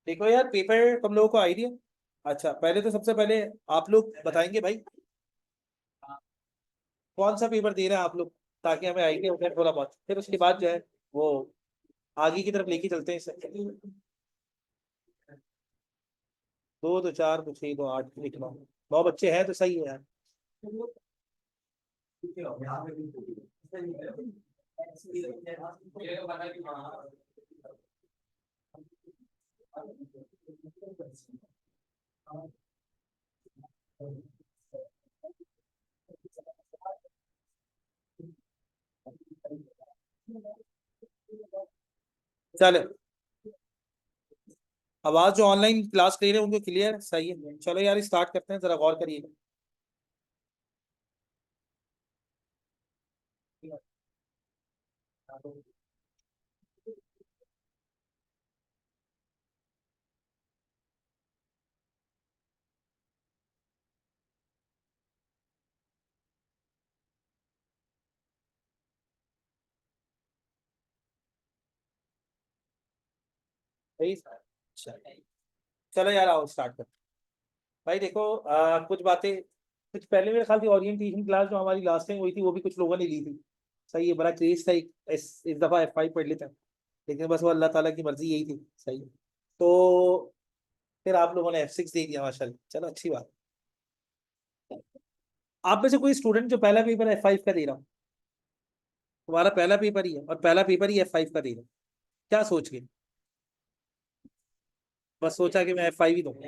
देखो यार, पेपर तुम लोगों को आइडिया। अच्छा, पहले तो सबसे पहले आप लोग बताएंगे भाई कौन सा पेपर दे रहे हैं आप लोग, ताकि हमें आइडिया हो जाए थोड़ा बहुत, फिर उसके बाद जो है वो आगे की तरफ लेके चलते हैं इसे। दो दो चार दो छह दो आठ एक नौ, 9 बच्चे हैं तो सही है यार। चलो, आवाज जो ऑनलाइन क्लास ले रहे हैं उनको क्लियर है? सही है, चलो यार स्टार्ट करते हैं, जरा गौर करिएगा। सही। चलो यार आओ स्टार्ट करते हैं। भाई देखो, कुछ बातें, कुछ पहले मेरे ख्याल से ओरिएंटेशन क्लास जो हमारी लास्ट टाइम हुई थी वो भी कुछ लोगों ने ली थी। सही है, बड़ा क्रेज था इस दफा F5 पढ़ लेते हैं। लेकिन बस वो अल्लाह ताला की मर्जी यही थी। सही है। तो फिर आप लोगों ने F6 दे दिया माशाल्लाह, चलो अच्छी बात। आप में से कोई स्टूडेंट जो पहला पेपर F5 का दे रहा हो, तुम्हारा पहला पेपर ही है और पहला पेपर ही F5 का दे रहा हो, क्या सोच के? बस सोचा कि मैं F5 ही दूंगा।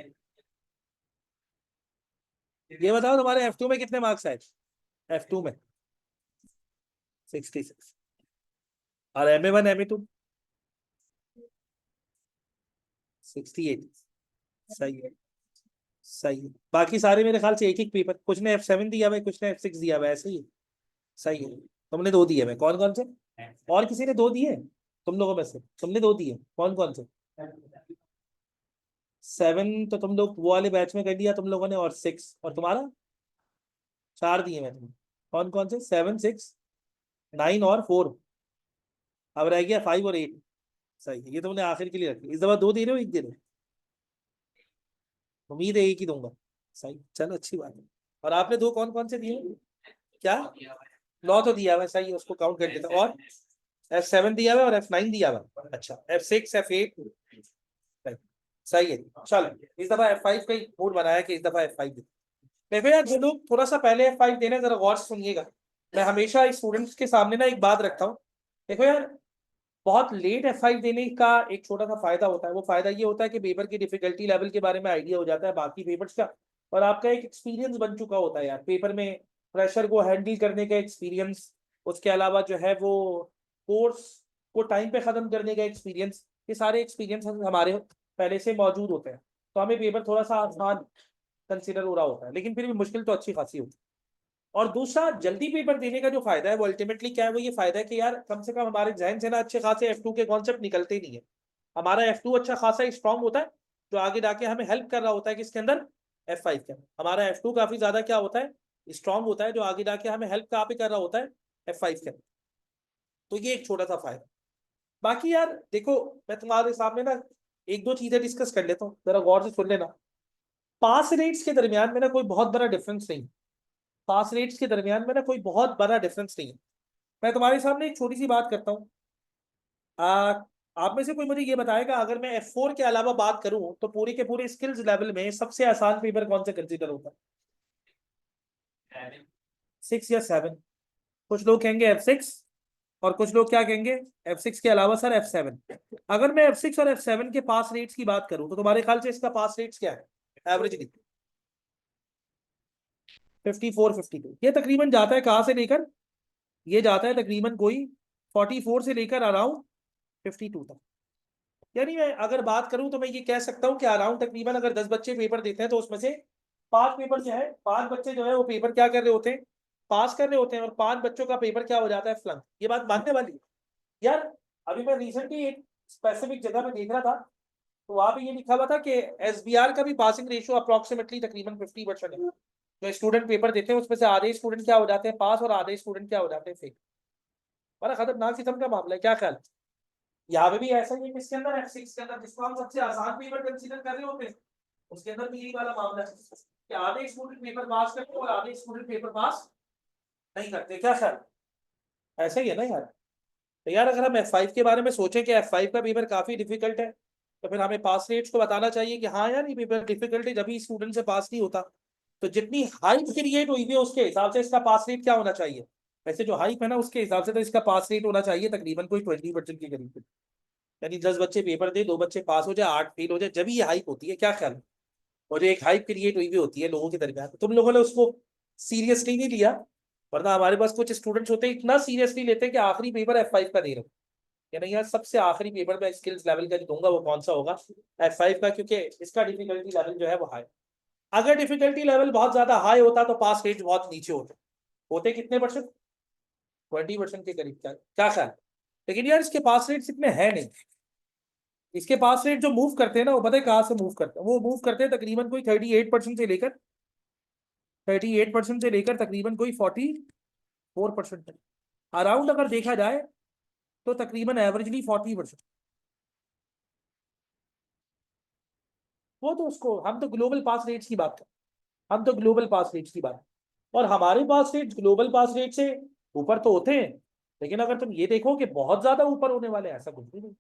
ये बताओ तुम्हारे F2 में कितने मार्क्स आए? F2 में 66, और MA1 MA2 68। सही है। सही है, बाकी सारे मेरे ख्याल से एक एक पेपर, कुछ ने F7 दिया हुआ है, कुछ ने F6 दिया हुआ है, ऐसे ही है। सही है। तुमने दो दिए हुए, कौन कौन से? और किसी ने दो दिए? तुम लोगों में से तुमने दो दिए, कौन कौन से? 7 तो तुम लोग वो वाले बैच में कर दिया तुम लोगों ने, और 6, और तुम्हारा 4 दिए मैं तुम्हें। कौन कौन से? 7 6 9 और 4। अब रह गया 5 और 8। सही है, ये तुमने आखिर के लिए रखी, इस दफा दो दे रहे हो एक दे रहे हो? उम्मीद है एक ही दूंगा। सही, चलो अच्छी बात है। और आपने दो कौन कौन से दिए? क्या? 9 तो दिया हुआ है, सही है, उसको काउंट कर देता। और F7 दिया हुआ है और F9 दिया हुआ है। अच्छा, F6 F8। सही है। चलो, इस दफा F5 का ही मूड बनाया कि इस दफा F5 दे। देखो यार, जो लोग थोड़ा सा पहले F5 देने, जरा गौर से सुनिएगा। मैं हमेशा स्टूडेंट्स के सामने ना एक बात रखता हूँ। देखो यार, बहुत लेट F5 देने का एक छोटा सा फायदा होता है। वो फायदा ये होता है कि पेपर की डिफिकल्टी लेवल के बारे में आइडिया हो जाता है बाकी पेपर्स का, और आपका एक एक्सपीरियंस बन चुका होता है यार पेपर में, प्रेशर को हैंडल करने का एक्सपीरियंस। उसके अलावा जो है वो कोर्स को टाइम पे खत्म करने का एक्सपीरियंस, ये सारे एक्सपीरियंस हमारे पहले से मौजूद होते हैं। तो हमें पेपर थोड़ा सा आसान कंसिडर हो रहा होता है, लेकिन फिर भी मुश्किल तो अच्छी खासी होती है। और दूसरा, जल्दी पेपर देने का जो फायदा है वो अल्टीमेटली क्या है, वो ये फायदा है कि यार कम से कम हमारे जहन से ना अच्छे खासे F2 के कॉन्सेप्ट निकलते नहीं है। हमारा F2 अच्छा खासा स्ट्रांग होता है, जो आगे जाके हमें हेल्प कर रहा होता है किसके अंदर? F5 के अंदर। हमारा F2 काफी ज्यादा क्या होता है, स्ट्रांग होता है, जो आगे जाके हमें हेल्प कहाँ पे कर रहा होता है? F5 के अंदर। तो ये एक छोटा सा फायदा। बाकी यार देखो, मैं तुम्हारे सामने ना एक दो चीजें डिस्कस कर लेता हूँ, जरा गौर से सुन लेना। पास रेट्स के दरमियान में ना कोई बहुत बड़ा डिफरेंस नहीं है। पास रेट्स के दरमियान में ना कोई बहुत बड़ा डिफरेंस नहीं है। मैं तुम्हारे सामने एक छोटी सी बात करता हूँ। आ, आप में से कोई मुझे ये बताएगा, अगर मैं F4 के अलावा बात करूं तो पूरे के पूरे स्किल्स लेवल में सबसे आसान पेपर कौन सा कंसीडर होता है? 6 या 7? कुछ लोग कहेंगे F6, और कुछ लोग क्या कहेंगे? F6 के अलावा सर F7। अगर मैं F6 और F7 के पास रेट्स की बात करूं तो तुम्हारे ख्याल से इसका पास रेट्स क्या है एवरेज? 54 52। ये तकरीबन जाता है कहाँ से लेकर, ये जाता है तकरीबन कोई 44 से लेकर अराउंड 52 तक। यानी मैं अगर बात करूं तो मैं ये कह सकता हूं कि अराउंड तकरीबन अगर 10 बच्चे पेपर देते हैं तो उसमें से 5 पेपर जो है, 5 बच्चे जो है वो पेपर क्या कर रहे होते हैं? पास कर रहे होते हैं, और 5 बच्चों का पेपर क्या हो जाता है? फ्लंक। ये बात मानने वाली है यार। अभी मैं रिसेंटली एक स्पेसिफिक जगह में देख रहा था, तो वहां पे ये लिखा हुआ था कि SBR का भी पासिंग रेशियो अप्रोक्सीमेटली तकरीबन 50% है। जो स्टूडेंट पेपर देते हैं उसमें से आधे स्टूडेंट क्या हो जाते हैं? पास, और आधे स्टूडेंट क्या हो जाते हैं? फेल। बड़ा खतरनाक किस्म का मामला है, क्या ख्याल? यहाँ पे भी ऐसा ही है, किसके अंदर F6 के अंदर, जिसको हम सबसे आसान पेपर कंसीडर कर रहे होते हैं, उसके अंदर भी यही वाला मामला है कि आधे स्टूडेंट पेपर पास करते हैं और आधे स्टूडेंट पेपर पास नहीं करते, क्या ख्याल? ऐसा ही है ना यार। तो यार अगर हम F5 के बारे में सोचें कि F5 का पेपर काफी डिफिकल्ट है, तो फिर हमें पास रेट्स को बताना चाहिए कि हाँ यार ये पेपर डिफिकल्ट है, जब भी स्टूडेंट से पास नहीं होता। तो जितनी हाइप क्रिएट हुई है उसके हिसाब से इसका पास रेट क्या होना चाहिए? वैसे जो हाइप है ना उसके हिसाब से तो इसका पास रेट होना चाहिए तकरीबन कोई 20% के करीब। यानी 10 बच्चे पेपर दे, 2 बच्चे पास हो जाए, 8 फेल हो जाए, जब ये हाइप होती है, क्या ख्याल है? और जो एक हाइप क्रिएट हुई भी होती है लोगों के दरमियान, तो तुम लोगों ने उसको सीरियसली नहीं लिया। वरना हमारे पास कुछ स्टूडेंट्स होते हैं इतना सीरियसली लेते हैं कि आखिरी पेपर F5 का दे रहे हो, या नहीं यार सबसे आखिरी पेपर में स्किल्स लेवल का दूंगा, वो कौन सा होगा? F5 का, क्योंकि इसका डिफिकल्टी लेवल जो है वो हाई। अगर डिफिकल्टी लेवल बहुत ज्यादा हाई होता तो पास रेट बहुत नीचे होते। होते कितने परसेंट? 20% के करीब, क्या ख्याल? लेकिन यार इसके पास रेट्स इतने हैं नहीं। इसके पास रेट जो मूव करते हैं ना, वो पता है कहाँ से मूव करते हैं? वो मूव करते हैं तकरीबन कोई 38% से लेकर तकरीबन कोई 44% तक। अराउंड अगर देखा जाए तो तकरीबन एवरेजली 40%। वो तो उसको, हम तो ग्लोबल पास रेट्स की बात करें, हम तो ग्लोबल पास रेट्स की बात, और हमारे पास रेट ग्लोबल पास रेट से ऊपर तो होते हैं। लेकिन अगर तुम ये देखो कि बहुत ज्यादा ऊपर होने वाले हैं, ऐसा कुछ भी नहीं।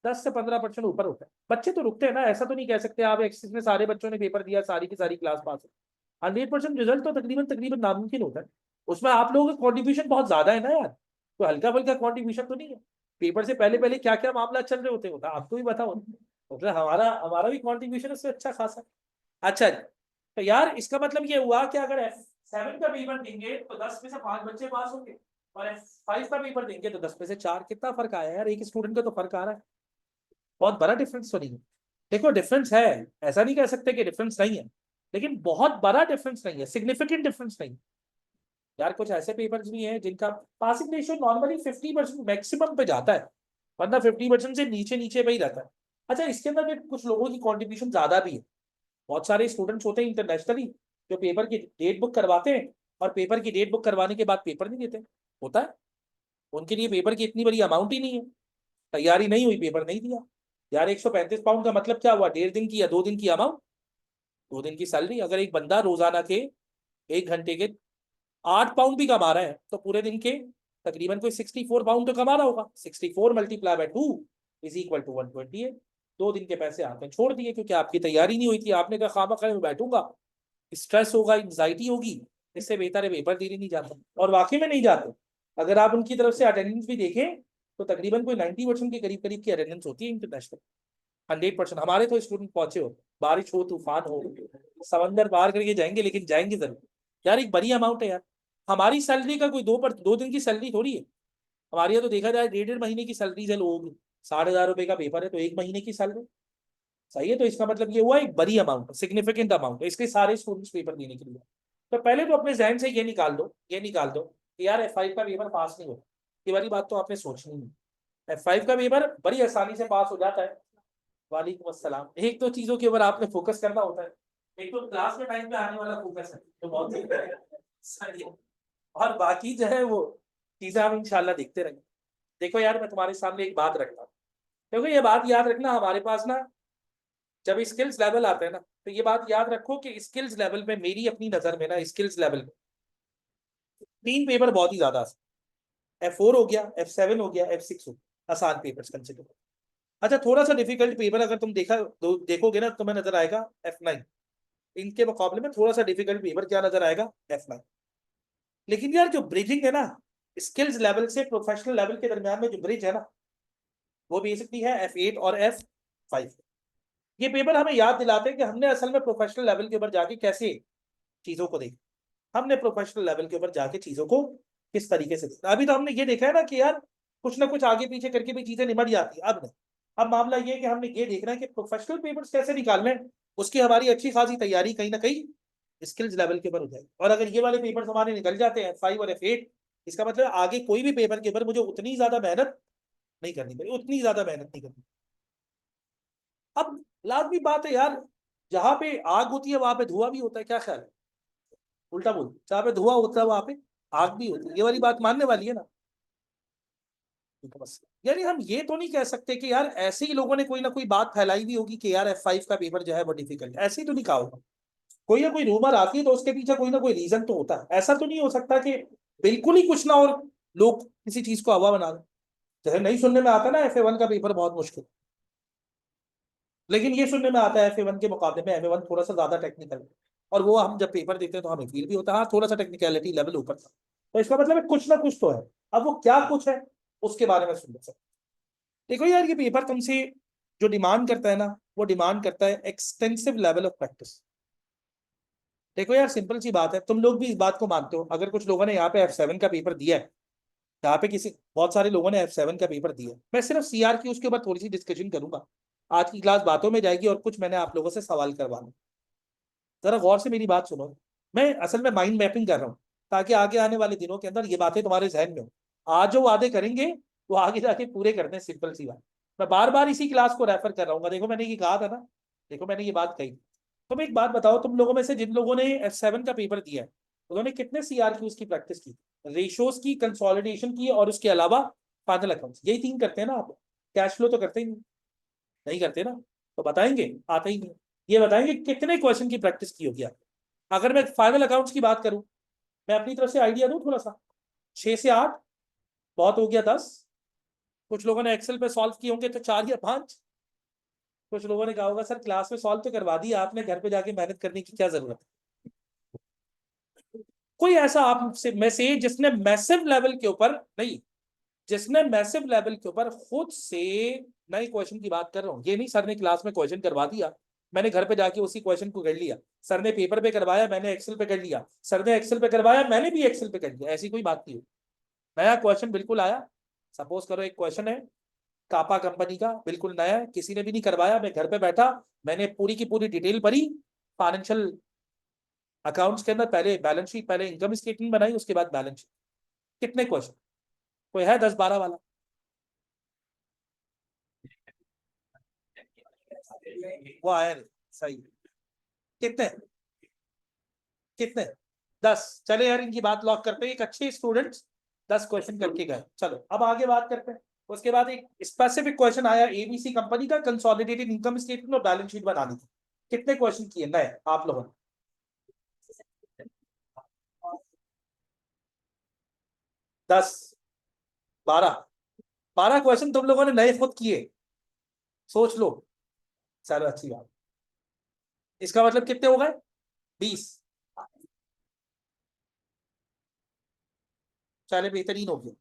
10 से 15% ऊपर होता है। बच्चे तो रुकते हैं ना, ऐसा तो नहीं कह सकते आप एक्सिस में सारे बच्चों ने पेपर दिया, सारी की सारी क्लास पास है। 100% रिजल्ट तो तकरीबन तकरीबन नामुमकिन होता है। उसमें आप लोगों का कॉन्ट्रीब्यूशन बहुत ज्यादा है ना यार, तो हल्का फुल्का कॉन्ट्रीब्यूशन तो नहीं है। पेपर से पहले पहले क्या क्या मामला चल रहे होते होता आपको भी बताओ। मतलब हमारा हमारा भी कॉन्ट्रीब्यूशन उससे अच्छा खासा। अच्छा जी, तो यार इसका मतलब ये हुआ कि अगर F7 का पेपर देंगे तो 10 में से 5 बच्चे पास होंगे, और F5 का पेपर देंगे तो 10 में से 4। कितना फर्क आया यार, एक स्टूडेंट का तो फर्क आ रहा है। बहुत बड़ा डिफरेंस तो नहीं है। देखो डिफरेंस है, ऐसा नहीं कह सकते कि डिफरेंस नहीं है, लेकिन बहुत बड़ा डिफरेंस नहीं है, सिग्निफिकेंट डिफरेंस नहीं। यार कुछ ऐसे पेपर्स भी हैं जिनका पासिंग रेशियो नॉर्मली 50% मैक्सिमम पे जाता है, वरना 50% से नीचे नीचे पे ही रहता है। अच्छा, इसके अंदर भी कुछ लोगों की कॉन्ट्रीब्यूशन ज्यादा भी है। बहुत सारे स्टूडेंट्स होते हैं इंटरनेशनली जो पेपर की डेट बुक करवाते हैं, और पेपर की डेट बुक करवाने के बाद पेपर नहीं देते। होता है, उनके लिए पेपर की इतनी बड़ी अमाउंट ही नहीं है, तैयारी नहीं हुई, पेपर नहीं दिया। यार 135 पाउंड का मतलब क्या हुआ? 1.5 दिन की या 2 दिन की अमाउंट, 2 दिन की सैलरी। अगर एक बंदा रोजाना के 1 घंटे के 8 पाउंड भी कमा रहा है तो पूरे दिन के तकरीबन कोई 64 पाउंड तो कमा रहा होगा। 64 × 2 = 128। 2 दिन के पैसे आपने छोड़ दिए क्योंकि आपकी तैयारी नहीं हुई थी। आपने कहा खामखा मैं बैठूंगा, स्ट्रेस होगा, एंजाइटी होगी, इससे बेहतर है पेपर देने नहीं जाता। और वाकई में नहीं जाते। अगर आप उनकी तरफ से अटेंडेंस भी देखें तो तकरीबन कोई 90% के करीब करीब की अटेंडेंस होती है इंटरनेशनल। 100%। हमारे तो स्टूडेंट पहुंचे हो, बारिश हो, तूफान हो, समंदर पार करके जाएंगे, लेकिन जाएंगे जरूर। यार एक बड़ी अमाउंट है यार, हमारी सैलरी का कोई 2 दिन की सैलरी थोड़ी है। हमारी यहाँ तो देखा जाए 1.5 महीने की सैलरी है लोगों की। 60,000 रुपए का पेपर है तो 1 महीने की सैलरी। सही है, तो इसका मतलब ये हुआ एक बड़ी अमाउंट, सिग्निफिकेंट अमाउंट है इसके सारे स्टूडेंट्स पेपर देने के लिए। तो पहले तो अपने जहन से ये निकाल दो, ये निकाल दो कि यार F5 का पेपर पास नहीं होता। ये वाली बात तो आपने सोचनी है। F5 का पेपर बड़ी आसानी से पास हो जाता है। वालेकुम अस्सलाम। एक दो चीजों के ऊपर आपने फोकस करना होता है। एक तो क्लास में टाइम पे आने वाला फोकस है जो बहुत सही है, और बाकी जो है वो चीजें हम इंशाल्लाह देखते रहेंगे। देखो यार मैं तुम्हारे सामने एक बात रखता हूँ, देखो ये बात याद रखना, हमारे पास ना जब स्किल्स लेवल आते हैं ना, तो ये बात याद रखो कि स्किल्स लेवल पे मेरी अपनी नजर में ना, स्किल्स लेवल पे 3 पेपर बहुत ही ज्यादा आसान। F4 हो गया, F7 हो गया, F6 हो गया, आसान पेपर कंसिडर। अच्छा, थोड़ा सा डिफिकल्ट पेपर अगर तुम देखोगे ना तुम्हें नजर आएगा F9। इनके मुकाबले में थोड़ा सा डिफिकल्ट पेपर क्या नजर आएगा? F9। लेकिन यार जो ब्रिजिंग है ना, स्किल्स लेवल से प्रोफेशनल लेवल के दरमियान में जो ब्रिज है ना, वो बेसिकली है F8 और F5। ये पेपर हमें याद दिलाते हैं कि हमने असल में प्रोफेशनल लेवल के ऊपर जाके कैसे चीजों को देखा, हमने प्रोफेशनल लेवल के ऊपर जाके चीजों को किस तरीके से देखा। अभी तो हमने ये देखा है ना कि यार कुछ ना कुछ आगे पीछे करके भी चीजें निमट जाती है। अब नहीं, अब मामला ये है कि हमने ये देखना है कि प्रोफेशनल पेपर्स कैसे निकालने हैं, उसकी हमारी अच्छी खासी तैयारी कहीं ना कहीं स्किल्स लेवल के ऊपर हो जाएगी। और अगर ये वाले पेपर्स हमारे निकल जाते हैं F5 और F8, इसका मतलब आगे कोई भी पेपर के ऊपर मुझे उतनी ज्यादा मेहनत नहीं करनी पड़ेगी, उतनी ज्यादा मेहनत नहीं करनी। अब लाजमी बात है यार, जहां पे आग होती है वहां पे धुआं भी होता है, क्या ख्याल है? उल्टा बोल, जहां पे धुआं होता है वहां पे आग भी होती है, ये वाली बात मानने वाली है ना। बस यानी हम ये तो नहीं कह सकते कि यार ऐसे ही लोगों ने कोई ना कोई बात फैलाई भी होगी कि यार F5 का पेपर जो है वो डिफिकल्ट है, ऐसे ही तो नहीं कहा होगा। कोई ना कोई रूमर आती है तो उसके पीछे कोई ना कोई रीजन तो होता है। ऐसा तो नहीं हो सकता कि बिल्कुल ही कुछ ना और लोग किसी चीज को हवा बना दें। जैसे नहीं सुनने में आता ना FA1 का पेपर बहुत मुश्किल, लेकिन ये सुनने में आता है FA1 के मुकाबले में FA1 थोड़ा सा ज्यादा टेक्निकल है। और वो हम जब पेपर देते हैं तो हमें फील भी होता है हाँ थोड़ा सा टेक्निकलिटी लेवल ऊपर था। तो इसका मतलब है कुछ ना कुछ तो है। अब वो क्या कुछ है उसके बारे में सुन सकते। देखो यार ये पेपर तुमसे जो डिमांड करता है ना, वो डिमांड करता है एक्सटेंसिव लेवल ऑफ प्रैक्टिस। देखो यार सिंपल सी बात है, तुम लोग भी इस बात को मानते हो। अगर कुछ लोगों ने यहाँ पे F7 का पेपर दिया है, यहाँ पे किसी बहुत सारे लोगों ने F7 का पेपर दिया है, मैं सिर्फ CR की उसके ऊपर थोड़ी सी डिस्कशन करूंगा। आज की क्लास बातों में जाएगी और कुछ मैंने आप लोगों से सवाल करवाना। जरा गौर से मेरी बात सुनो। मैं असल में माइंड मैपिंग कर रहा हूँ ताकि आगे आने वाले दिनों के अंदर ये बातें तुम्हारे जहन में हो। आज जो वादे करेंगे वो आगे जाके पूरे करते हैं, सिंपल सी बात। मैं बार बार इसी क्लास को रेफर कर रहा हूँ। देखो मैंने ये कहा था ना, देखो मैंने ये बात कही। तुम एक बात बताओ, तुम लोगों में से जिन लोगों ने F7 का पेपर दिया है उन्होंने कितने CRQs की प्रैक्टिस की, रेशोज की, कंसोलिडेशन की और उसके अलावा फाइनल अकाउंट्स? यही 3 करते हैं ना आप। कैश फ्लो तो करते ही नहीं, नहीं करते ना। तो बताएंगे, आता ही नहीं। ये बताएंगे कितने क्वेश्चन की प्रैक्टिस की होगी आप। अगर मैं फाइनल अकाउंट्स की बात करूं, मैं अपनी तरफ से आइडिया दूं थोड़ा सा। 6 से 8 बहुत हो गया, 10। कुछ लोगों ने एक्सेल पे सॉल्व किए होंगे तो 4 या 5। कुछ लोगों ने कहा होगा सर क्लास में सॉल्व तो करवा दिया आपने, घर पे जाके मेहनत करने की क्या जरूरत है। कोई ऐसा आप में से जिसने मैसिव लेवल के ऊपर नहीं, जिसने मैसिव लेवल के ऊपर खुद से नए क्वेश्चन की बात कर रहा हूं, ये नहीं सर ने क्लास में क्वेश्चन करवा दिया मैंने घर पे जाके उसी क्वेश्चन को कर लिया, सर ने पेपर पे करवाया मैंने एक्सेल पे कर लिया, सर ने एक्सेल पे करवाया मैंने भी एक्सेल पे कर लिया, ऐसी कोई बात नहीं हुई। नया क्वेश्चन बिल्कुल आया। सपोज करो एक क्वेश्चन है कापा कंपनी का, बिल्कुल नया है, किसी ने भी नहीं करवाया, मैं घर पे बैठा मैंने पूरी की पूरी डिटेल भरी। फाइनेंशियल अकाउंट्स के अंदर पहले बैलेंस शीट, पहले इनकम स्टेटमेंट बनाई, उसके बाद बैलेंस शीट। कितने क्वेश्चन? कोई है 10-12 वाला? वो आया नहीं। सही। कितने? कितने? 10। चले यार इनकी बात लॉक करते हैं, एक अच्छे स्टूडेंट्स 10 क्वेश्चन करके गए। चलो अब आगे बात करते हैं। उसके बाद एक स्पेसिफिक क्वेश्चन आया ABC कंपनी का कंसोलिडेटेड इनकम स्टेटमेंट और बैलेंस शीट बनानी थी। कितने क्वेश्चन किए नए आप लोगों ने? 10? 12? 12 क्वेश्चन तुम लोगों ने नए खुद किए? सोच लो। चलो अच्छी बात। इसका मतलब कितने हो गए? 20। चले बेहतरीन हो गया।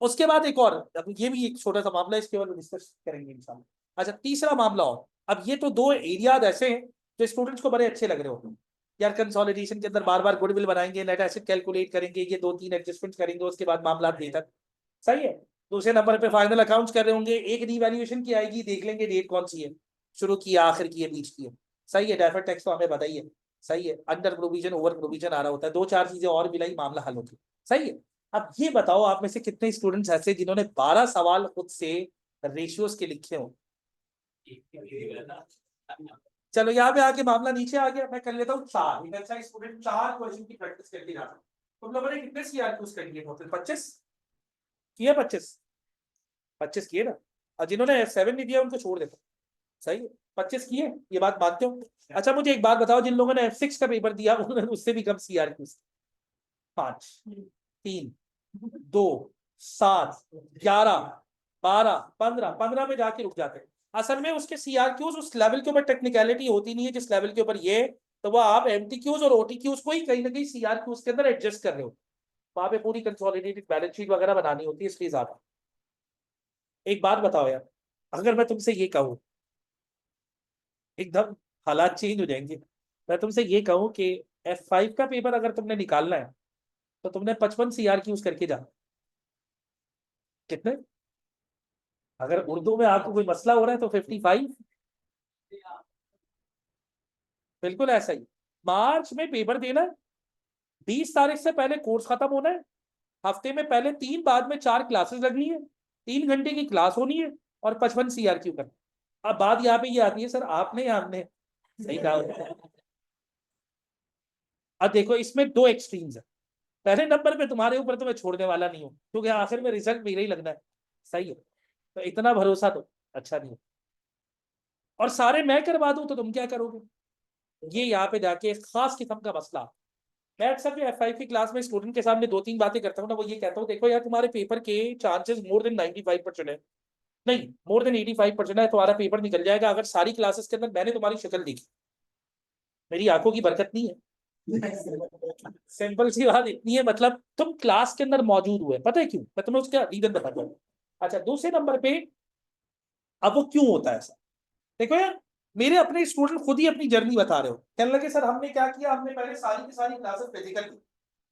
उसके बाद एक और, अब ये भी एक छोटा सा मामला है, इसके बाद डिस्कस करेंगे इंशाल्लाह। अच्छा तीसरा मामला और। अब ये तो 2 एरियाज ऐसे हैं जो स्टूडेंट्स को बड़े अच्छे लग रहे होते हैं। यार कंसोलिडेशन के अंदर बार बार गुडविल बनाएंगे, नेट एसेट कैलकुलेट करेंगे, ये 2-3 एडजस्टमेंट करेंगे, उसके बाद मामला बेहतर। सही है। दूसरे नंबर पे फाइनल अकाउंट्स कर रहे होंगे, एक रीवैल्यूएशन की आएगी, देख लेंगे डेट कौन सी है, शुरू की है, आखिर की है, बीच की है। सही है। डेफर्ड टैक्स तो हमें बताइए। सही है। अंडर प्रोविजन ओवर प्रोविजन आ रहा होता है, 2-4 चीजें और मिलाई मामला हल होती है। सही है। अब ये बताओ आप में से कितने स्टूडेंट्स ऐसे जिन्होंने 12 सवाल खुद से रेशियोज के लिखे हो? चलो यहाँ पे आके मामला नीचे आ गया, मैं कर लेता हूँ 4। एक अच्छा स्टूडेंट 4 क्वेश्चन की प्रैक्टिस करके जाता है। तुम लोगों ने कितने CRQs कर लिए टोटल? 25 किए? 25 किए ना। और जिन्होंने 7 नहीं दिया उनको छोड़ देता। सही है। 25 किए, ये बात मानते हो? अच्छा मुझे एक बात बताओ, जिन लोगों ने F6 का पेपर दिया उन्होंने उससे भी कम CRQs? 5, 3, 2, 7, 11, 12, 15, 15 में जाके रुक जाते हैं। असल में उसके CRQs उस लेवल के ऊपर टेक्निकलिटी होती नहीं है जिस लेवल के ऊपर ये। तो वो आप MTQs और OTQs को ही कहीं ना कहीं CRQs के अंदर एडजस्ट कर रहे हो। वहां पे पूरी कंसोलिडेटेड बैलेंस शीट वगैरह बनानी होती है, इसलिए ज्यादा। एक बात बताओ यार, अगर मैं तुमसे ये कहूँ, एकदम हालात चेंज हो जाएंगे। मैं तुमसे ये कहूँ कि F5 का पेपर अगर तुमने निकालना है तो तुमने 55 CRQs करके जाना। कितने? अगर उर्दू में आपको कोई मसला हो रहा है तो 55। बिल्कुल ऐसा ही। मार्च में पेपर देना है, 20 तारीख से पहले कोर्स खत्म होना है, हफ्ते में पहले 3 बाद में 4 क्लासेस लगनी है, 3 घंटे की क्लास होनी है और 55 CRQ करना। अब बात यहाँ पे ये आती है सर आपने या हमने सही कहा? अब देखो इसमें 2 एक्सट्रीम्स है। पहले नंबर पे तुम्हारे ऊपर तो मैं छोड़ने वाला नहीं हूँ, क्योंकि आखिर में रिजल्ट मेरा ही लगना है। सही है, तो इतना भरोसा तो अच्छा नहीं है। और सारे मैं करवा दूं तो तुम क्या करोगे? ये यहाँ पे जाके एक खास किस्म का मसला। मैं अक्सर भी F5 की क्लास में स्टूडेंट के सामने दो तीन बातें करता हूँ ना, वो ये कहता हूँ, देखो यार तुम्हारे पेपर के चांसेस मोर देन 95% है, नहीं मोर देन 85% है, तुम्हारा पेपर निकल जाएगा अगर सारी क्लासेस के अंदर मैंने तुम्हारी शक्ल देखी। मेरी आंखों की बरकत नहीं है। सिंपल सी बात इतनी है, मतलब तुम क्लास के अंदर मौजूद हुए, पता है क्यों? मैं तुम्हें उसका रीजन बताता हूँ। अच्छा, दूसरे नंबर पे अब वो क्यों होता है ऐसा? देखो यार, मेरे अपने स्टूडेंट खुद ही अपनी जर्नी बता रहे हो, कहने लगे सर हमने क्या किया, हमने पहले सारी की सारी क्लासेस फिजिकल की।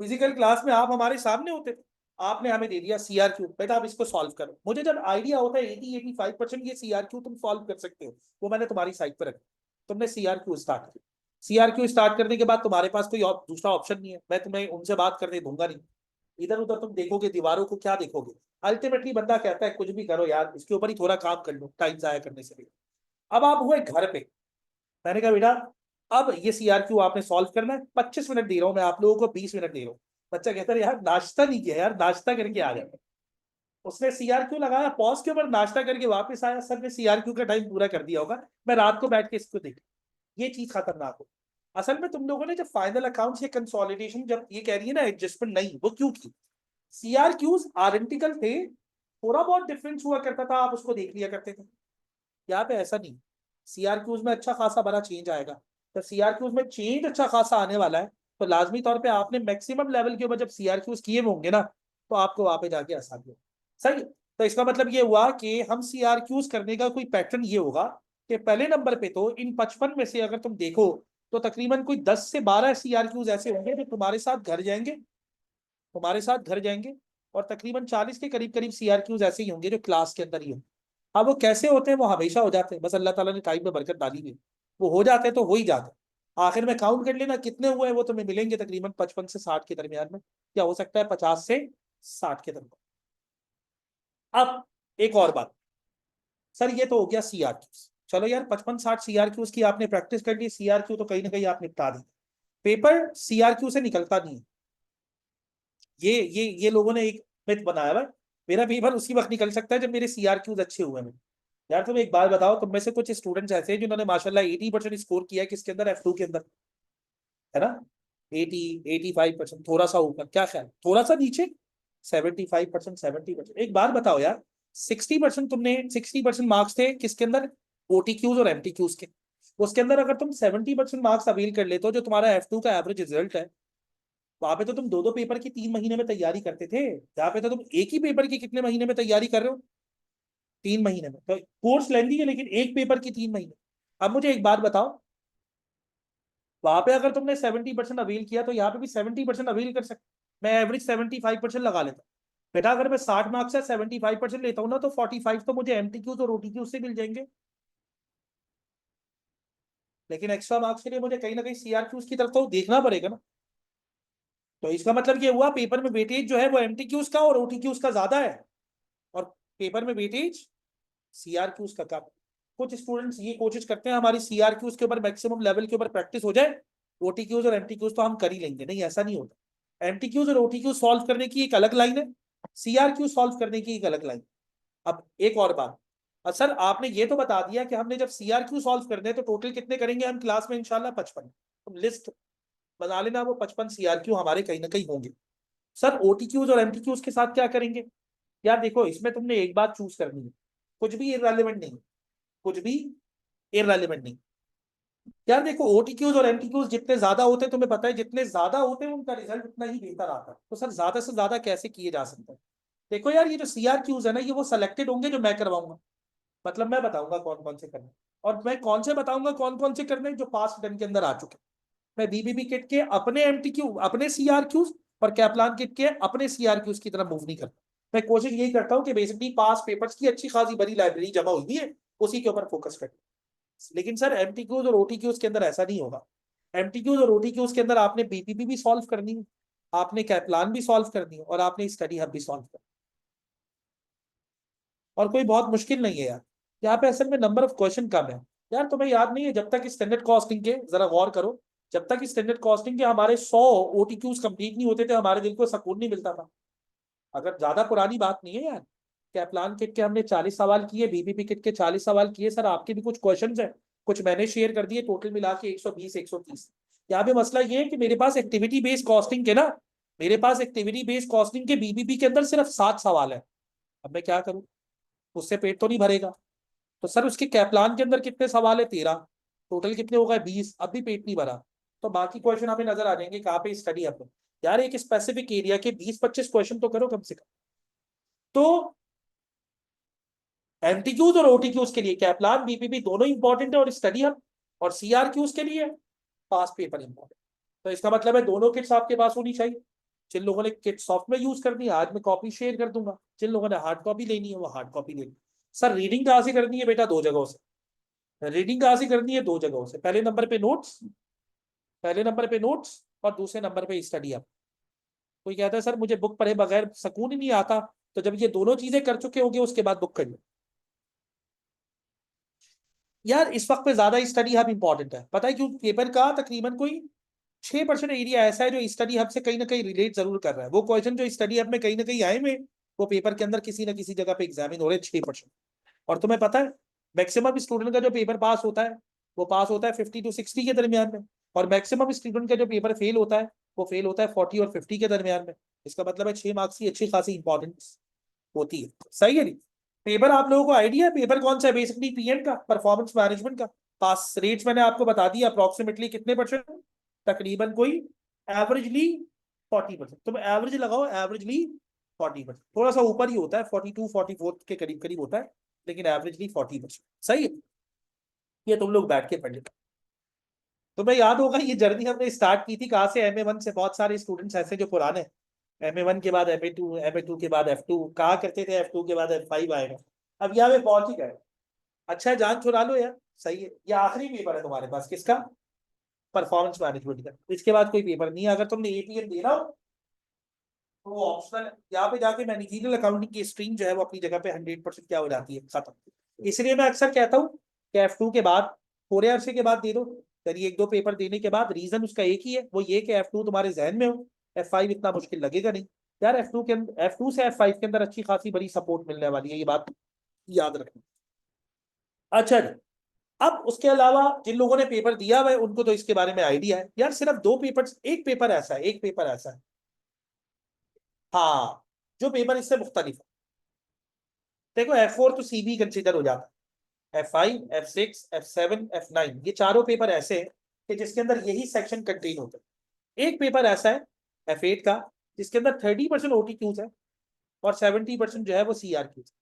फिजिकल क्लास में आप हमारे सामने होते थे, आपने हमें दे दिया CRQ, बेटा आप इसको सॉल्व करो। मुझे जब आइडिया होता है 80-85% ये CRQ तुम सॉल्व कर सकते हो, वो मैंने तुम्हारी साइड पर रखा। तुमने CRQ स्टार्ट किया, CRQ स्टार्ट करने के बाद तुम्हारे पास कोई दूसरा ऑप्शन नहीं है, मैं तुम्हें उनसे बात करने दूंगा नहीं। इधर उधर तुम देखोगे दीवारों को, क्या देखोगे? अल्टीमेटली बंदा कहता है कुछ भी करो यार, इसके ऊपर ही थोड़ा काम कर लो, टाइम जाया करने से भी। अब आप हुए घर पे, मैंने कहा बेटा अब ये CRQ आपने सॉल्व करना है, 25 मिनट दे रहा हूं मैं आप लोगों को, 20 मिनट दे रहा हूँ। बच्चा कहता है यार नाश्ता नहीं किया यार, नाश्ता करके आ जाता। उसने CRQ लगाया, पॉज के ऊपर नाश्ता करके वापस आया, सर ने CRQ का टाइम पूरा कर दिया होगा, मैं रात को बैठ के इसको देख। ये चीज खतरनाक हो। असल में तुम लोगों ने जब फाइनल अकाउंट्स ये कंसोलिडेशन जब ये कह रही है ना एडजस्टमेंट नहीं, वो क्यों की? CRQs आइडेंटिकल थे, थोड़ा बहुत डिफरेंस हुआ करता था, आप उसको देख लिया करते थे। यहाँ पे ऐसा नहीं, CRQs में अच्छा खासा बड़ा चेंज आएगा। तो CRQs में चेंज अच्छा खासा आने वाला है, तो लाजमी तौर पे आपने मैक्सिमम लेवल के ऊपर जब CRQs किए होंगे ना, तो आपको वहां पे जाके आसानी हो। सही है? तो इसका मतलब ये हुआ कि हम CRQs करने का कोई पैटर्न ये होगा कि पहले नंबर पे तो इन 55 में से अगर तुम देखो तो तकरीबन कोई 10 से 12 CRQs ऐसे होंगे जो तुम्हारे साथ घर जाएंगे, तुम्हारे साथ घर जाएंगे। और तकरीबन 40 के करीब करीब CRQs ऐसे ही होंगे जो क्लास के अंदर ही होंगे। अब वो कैसे होते हैं? वो हमेशा हो जाते हैं, बस अल्लाह ताला ने टाइम में बरकत डाली हुई है। वो हो जाते हैं तो हो ही जाते हैं। आखिर में काउंट कर लेना कितने हुए हैं, वो तुम्हें मिलेंगे तकरीबन 55 से 60 के दरमियान में, या हो सकता है 50 से 60 के दरमियान। अब एक और बात, सर ये तो हो गया CRQs, चलो यार 55-60 CRQs की आपने प्रैक्टिस कर ली, CRQ तो कहीं ना कहीं आप निपटा दी। पेपर CRQ से निकलता नहीं है, ये लोगों ने एक मिथ बनाया हुआ है। मेरा पेपर उसी वक्त निकल सकता है जब मेरे CRQs अच्छे हुए हैं। यार तुम एक बात बताओ, तुम में से कुछ स्टूडेंट्स ऐसे हैं जिन्होंने माशाल्लाह 80% स्कोर किया है, किसके अंदर? F2 के अंदर, है ना? 80-85%, थोड़ा सा ऊपर, क्या ख्याल, थोड़ा सा नीचे? 75%, 70%। एक बात बताओ यार, 60% तुमने, 60% मार्क्स थे किसके अंदर? OTQs और MTQs के। उसके अंदर अगर तुम 70% मार्क्स अवेल कर लेते हो, जो तुम्हारा F2 का एवरेज रिजल्ट है, वहां पे तो तुम दो दो पेपर की 3 महीने में तैयारी करते थे, यहाँ पे तो तुम एक ही पेपर की कितने महीने में तैयारी कर रहे हो? 3 महीने में। तो कोर्स लेंदी है लेकिन एक पेपर की 3 महीने। अब मुझे एक बात बताओ, वहां पे अगर तुमने 70% अवेल किया तो यहाँ पे भी 70% अवेल कर सकते। मैं एवरेज 75% लगा लेता। बेटा अगर मैं 60 मार्क्स से 75% लेता हूँ ना, तो 45 तो मुझे MTQs और OTQs से मिल जाएंगे। लेकिन एक्स्ट्रा मार्क्स के लिए मुझे कहीं ना कहीं CRQs की तरफ तो देखना पड़ेगा ना। तो इसका मतलब ये हुआ पेपर में वेटेज जो है वो MTQs का और OTQs का ज्यादा है, और पेपर में वेटेज CRQs का कम। कुछ स्टूडेंट्स ये कोशिश करते हैं हमारी CRQs के ऊपर मैक्सिमम लेवल के ऊपर प्रैक्टिस हो जाए, OTQs और MTQs तो हम कर ही लेंगे। नहीं, ऐसा नहीं होता। MTQs और OTQs सॉल्व करने की एक अलग लाइन है, CRQ सॉल्व करने की एक अलग लाइन। अब एक और बात, सर आपने ये तो बता दिया कि हमने जब CRQ सॉल्व करने हैं तो टोटल कितने करेंगे हम क्लास में? इंशाल्लाह 55। तुम लिस्ट बना लेना, वो 55 CRQ हमारे कहीं ना कहीं होंगे। सर OTQs और MTQs के साथ क्या करेंगे? यार देखो, इसमें तुमने एक बात चूज करनी है, कुछ भी इररेलेवेंट नहीं, कुछ भी इररेलेवेंट नहीं। यार देखो, OTQs और MTQs जितने ज्यादा होते हैं, तुम्हें पता है जितने ज्यादा होते हैं उनका रिजल्ट उतना ही बेहतर आता है। तो सर ज्यादा से ज्यादा कैसे किए जा सकते हैं? देखो यार, ये जो CRQs है ना, ये वो सेलेक्टेड होंगे जो मैं करवाऊंगा। मतलब मैं बताऊंगा कौन कौन से करने, और मैं कौन से बताऊंगा कौन कौन से करने जो पास टर्न के अंदर आ चुके हैं। मैं BBB किट के अपने MTQ, अपने CRQs, और कैपलान किट के अपने CRQs की तरफ मूव नहीं करता। मैं कोशिश यही करता हूँ कि बेसिकली पास पेपर्स की अच्छी खासी बड़ी लाइब्रेरी जमा हुई है, उसी के ऊपर फोकस करता हूं। लेकिन सर MTQs और OTQs के अंदर ऐसा नहीं होगा। MTQs और OTQs के अंदर आपने BPP भी सॉल्व करनी है, आपने कैपलान भी सॉल्व करनी है, और आपने स्टडी हब भी सॉल्व करनी है। और कोई बहुत मुश्किल नहीं है यार, यहाँ पे असल में नंबर ऑफ क्वेश्चन कम है। यार तुम्हें याद नहीं है, जब तक स्टैंडर्ड कॉस्टिंग के जरा गौर करो, जब तक स्टैंडर्ड कॉस्टिंग के हमारे 100 OTQs कंप्लीट नहीं होते थे, हमारे दिल को सुकून नहीं मिलता था। अगर ज्यादा पुरानी बात नहीं है यार, कैप्लान किट के हमने 40 सवाल किए, बीबीपी किट के 40 सवाल किए सर, आपके भी कुछ क्वेश्चंस हैं, कुछ मैंने शेयर कर दिए, टोटल मिला के 120 130। यहाँ पे मसला ये है कि मेरे पास एक्टिविटी बेस्ड कॉस्टिंग के ना, मेरे पास एक्टिविटी बेस्ड कॉस्टिंग के बीबीपी के अंदर सिर्फ 7 सवाल है। अब मैं क्या करूं, उससे पेट तो नहीं भरेगा। तो सर उसके कैप्लान के अंदर कितने सवाल है, 13, टोटल कितने हो गए 20, अब भी पेट नहीं भरा। तो बाकी क्वेश्चन हमें नजर आ जाएंगे कहाँ पे स्टडी है। यार एक स्पेसिफिक एरिया के 20-25 क्वेश्चन तो करो कम से कम। तो एमटीक्यूज और ओटीक्यूज के लिए कैप्लान बीपीपी दोनों इंपॉर्टेंट है, और स्टडी हब और सीआरक्यूज के लिए पास पेपर इंपॉर्टेंट। तो इसका मतलब है दोनों किट्स आपके पास होनी चाहिए। जिन लोगों ने किट सॉफ्ट में यूज करनी है, आज मैं कॉपी शेयर कर दूंगा, जिन लोगों ने हार्ड कॉपी लेनी है वो हार्ड कॉपी लेनी। सर रीडिंग कहाँ से करनी है बेटा, दो जगहों से। रीडिंग कहाँ से करनी है, दो जगहों से। पहले नंबर पे नोट्स, पहले नंबर पे नोट्स, और दूसरे नंबर पे स्टडी हब। कोई कहता है सर मुझे बुक पढ़े बगैर सुकून ही नहीं आता, तो जब ये दोनों चीजें कर चुके होंगे उसके बाद बुक कर लो। यार इस वक्त पे ज्यादा स्टडी हब इंपॉर्टेंट है, पता है क्यों? पेपर का तकरीबन कोई 6% एरिया ऐसा है जो स्टडी हब से कहीं ना कहीं रिलेट जरूर कर रहा है। वो क्वेश्चन जो स्टडी हब में कहीं ना कहीं आए हुए, वो पेपर के अंदर किसी ना किसी जगह पे एग्जामिन हो रहे हैं 6%। और तुम्हें पता है मैक्सिमम स्टूडेंट का जो पेपर पास होता है, वो पास होता है 50 to 60 के दरमियान में, और मैक्सिमम स्टूडेंट का जो पेपर फेल होता है, वो फेल होता है 40 और 50 के दरमियान में। इसका मतलब है 6 मार्क्स की अच्छी खासी इंपॉर्टेंस होती है। सही है नहीं? पेपर आप लोगों को आइडिया है पेपर कौन सा है? बेसिकली पीएम का, परफॉर्मेंस मैनेजमेंट का। पास रेट्स मैंने आपको बता दिया अप्रोक्सीमेटली कितने परसेंट, तकरीबन कोई एवरेजली 40%। तुम एवरेज लगाओ, एवरेजली 40%, थोड़ा सा ऊपर ही होता है, 42-44 के करीब करीब होता है, लेकिन एवरेजली 40%। सही है, ये तुम लोग बैठ के पढ़ लेते। तुम्हें याद होगा ये जर्नी हमने स्टार्ट की थी कहाँ से, MA1 से। बहुत सारे स्टूडेंट्स ऐसे जो पुराने, MA1 के बाद MA2, MA2 के बाद F2 कहा करते थे, F2 के बाद F5 आएगा। अब यहाँ पे पहुंच ही गए। अच्छा है, जान छुड़ा लो यार। सही है, ये आखिरी पेपर है तुम्हारे पास किसका, परफॉर्मेंस मैनेजमेंट का। इसके बाद कोई पेपर नहीं है। अगर तुमने APM देना हो तो वो ऑप्शनल है। यहाँ पे जाके मैनेजरियल अकाउंटिंग की स्ट्रीम जो है वो अपनी जगह पे 100% क्या हो जाती है, खत्म। इसलिए मैं अक्सर कहता हूँ कि F2 के बाद थोड़े अरसे के बाद दे दो। करिए 1-2 पेपर देने के बाद, रीजन उसका एक ही है, वो ये कि F2 तुम्हारे जहन में हो, F5 इतना मुश्किल लगेगा नहीं। यार F2 के अंदर, F2 से F5 के अंदर अच्छी खासी बड़ी सपोर्ट मिलने वाली है, ये बात याद रखना। अच्छा जी, अब उसके अलावा जिन लोगों ने पेपर दिया हुआ है उनको तो इसके बारे में आइडिया है। यार सिर्फ 2 पेपर, एक पेपर ऐसा है, एक पेपर ऐसा है, हाँ, जो पेपर इससे मुख्तलिफ है। देखो F4 तो सीबी कंसिडर हो जाता है, F5, F6, F7, F9, ये चारों पेपर ऐसे हैं कि जिसके अंदर यही सेक्शन कंटेन होते हैं। एक पेपर ऐसा है F8 का, जिसके अंदर 30% OTQs है और 70% जो है वो CRQs।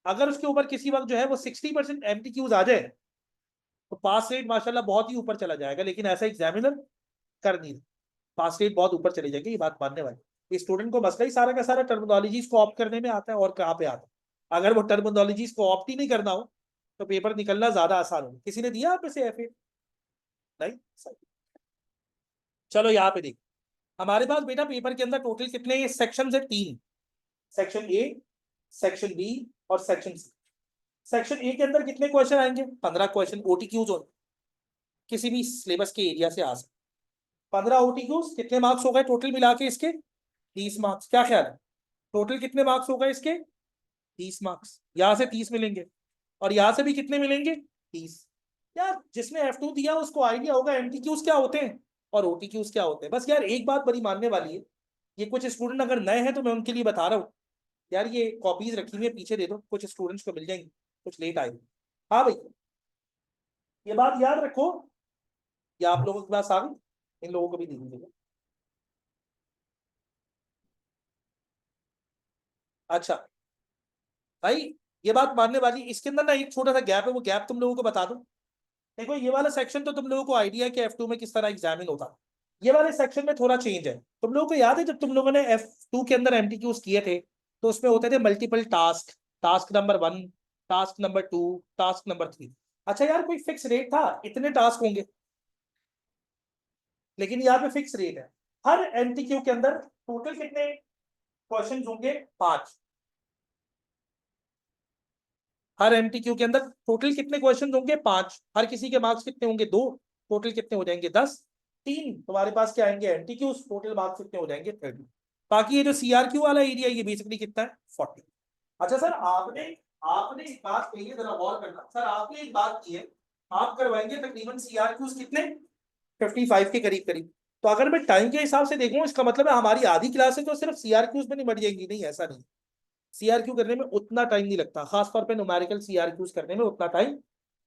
अगर उसके ऊपर किसी वक्त जो है वो 60% MTQs आ जाए तो पास रेट माशाल्लाह बहुत ही ऊपर चला जाएगा, लेकिन ऐसा एग्जामिनर कर नहीं रहा। पास रेट बहुत ऊपर चले जाएंगे, ये बात मानने वाली। स्टूडेंट को मसला ही सारा का सारा टर्मिनोलॉजीज को ऑप्ट करने में आता है, और कहाँ पे आता है। अगर वो टर्मिनोलॉजीज को ऑप्ट ही नहीं करना हो तो पेपर निकलना ज्यादा आसान होगा। किसी ने दिया आप में से F8? नहीं, सही। चलो यहाँ पे देखो, हमारे पास बेटा पेपर के अंदर टोटल कितने सेक्शन है, 3। सेक्शन ए, सेक्शन बी और सेक्शन सी। सेक्शन ए के अंदर कितने क्वेश्चन आएंगे, 15 क्वेश्चन OTQs हो, किसी भी सिलेबस के एरिया से आ सकते। 15 OTQs कितने मार्क्स हो गए टोटल मिला के इसके, 30 मार्क्स। क्या ख्याल है, टोटल कितने मार्क्स हो गए इसके, 30 मार्क्स। यहाँ से 30 मिलेंगे, और यहाँ से भी कितने मिलेंगे, 30। यार जिसने F2 दिया उसको आइडिया होगा MTQs क्या होते हैं और OTQs क्या होते हैं। बस यार एक बात बड़ी मानने वाली है, ये कुछ स्टूडेंट अगर नए हैं तो मैं उनके लिए बता रहा हूँ, यार ये कॉपीज रखी हुई है पीछे दे दो, कुछ स्टूडेंट्स को मिल जाएंगे, कुछ लेट आएंगे। हाँ भाई, ये बात याद रखो, या आप लोगों के पास आ गई, इन लोगों को भी दे दीजिएगा। अच्छा भाई, ये बात मानने वाली, इसके अंदर ना एक छोटा सा गैप है, वो गैप तुम लोगों को बता दूं। देखो ये वाला सेक्शन तो तुम लोगों को आइडिया है कि F2 में किस तरह एग्जामिन होता है। ये वाले सेक्शन में थोड़ा चेंज है। तुम लोगों को याद है जब तुम लोगों ने F2 के अंदर MTQs किए थे, तो उसमें होते थे multiple task, task number 1, task number 2, task number 3। अच्छा यार कोई फिक्स रेट था, इतने टास्क होंगे, लेकिन यहाँ पे फिक्स रेट है। हर MTQ के अंदर टोटल कितने क्वेश्चन होंगे, 5। हर MTQ के अंदर टोटल कितने क्वेश्चन होंगे, 5। हर किसी के मार्क्स कितने होंगे, 2। टोटल कितने हो जाएंगे, 10। 3 तुम्हारे पास क्या आएंगे एमटीक्यूज, टोटल मार्क्स कितने हो जाएंगे 30। बाकी ये जो सीआरक्यू वाला एरिया ये बेसिकली कितना है 40। अच्छा सर आपने आपने एक बात कही है, जरा गौर करना सर, आपने एक बात की है आप करवाएंगे तकरीबन सीआरक्यूज कितने 55 के करीब करीब। तो अगर मैं टाइम के हिसाब से देखूं इसका मतलब है हमारी आधी क्लासेस तो सिर्फ सीआरक्यूज में नहीं बढ़ जाएंगी, नहीं ऐसा नहीं। सीआरक्यू करने में उतना टाइम नहीं लगता, खासतौर पे न्यूमेरिकल सीआरक्यूज करने में उतना टाइम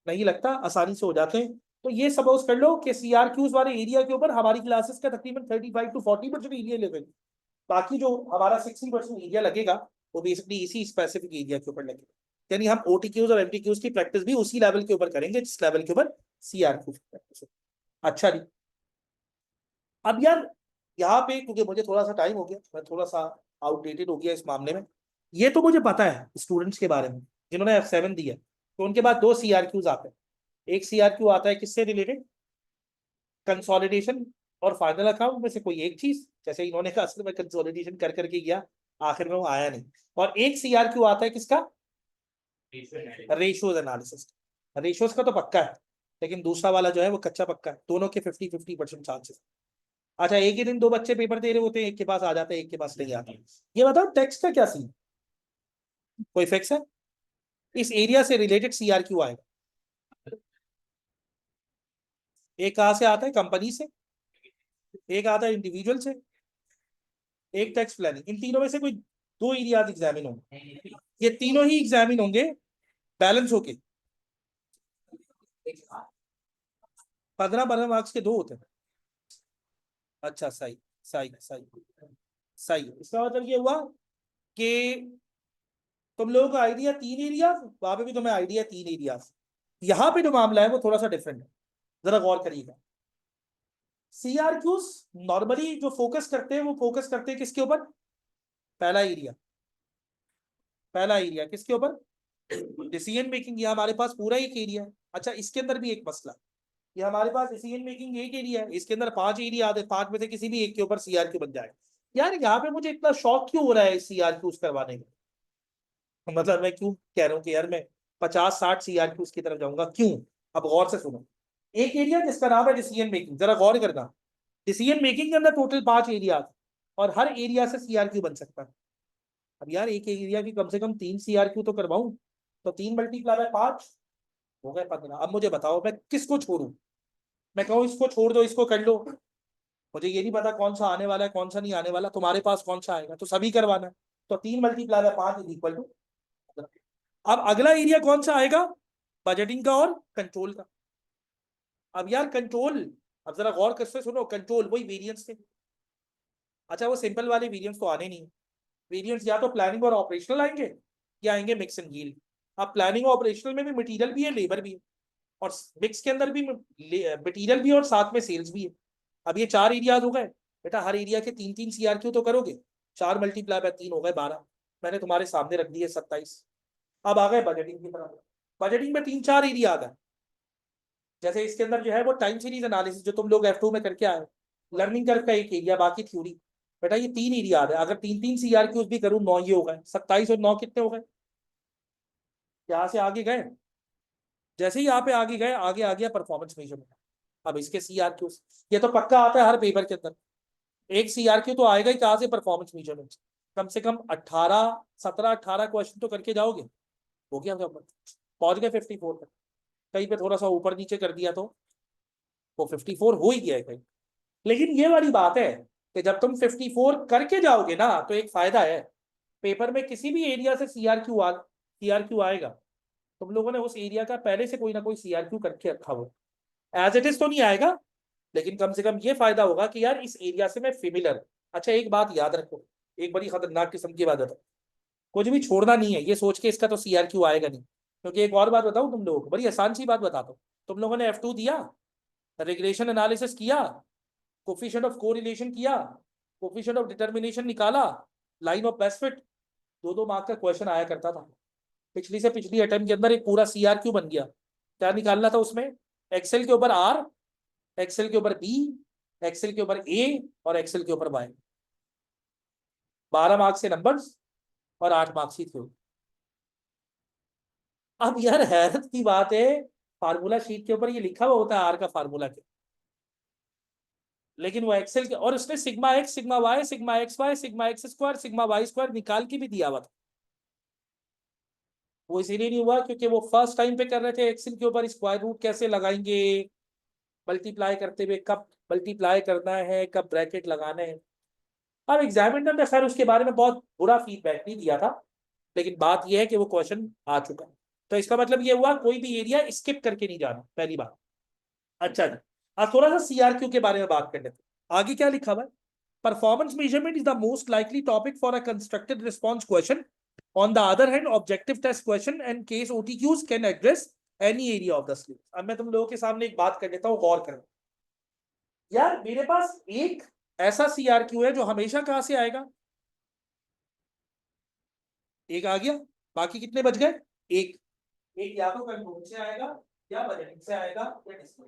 नहीं लगता, आसानी से हो जाते हैं। तो ये सपोज कर लो कि सीआरक्यूज वाले एरिया के ऊपर हमारी क्लासेस का तकरीबन 35 to 40% एरिया लेवल, बाकी जो हमारा 60% एरिया लगेगा वो बेसिकली इसी स्पेसिफिक एरिया के ऊपर लगेगा। यानी हम ओटीक्यूज और एमटीक्यूज की प्रैक्टिस भी उसी लेवल के ऊपर करेंगे जिस लेवल के ऊपर सीआरक्यू की प्रैक्टिस हो। अच्छा जी, अब यार यहाँ पे क्योंकि मुझे थोड़ा सा टाइम हो गया, मैं थोड़ा सा आउटडेटेड हो गया इस मामले में। ये तो मुझे पता है स्टूडेंट्स के बारे में जिन्होंने F7 दिया, तो उनके बाद 2 सीआरक्यूज आते हैं। एक सीआरक्यू आता है किससे रिलेटेड, कंसोलिडेशन और फाइनल अकाउंट में से कोई एक चीज, जैसे इन्होंने कहा असल में कंसोलिडेशन कर करके गया, आखिर में वो आया नहीं। और एक सीआरक्यू आता है किसका, रेशियोज एनालिसिस। रेशियोज का तो पक्का है, लेकिन दूसरा वाला जो है वो कच्चा पक्का है, दोनों के 50-50% चांसेस। अच्छा एक ही दिन 2 बच्चे पेपर दे रहे होते हैं, एक के पास आ जाते हैं एक के पास नहीं आता। ये बताओ टेक्स्ट का क्या सीन, कोई फिक्स है, इस एरिया से रिलेटेड सीआरक्यू आएगा। एक कहां से आता है, कंपनी से, एक आता है इंडिविजुअल से, एक टैक्स प्लानिंग। इन तीनों में से कोई 2 एरियाज एग्जामिन होंगे, ये तीनों ही एग्जामिन होंगे बैलेंस होके। 15-15 मार्क्स के 2 होते हैं। अच्छा सही सही सही सही, इसका मतलब ये हुआ कि तुम लोगों का आइडिया 3 एरिया, वहां पे भी तुम्हें आइडिया 3 एरियाज। यहाँ पे जो मामला है वो थोड़ा सा डिफरेंट है, जरा गौर करिएगा। सीआरक्यूज नॉर्मली जो फोकस करते हैं वो फोकस करते हैं किसके ऊपर, पहला एरिया, पहला एरिया किसके ऊपर, डिसीजन मेकिंग। ये हमारे पास पूरा एक एरिया है। अच्छा इसके अंदर भी एक मसला, ये हमारे पास डिसीजन मेकिंग एक एरिया है, इसके अंदर 5 एरिया आते हैं, 5 में से किसी भी एक के ऊपर सीआरक्यू बन जाएगा। यार यहाँ पे मुझे इतना शौक क्यों हो रहा है सीआरक्यूज करवाने में, मतलब मैं क्यों कह रहा हूँ कि यार मैं 50-60 सीआरक्यूज की तरफ जाऊंगा क्यों। अब गौर से सुनो, एक एरिया जिसका नाम है डिसीजन मेकिंग, जरा गौर करना। डिसीजन मेकिंग के अंदर टोटल 5 एरिया और हर एरिया से सीआरक्यू बन सकता है। अब यार एक एरिया की कम से कम 3 सीआरक्यू तो करवाऊं, तो 3 मल्टीप्लाई बाय 5 हो गए 15। अब मुझे बताओ मैं किसको छोड़ू, मैं कहूँ इसको छोड़ दो इसको कर लो, मुझे ये नहीं पता कौन सा आने वाला है कौन सा नहीं आने वाला, तुम्हारे पास कौन सा आएगा, तो सभी करवाना है। तो 3 multiply by 5 is equal to. अब अगला एरिया कौन सा आएगा, बजटिंग का और कंट्रोल का। अब यार कंट्रोल, अब जरा गौर करके सुनो, कंट्रोल वही वेरिएंस थे। अच्छा वो सिंपल वाले वेरिएंस तो आने नहीं, वेरिएंस या तो प्लानिंग और ऑपरेशनल आएंगे या आएंगे मिक्स एंड यील्ड। अब प्लानिंग और ऑपरेशनल में भी मटेरियल भी है लेबर भी है, और मिक्स के अंदर भी मटेरियल भी है और साथ में सेल्स भी है। अब ये 4 एरियाज हो गए बेटा, हर एरिया के 3-3 सीआरक्यू तो करोगे, 4 मल्टीप्लाई बाय 3 हो गए 12, मैंने तुम्हारे सामने रख दिए 27। अब आ गए बजटिंग की तरफ, बजटिंग में 3-4 एरिया आ गए। जैसे इसके अंदर जो है वो टाइम सीरीज एनालिसिस जो तुम लोग F2 में करके आए, लर्निंग कर्व का एक एरिया, बाकी थ्योरी। बेटा ये 3 एरिया आ गए, अगर 3-3 सीआरक्यूज भी करूँ 9 ये हो गए, 27 और 9 कितने हो गए, यहाँ से आगे गए। जैसे ही यहाँ पे आगे गए आगे आ गया परफॉर्मेंस मेजरमेंट। अब इसके सीआरक्यूज ये तो पक्का आता है हर पेपर के अंदर, एक सीआरक्यू तो आएगा ही कहाँ से, परफॉर्मेंस मेजरमेंट। कम से कम 17-18 क्वेश्चन तो करके जाओगे, हो गया पहुंच गए 54 तक। कहीं पे थोड़ा सा ऊपर नीचे कर दिया तो वो 54 हो ही गया है कहीं। लेकिन ये वाली बात है कि जब तुम 54 करके जाओगे ना तो एक फायदा है, पेपर में किसी भी एरिया से सीआरक्यू आएगा, तुम लोगों ने उस एरिया का पहले से कोई ना कोई सीआरक्यू करके रखा हो। एज इट इज तो नहीं आएगा, लेकिन कम से कम ये फायदा होगा कि यार इस एरिया से मैं फेमिलर। अच्छा एक बात याद रखो, एक बड़ी खतरनाक किस्म की बात है, कुछ भी छोड़ना नहीं है ये सोच के इसका तो सीआरक्यू आएगा नहीं। क्योंकि एक और बात बताऊं तुम लोगों को, बड़ी आसान सी बात बताता हूँ। तुम लोगों ने F2 दिया, रिग्रेशन एनालिसिस किया, कोफिशिएंट ऑफ कोरिलेशन किया, कोफिशिएंट ऑफ डिटर्मिनेशन निकाला, line of best fit, 2-2 mark का क्वेश्चन आया करता था। पिछली से पिछली अटेम्प्ट के अंदर एक पूरा सीआरक्यू बन गया। क्या निकालना था उसमें, एक्सेल के ऊपर R, एक्सेल के ऊपर B, एक्सेल के ऊपर A और एक्सेल के ऊपर Y। 12 मार्क्स से नंबर्स और 8 मार्क्स ही थे। अब यार हैरत की बात है, फार्मूला शीट के ऊपर ये लिखा हुआ होता है आर का फार्मूला क्या, लेकिन वो एक्सेल के, और उसने sigma X, sigma Y, sigma X Y, sigma X square, sigma Y square निकाल के भी दिया हुआ था। वो इसीलिए नहीं हुआ क्योंकि वो फर्स्ट टाइम पे कर रहे थे एक्सेल के ऊपर स्क्वायर रूट कैसे लगाएंगे, मल्टीप्लाई करते हुए कब मल्टीप्लाई करना है, कब ब्रैकेट लगाने हैं। अब एग्जामिनर ने खैर उसके बारे में बहुत बुरा फीडबैक नहीं दिया था, लेकिन बात यह है कि वो क्वेश्चन आ चुका है। तो इसका मतलब ये हुआ कोई भी एरिया स्किप करके नहीं जाना, पहली बात। अच्छा जी, आज थोड़ा सा सीआरक्यू के बारे में बात कर लेते हैं। आगे क्या लिखा हुआ है? Performance measurement is the most likely topic for a constructed response question. On the other hand objective test question and case OTQs can address any area of the syllabus. अब मैं तुम लोगों के सामने एक बात कर लेता हूँ, गौर करो। यार मेरे पास एक ऐसा सीआरक्यू है जो हमेशा कहां से आएगा? एक आ गया, बाकी कितने बच गए? एक। एक या तो कंट्रोल से आएगा, या बजटिंग से आएगा, या डिस्प्ले।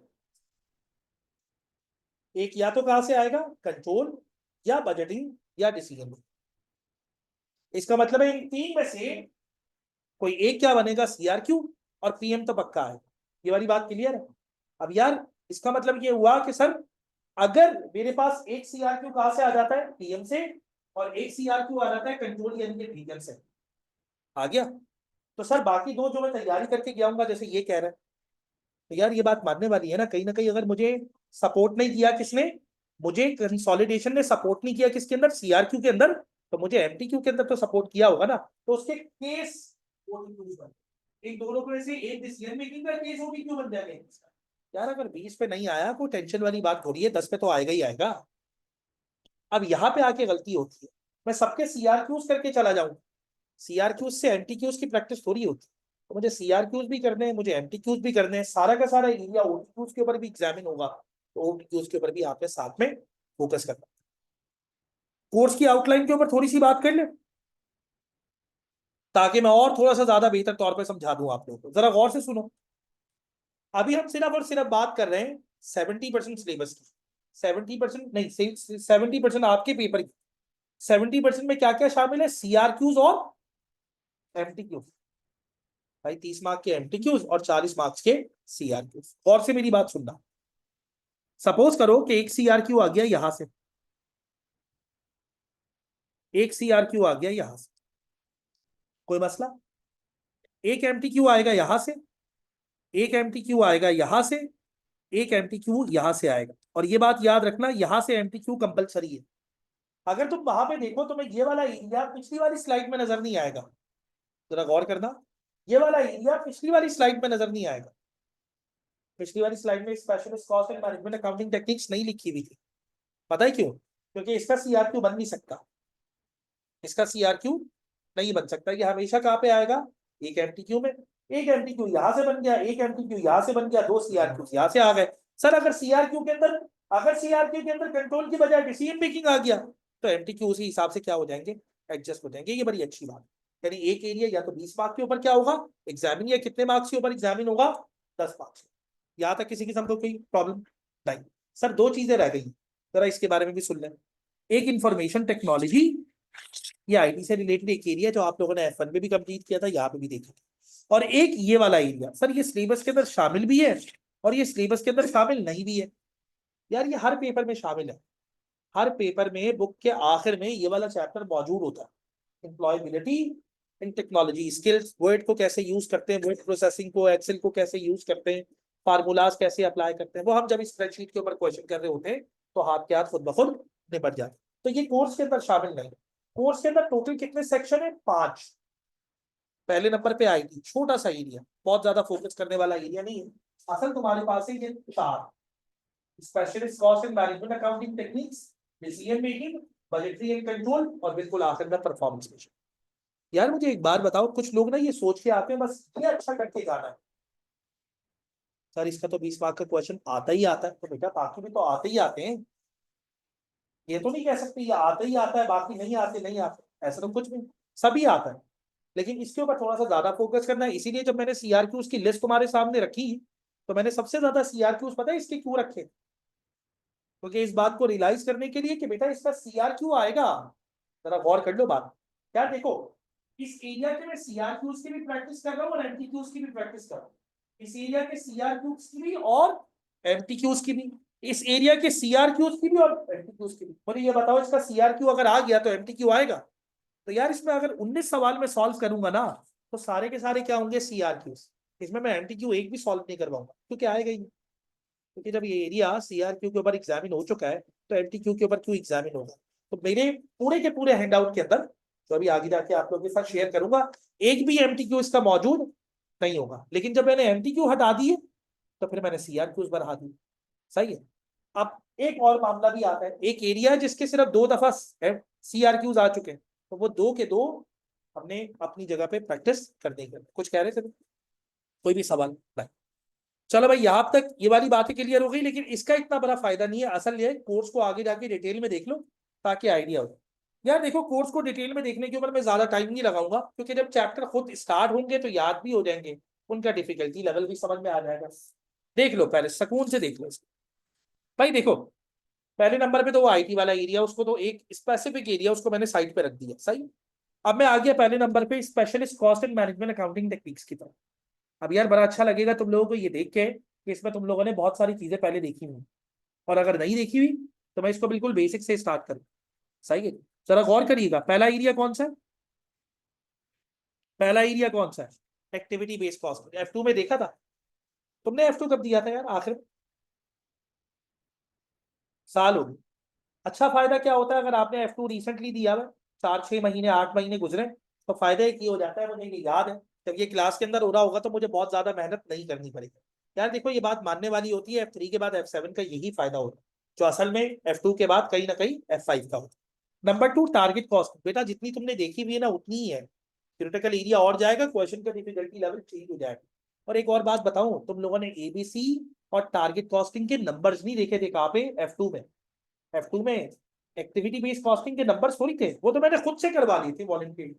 एक या तो कहां से आएगा? कंट्रोल, या बजटिंग, या डिसीजन। इसका मतलब है इन तीन में से कोई एक क्या बनेगा? सीआरक्यू। और पीएम तो पक्का है। ये वाली बात क्लियर है? अब यार इसका मतलब ये हुआ कि सर अगर मेरे पास एक सीआरक्यू कहां से आ जाता है? पीएम से, और एक सीआरक्यू आ जाता है कंट्रोल यानी कि रीजन से। आ गया? तो सर बाकी दो जो मैं तैयारी करके गया हूँ जैसे ये कह रहा है, तो यार ये बात मानने वाली है ना कहीं अगर मुझे सपोर्ट नहीं किया किसने, मुझे कंसोलिडेशन ने सपोर्ट नहीं किया किसके अंदर? सीआरक्यू के अंदर, तो मुझे एमटीक्यू के अंदर तो सपोर्ट किया होगा ना। तो उसके केस इन दोनों में से एक डिसीजन मेकिंग का केस ओटीक्यू बन जाएगा। यार अगर 20 पे नहीं आया कोई टेंशन वाली बात थोड़ी है, 10 पे तो आएगा ही आएगा। अब यहाँ पे आके गलती होती है, मैं सबके सीआरक्यूज करके चला जाऊं, सीआरक्यूज से एमटीक्यूज की प्रैक्टिस थोड़ी होती। तो मुझे सीआरक्यूज भी करने हैं, मुझे एमटीक्यूज भी करने हैं, सारा का सारा एरिया ओटीक्यूज के ऊपर भी एग्जामिन होगा, तो ओटीक्यूज के ऊपर भी आपने साथ में फोकस करना। कोर्स की आउटलाइन के ऊपर थोड़ी सी बात कर ले, ताकि मैं और थोड़ा सा ज्यादा बेहतर तौर पर समझा दूं आप लोगों को। जरा गौर से सुनो। अभी हम सिर्फ और सिर्फ बात कर रहे हैं 70% सिलेबस की। 70% नहीं, 70% आपके पेपर की। 70% में क्या क्या शामिल है? सीआरक्यूज और एमटीक्यूज। भाई 30 मार्क के एमटीक्यूज और 40 मार्क्स के सीआरक्यूज। और से मेरी बात सुनना। सपोज करो कि एक सीआरक्यू आ गया यहां से, एक सीआरक्यू आ गया यहां से, कोई मसला? एक एमटीक्यू आएगा यहां से, एक एमटीक्यू आएगा यहां से, एक एमटीक्यू यहां से आएगा। और ये बात याद रखना, यहां से एमटीक्यू कंपलसरी है। अगर तुम वहां पे देखो तो मैं ये वाला एरिया पिछली वाली स्लाइड में नजर नहीं आएगा। जरा गौर करना, ये वाला एरिया पिछली वाली स्लाइड में नजर नहीं आएगा। पिछली वाली स्लाइड में specialist cost and management accounting techniques नहीं लिखी हुई थी। पता है क्यों? क्योंकि इसका सीआरक्यू बन नहीं सकता, इसका सीआरक्यू नहीं बन सकता। ये हमेशा कहाँ पे आएगा? एक एमटीक्यू में। एक एमटीक्यू यहां से बन गया, एक एमटीक्यू यहां से बन गया, दो सीआरक्यू यहां से आ गए। सर अगर सीआरक्यू के अंदर, अगर सीआरक्यू के अंदर कंट्रोल की बजाय डिसीजन मेकिंग आ गया, तो एमटीक्यू उसी हिसाब से क्या हो जाएंगे? एडजस्ट हो जाएंगे। ये बड़ी अच्छी बात है। यानी एक एरिया या तो 20 मार्क्स के ऊपर क्या होगा एग्जामिन, या कितने मार्क्स के ऊपर एग्जामिन होगा? 10 मार्क्स। यहां तक किसी किस्म को कोई प्रॉब्लम नहीं। सर दो चीजें रह गई, जरा इसके बारे में भी सुन लें। एक इंफॉर्मेशन टेक्नोलॉजी, ये आईटी से रिलेटेड एक एरिया जो आप लोगों ने F1 में भी कंप्लीट किया था, यहाँ पे भी देखा था। और एक ये वाला एरिया, सर ये सिलेबस के अंदर शामिल भी है और ये सिलेबस के अंदर शामिल नहीं भी है। यार ये हर पेपर में शामिल है। हर पेपर में बुक के आखिर में ये वाला चैप्टर मौजूद होता है, एम्प्लॉयबिलिटी इन टेक्नोलॉजी स्किल्स। वर्ड को कैसे यूज करते हैं, वर्ड प्रोसेसिंग को, एक्सेल को कैसे यूज करते हैं, फार्मूलाज कैसे अप्लाई करते हैं, वो हम जब स्प्रेडशीट के ऊपर क्वेश्चन कर रहे होते हैं तो हाथ के हाथ खुद ब खुद निपट जाते। तो ये कोर्स के अंदर शामिल नहीं है। कोर्स के अंदर टोटल कितने सेक्शन है? 5। पहले नंबर पे आएगी, छोटा सा एरिया, बहुत ज्यादा फोकस करने वाला एरिया नहीं है। असल तुम्हारे पास है ये 4: specialist cost and management accounting techniques, decision making, budgetary and control, और बिल्कुल आखिर में परफॉर्मेंस मेजर। यार मुझे एक बात बताओ, कुछ लोग ना ये सोच के आते हैं बस ये अच्छा करके जाना है, सर इसका तो 20 मार्क का क्वेश्चन आता ही आता है, तो बेटा बाकी भी तो आते ही आते हैं। ये तो नहीं कह सकते ये आता ही आता है बाकी नहीं आते, नहीं आते, ऐसा तो कुछ नहीं, सभी आता है। लेकिन इसके ऊपर थोड़ा सा ज्यादा फोकस करना है। इसीलिए जब मैंने सीआरक्यूज की लिस्ट तुम्हारे सामने रखी, तो मैंने सबसे ज्यादा सीआरक्यूज पता है इसके क्यों रखे? क्योंकि इस बात को रियलाइज करने के लिए कि बेटा इसका सीआरक्यू आएगा। जरा गौर कर लो बात। क्या देखो, इस एरिया के मैं सीआरक्यूज की भी प्रैक्टिस कर रहा हूँ और एमटीक्यूज की भी प्रैक्टिस कर रहा हूँ। इस एरिया के सीआरक्यूज की भी और एमटीक्यूज की भी। इस एरिया के सीआरक्यूज की भी और एमटीक्यूज की भी। मुझे ये बताओ, इसका सीआरक्यू अगर आ गया तो एमटीक्यू आएगा? तो यार इसमें अगर 19 सवाल में सॉल्व करूंगा ना, तो सारे के सारे क्या होंगे? सीआरक्यूज। इसमें मैं एमटीक्यू एक भी सॉल्व नहीं करवाऊंगा, क्योंकि आएगा ही नहीं। क्योंकि जब ये एरिया सीआरक्यू के ऊपर एग्जामिन हो चुका है, तो एमटीक्यू के ऊपर क्यों एग्जामिन होगा? तो मेरे पूरे के पूरे हैंडआउट के अंदर, जो अभी आगे जाके आप लोगों के साथ शेयर करूंगा, एक भी एमटीक्यू इसका मौजूद नहीं होगा। लेकिन जब मैंने एमटीक्यू हटा दिए, तो फिर मैंने सीआरक्यूज बढ़ा दिए। सही है। अब एक और मामला भी आता है, एक एरिया है जिसके सिर्फ 2 दफा सीआरक्यूज आ चुके हैं, तो वो 2 के 2 हमने अपनी जगह पे प्रैक्टिस करने के। कुछ कह रहे थे? कोई भी सवाल नहीं? चलो भाई, यहां तक ये वाली बातें क्लियर हो गई। लेकिन इसका इतना बड़ा फायदा नहीं है। असल ये कोर्स को आगे जाके डिटेल में देख लो, ताकि आइडिया हो। यार देखो, कोर्स को डिटेल में देखने के ऊपर मैं ज्यादा टाइम नहीं लगाऊंगा, क्योंकि जब चैप्टर खुद स्टार्ट होंगे तो याद भी हो जाएंगे, उनका डिफिकल्टी लेवल भी समझ में आ जाएगा। देख लो, पहले सुकून से देख लो इसको। भाई देखो, पहले नंबर पे तो वो आईटी वाला एरिया, उसको तो एक स्पेसिफिक एरिया उसको मैंने साइड पे रख दिया। सही। अब मैं आ गया पहले नंबर पे specialist cost and management accounting techniques की तरफ। अब यार बड़ा अच्छा लगेगा तुम लोगों को ये देख के कि इसमें तुम लोगों ने बहुत सारी चीजें पहले देखी हुई, और अगर नहीं देखी हुई तो मैं इसको बिल्कुल बेसिक से स्टार्ट करूँ। सही है। जरा गौर करिएगा, पहला एरिया कौन सा है? पहला एरिया कौन सा है? Activity based cost. F2 में देखा था तुमने? F2 कब दिया था यार आखिर? साल हो गए। अच्छा, फायदा क्या होता है अगर आपने F2 रिसेंटली दिया हुआ, 4-6 महीने 8 महीने गुजरे, तो फायदा एक ये हो जाता है, मुझे ये याद है, जब ये क्लास के अंदर हो रहा होगा तो मुझे बहुत ज्यादा मेहनत नहीं करनी पड़ेगी। यार देखो, ये बात मानने वाली होती है, F3 के बाद F7 का यही फायदा होता है, जो असल में F2 के बाद कहीं ना कहीं F5 का होता है। Number 2, target cost. बेटा जितनी तुमने देखी हुई है ना, उतनी ही है। थ्योरेटिकल एरिया और जाएगा, क्वेश्चन का डिफिकल्टी लेवल चेंज हो जाएगा। और एक और बात बताऊं, तुम लोगों ने एबीसी और टारगेट कॉस्टिंग के नंबर्स नहीं देखे थे कहाँ पे? F2 में। F2 में एक्टिविटी बेस्ड कॉस्टिंग के नंबर्स थोड़ी थे, वो तो मैंने खुद से करवा लिए थे, वॉलंटियरली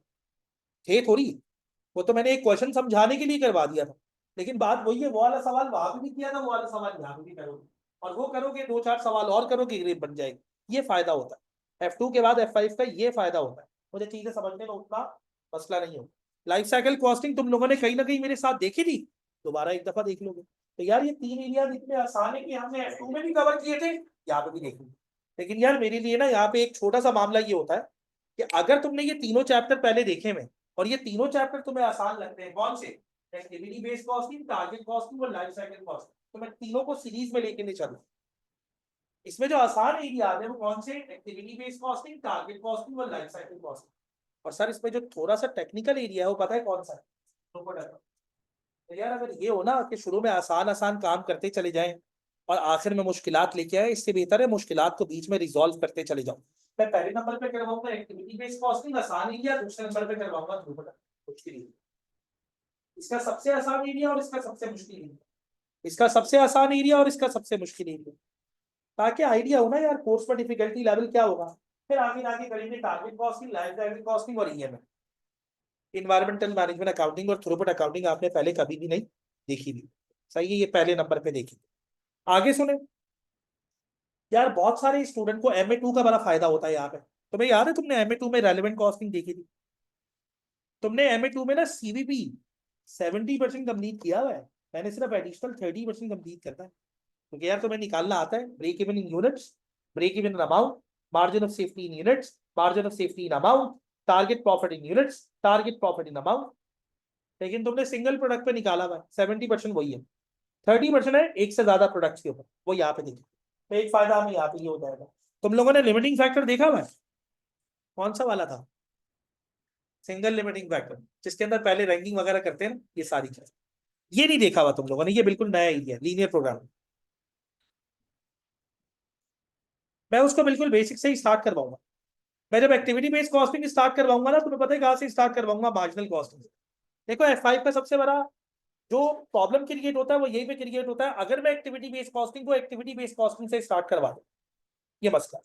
थे थोड़ी। वो तो मैंने एक क्वेश्चन समझाने के लिए करवा दिया था। लेकिन बात वही है, वो वाला सवाल वहां भी किया था, वो वाला सवाल यहाँ पे भी करोगे, और वो करोगे 2-4 सवाल और करोगे, ग्रेड बन जाएगी। ये फायदा होता है F2 के बाद F5 का, ये फायदा होता है। मुझे चीजें समझने में उतना मसला नहीं होगा। लाइफ साइकिल कॉस्टिंग तुम लोगों ने कहीं ना कहीं मेरे साथ देखी थी, दोबारा एक दफा देख लोगे। तो यार ये 3 एरिया इतने आसान है कि हमने F2 में भी कवर किए थे, यहाँ पे भी देखेंगे। लेकिन यार मेरे लिए ना यहाँ पे एक छोटा सा मामला ये होता है कि अगर तुमने ये तीनों चैप्टर पहले देखे में, और ये तीनों चैप्टर तुम्हें आसान लगते हैं, कौन से? Activity based costing, target costing और लाइफ साइकिल कॉस्टिंग, तो मैं तीनों को सीरीज में लेके नहीं चलूं। इसमें जो आसान एरिया है वो कौन से? Activity based costing, target costing और लाइफ साइकिल कॉस्टिंग। और सर इसमें जो थोड़ा सा टेक्निकल एरिया है, वो पता है कौन सा है? तो यार अगर ये हो ना कि शुरू में आसान आसान काम करते चले जाएं और आखिर में मुश्किलात लेके आए, इससे बेहतर है मुश्किलात को बीच में रिजॉल्व करते चले जाओ। मैं पहले नंबर पे करवाऊंगा एक्टिविटी बेस्ड कॉस्टिंग, आसान एरिया। दूसरे नंबर पे करवाऊंगा थ्रूपुट, मुश्किल एरिया। इसका सबसे आसान एरिया और इसका सबसे मुश्किल एरिया, इसका सबसे आसान एरिया और इसका सबसे मुश्किल एरिया, ताकि आइडिया हो ना यार कोर्स पर डिफिकल्टी लेवल क्या होगा। फिर आगे आगे करेंगे target costing, life cycle costing और ईएमआई, इन्वायरमेंटल मैनेजमेंट अकाउंटिंग और थ्रूपुट अकाउंटिंग आपने पहले कभी भी नहीं देखी थी। सही है, ये पहले नंबर पे देखी। आगे सुने। यार बहुत सारे स्टूडेंट को MA2 का बड़ा फायदा होता है यहाँ पे। तुम्हें याद है तुमने MA2 में रेलेवेंट कॉस्टिंग देखी थी? तुमने MA2 में ना CVP 70% कंप्लीट किया हुआ है, मैंने सिर्फ एडिशनल 30% कंप्लीट करना है। क्योंकि यार तुम्हें निकालना आता है break even in units, break even in amount, margin of safety in units, margin of safety in amount, target profit in units, target profit in amount. लेकिन तुमने सिंगल प्रोडक्ट पे निकाला हुआ है, 70% वही है, 30% है एक से ज्यादा प्रोडक्ट्स के ऊपर, वो यहाँ पे देखिए। तो एक फायदा हमें यहाँ पे ये हो जाएगा। तुम लोगों ने लिमिटिंग फैक्टर देखा हुआ है? कौन सा वाला था? सिंगल लिमिटिंग फैक्टर, जिसके अंदर पहले रैंकिंग वगैरह करते हैं ना, ये सारी चीज। ये नहीं देखा हुआ तुम लोगों ने, ये बिल्कुल नया एरिया है, लीनियर प्रोग्राम। मैं उसको बिल्कुल बेसिक से ही स्टार्ट करवाऊंगा। मैं जब एक्टिविटी बेस्ड कॉस्टिंग स्टार्ट करवाऊंगा ना, तुम्हें पता है कहाँ से स्टार्ट करवाऊंगा? मार्जिनल कॉस्टिंग से। देखो F5 का सबसे बड़ा जो प्रॉब्लम क्रिएट होता है वो यही पे क्रिएट होता है, अगर मैं एक्टिविटी बेस्ड कॉस्टिंग को एक्टिविटी बेस्ड कॉस्टिंग से स्टार्ट करवा दूं, ये मसला।